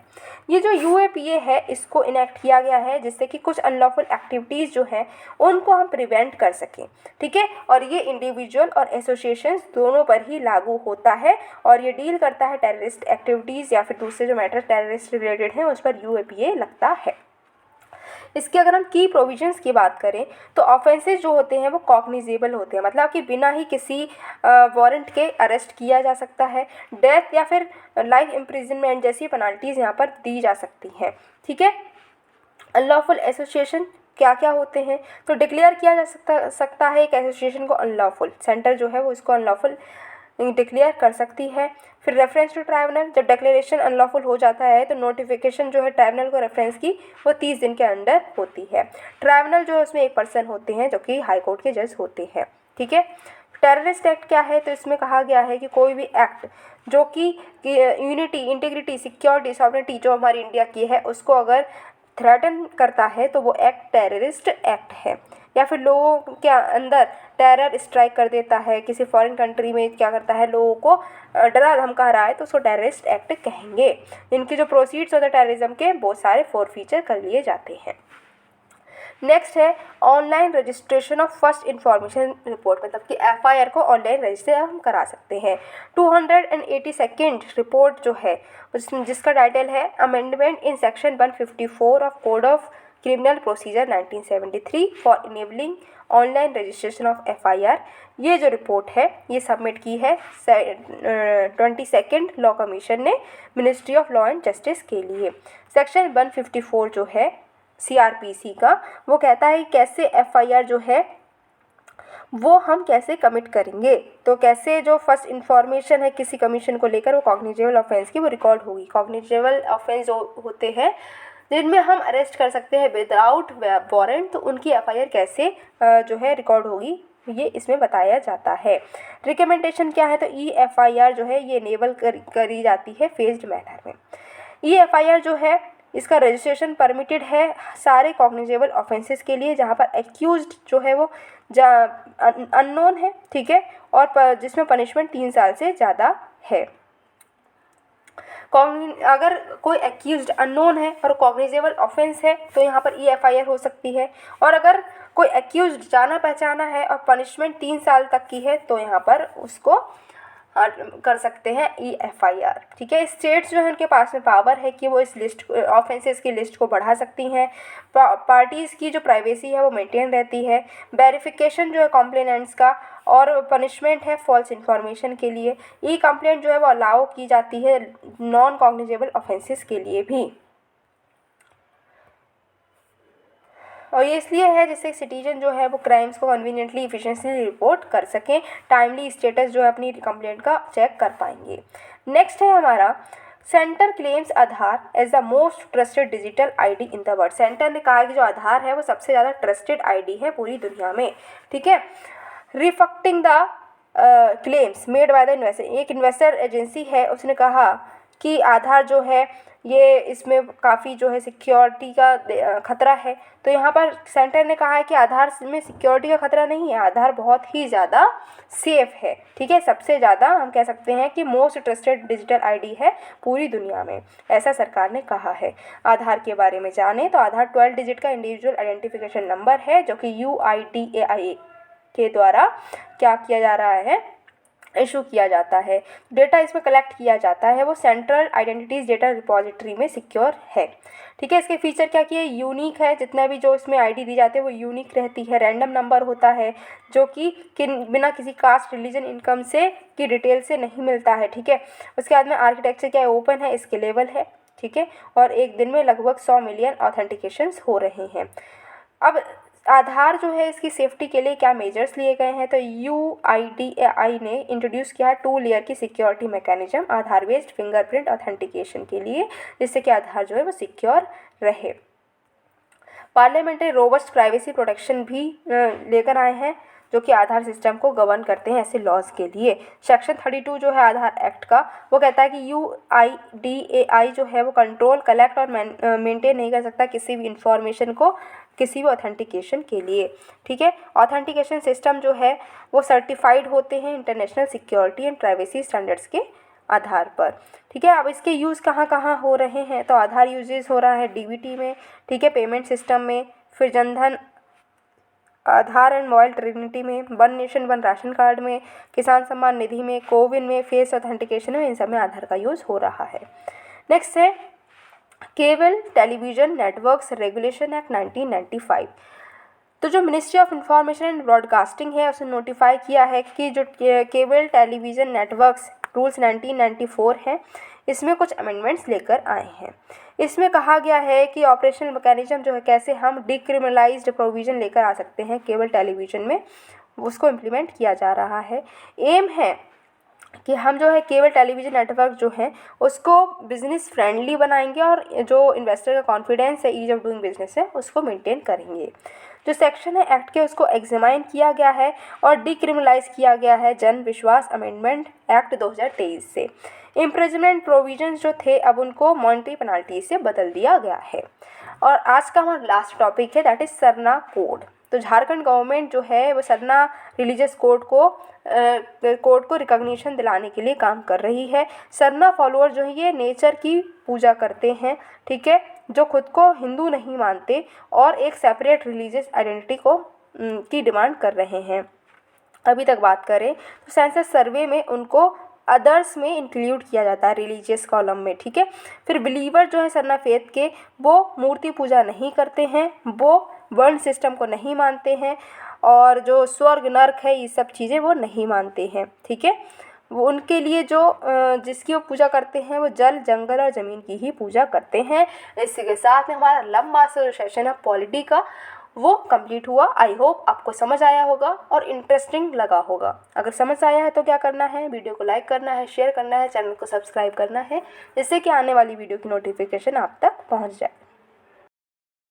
ये जो UAPA है इसको इनेक्ट किया गया है जिससे कि कुछ अनलॉफुल एक्टिविटीज़ जो हैं उनको हम प्रिवेंट कर सकें, ठीक है। और ये इंडिविजुअल और एसोसिएशंस दोनों पर ही लागू होता है और ये डील करता है टेररिस्ट एक्टिविटीज़ या फिर दूसरे जो मैटर टेररिस्ट रिलेटेड हैं उस पर UAPA लगता है। इसके अगर हम की प्रोविजंस की बात करें तो ऑफेंसेस जो होते हैं वो कॉग्निजेबल होते हैं, मतलब कि बिना ही किसी वारंट के अरेस्ट किया जा सकता है। डेथ या फिर लाइफ इम्प्रिजनमेंट जैसी पेनल्टीज़ यहाँ पर दी जा सकती हैं, ठीक है। अनलॉफुल एसोसिएशन क्या क्या होते हैं, तो डिक्लेयर किया जा सकता है एक एसोसिएशन को अनलॉफुल, सेंटर जो है वो इसको अनलॉफुल डिक्लेयर कर सकती है। फिर रेफरेंस टू ट्राइब्यूनल, जब डिक्लेरेशन अनलॉफुल हो जाता है तो नोटिफिकेशन जो है ट्राइब्यूनल को रेफरेंस की वो 30 दिन के अंदर होती है। ट्राइब्यूनल जो है उसमें एक पर्सन होते हैं जो कि हाई कोर्ट के जज होते हैं, ठीक है। टेररिस्ट एक्ट क्या है, तो इसमें कहा गया है कि कोई भी एक्ट जो कि यूनिटी, इंटीग्रिटी, सिक्योरिटी, सॉवरेनिटी जो हमारी इंडिया की है उसको अगर थ्रेटन करता है तो वो एक्ट टेररिस्ट एक्ट है। या फिर लोगों के अंदर टेरर स्ट्राइक कर देता है, किसी फॉरेन कंट्री में क्या करता है, लोगों को डरा धमका रहा है तो उसको टेररिस्ट एक्ट कहेंगे। इनके जो प्रोसीड्स होते हैं टेररिज्म के बहुत सारे फॉरफीचर कर लिए जाते हैं। नेक्स्ट है online registration of first information report, मतलब कि FIR को ऑनलाइन रजिस्टर हम करा सकते हैं। 282nd रिपोर्ट जो है जिसका टाइटल है amendment in section 154 of code of criminal procedure 1973 for enabling online registration of FIR, ये जो रिपोर्ट है ये सबमिट की है 22nd लॉ कमीशन ने ministry of law and justice के लिए। सेक्शन 154 जो है CRPC का वो कहता है कैसे FIR जो है वो हम कैसे कमिट करेंगे, तो कैसे जो फर्स्ट इन्फॉर्मेशन है किसी कमीशन को लेकर वो कॉग्निजेबल ऑफेंस की वो रिकॉर्ड होगी। कॉग्निजेबल ऑफेंस जो होते हैं जिनमें हम अरेस्ट कर सकते हैं विदाउट वारंट, तो उनकी FIR कैसे जो है रिकॉर्ड होगी ये इसमें बताया जाता है। रिकमेंडेशन क्या है, तो FIR जो है ये इनेबल करी जाती है फेज्ड मैनर में। FIR जो है इसका रजिस्ट्रेशन परमिटेड है सारे कॉग्निजेबल ऑफेंसेस के लिए जहाँ पर एक्यूज्ड जो है वो अननोन है, ठीक है, और जिसमें पनिशमेंट 3 साल से ज़्यादा है। अगर कोई एक्यूज्ड अननोन है और कॉग्निजेबल ऑफेंस है तो यहाँ पर FIR हो सकती है, और अगर कोई एक्यूज्ड जाना पहचाना है और पनिशमेंट 3 साल तक की है तो यहाँ पर उसको कर सकते हैं FIR, ठीक है। स्टेट्स जो है उनके पास में पावर है कि वो इस लिस्ट ऑफेंसेस की लिस्ट को बढ़ा सकती हैं। पार्टीज़ की जो प्राइवेसी है वो मेंटेन रहती है। वेरिफिकेशन जो है कंप्लेनेंट्स का और पनिशमेंट है फॉल्स इन्फॉर्मेशन के लिए। कंप्लेंट जो है वो अलाउ की जाती है नॉन कॉग्निजेबल ऑफेंसेस के लिए भी, और ये इसलिए है जिससे सिटीजन जो है वो क्राइम्स को कन्वीनियंटली इफिशिएंटली रिपोर्ट कर सकें, टाइमली स्टेटस जो है अपनी कंप्लेंट का चेक कर पाएंगे। नेक्स्ट है हमारा centre claims Aadhaar as the most trusted digital ID in the world. Centre ने कहा कि जो आधार है वो सबसे ज़्यादा ट्रस्टेड ID है पूरी दुनिया में, ठीक है। Reflecting the claims made by the investor, एक इन्वेस्टर एजेंसी है उसने कहा कि आधार जो है ये इसमें काफ़ी जो है सिक्योरिटी का खतरा है, तो यहाँ पर सेंटर ने कहा है कि आधार में सिक्योरिटी का खतरा नहीं है, आधार बहुत ही ज़्यादा सेफ है, ठीक है। सबसे ज़्यादा हम कह सकते हैं कि मोस्ट ट्रस्टेड डिजिटल ID है पूरी दुनिया में, ऐसा सरकार ने कहा है। आधार के बारे में जाने तो आधार 12 डिजिट का इंडिविजुअल आइडेंटिफिकेशन नंबर है जो कि UIDAI के द्वारा क्या किया जा रहा है, इशू किया जाता है। डेटा इसमें कलेक्ट किया जाता है वो सेंट्रल आइडेंटिटीज़ डेटा रिपॉजिटरी में सिक्योर है, ठीक है। इसके फीचर क्या किए, यूनिक है, जितना भी जो इसमें ID दी जाती है वो यूनिक रहती है। रैंडम नंबर होता है जो कि बिना किसी कास्ट, रिलीजन, इनकम से की डिटेल से नहीं मिलता है, ठीक है। उसके बाद में आर्किटेक्चर क्या है, ओपन है, स्केलेबल है, ठीक है, और एक दिन में लगभग 100 मिलियन ऑथेंटिकेशंस हो रहे हैं। अब आधार जो है इसकी सेफ्टी के लिए क्या मेजर्स लिए गए हैं, तो UIDAI ने इंट्रोड्यूस किया है 2 लेयर की सिक्योरिटी मैकेनिज्म आधार बेस्ड फिंगरप्रिंट ऑथेंटिकेशन के लिए, जिससे कि आधार जो है वो सिक्योर रहे। पार्लियामेंट्री रोबस्ट प्राइवेसी प्रोटेक्शन भी लेकर आए हैं जो कि आधार सिस्टम को गवर्न करते हैं ऐसे लॉज के लिए। सेक्शन 32 जो है आधार एक्ट का वो कहता है कि UIDAI जो है वो कंट्रोल, कलेक्ट और मेंटेन नहीं कर सकता किसी भी इंफॉर्मेशन को किसी भी ऑथेंटिकेशन के लिए, ठीक है। ऑथेंटिकेशन सिस्टम जो है वो सर्टिफाइड होते हैं international security and privacy standards के आधार पर। ठीक है, अब इसके यूज़ कहाँ कहाँ हो रहे हैं, तो आधार यूजेस हो रहा है डीबीटी में, ठीक है, पेमेंट सिस्टम में, फिर जनधन, आधार एंड मोबाइल ट्रिनिटी में, one nation one ration card में, किसान सम्मान निधि में, कोविन में, फेस ऑथेंटिकेशन में, इन सब में आधार का यूज़ हो रहा है। नेक्स्ट है cable television networks regulation act 1995। तो जो ministry of information and broadcasting है उसने नोटिफाई किया है कि जो केबल टेलीविज़न नेटवर्क्स रूल्स 1994 हैं, इसमें कुछ अमेंडमेंट्स लेकर आए हैं। इसमें कहा गया है कि ऑपरेशनल मैकेनिज्म जो है, कैसे हम डिक्रिमिनलाइज्ड प्रोविज़न लेकर आ सकते हैं केबल टेलीविज़न में, उसको इम्प्लीमेंट किया जा रहा है। एम है कि हम जो है केबल टेलीविज़न नेटवर्क जो है उसको बिज़नेस फ्रेंडली बनाएंगे और जो इन्वेस्टर का कॉन्फिडेंस है, ईज ऑफ डूइंग बिजनेस है, उसको मेंटेन करेंगे। जो सेक्शन है एक्ट के उसको एग्जामाइन किया गया है और डिक्रिमिनलाइज किया गया है जन विश्वास अमेंडमेंट एक्ट 2023 से। इम्प्रिजनमेंट प्रोविजंस जो थे अब उनको मॉनेटरी पेनाल्टी से बदल दिया गया है। और आज का हमारा लास्ट टॉपिक है दैट इज़ सरना कोड। तो झारखंड गवर्नमेंट जो है वो सरना रिलीजियस कोड को रिकॉग्निशन दिलाने के लिए काम कर रही है। सरना फॉलोअर जो है ये नेचर की पूजा करते हैं, ठीक है, जो खुद को हिंदू नहीं मानते और एक सेपरेट रिलीजियस आइडेंटिटी को की डिमांड कर रहे हैं। अभी तक बात करें तो सेंसस सर्वे में उनको अदर्स में इंक्लूड किया जाता है रिलीजियस कॉलम में, ठीक है। फिर बिलीवर जो है सरना फेथ के, वो मूर्ति पूजा नहीं करते हैं, वो वर्ण सिस्टम को नहीं मानते हैं और जो स्वर्ग नर्क है ये सब चीज़ें वो नहीं मानते हैं, ठीक है। वो उनके लिए जो जिसकी वो पूजा करते हैं वो जल, जंगल और ज़मीन की ही पूजा करते हैं। इसी के साथ में हमारा लंबा सा सेशन है पॉलिटी का वो कंप्लीट हुआ। आई होप आपको समझ आया होगा और इंटरेस्टिंग लगा होगा। अगर समझ आया है तो क्या करना है, वीडियो को लाइक करना है, शेयर करना है, चैनल को सब्सक्राइब करना है, जिससे कि आने वाली वीडियो की नोटिफिकेशन आप तक पहुंच जाए।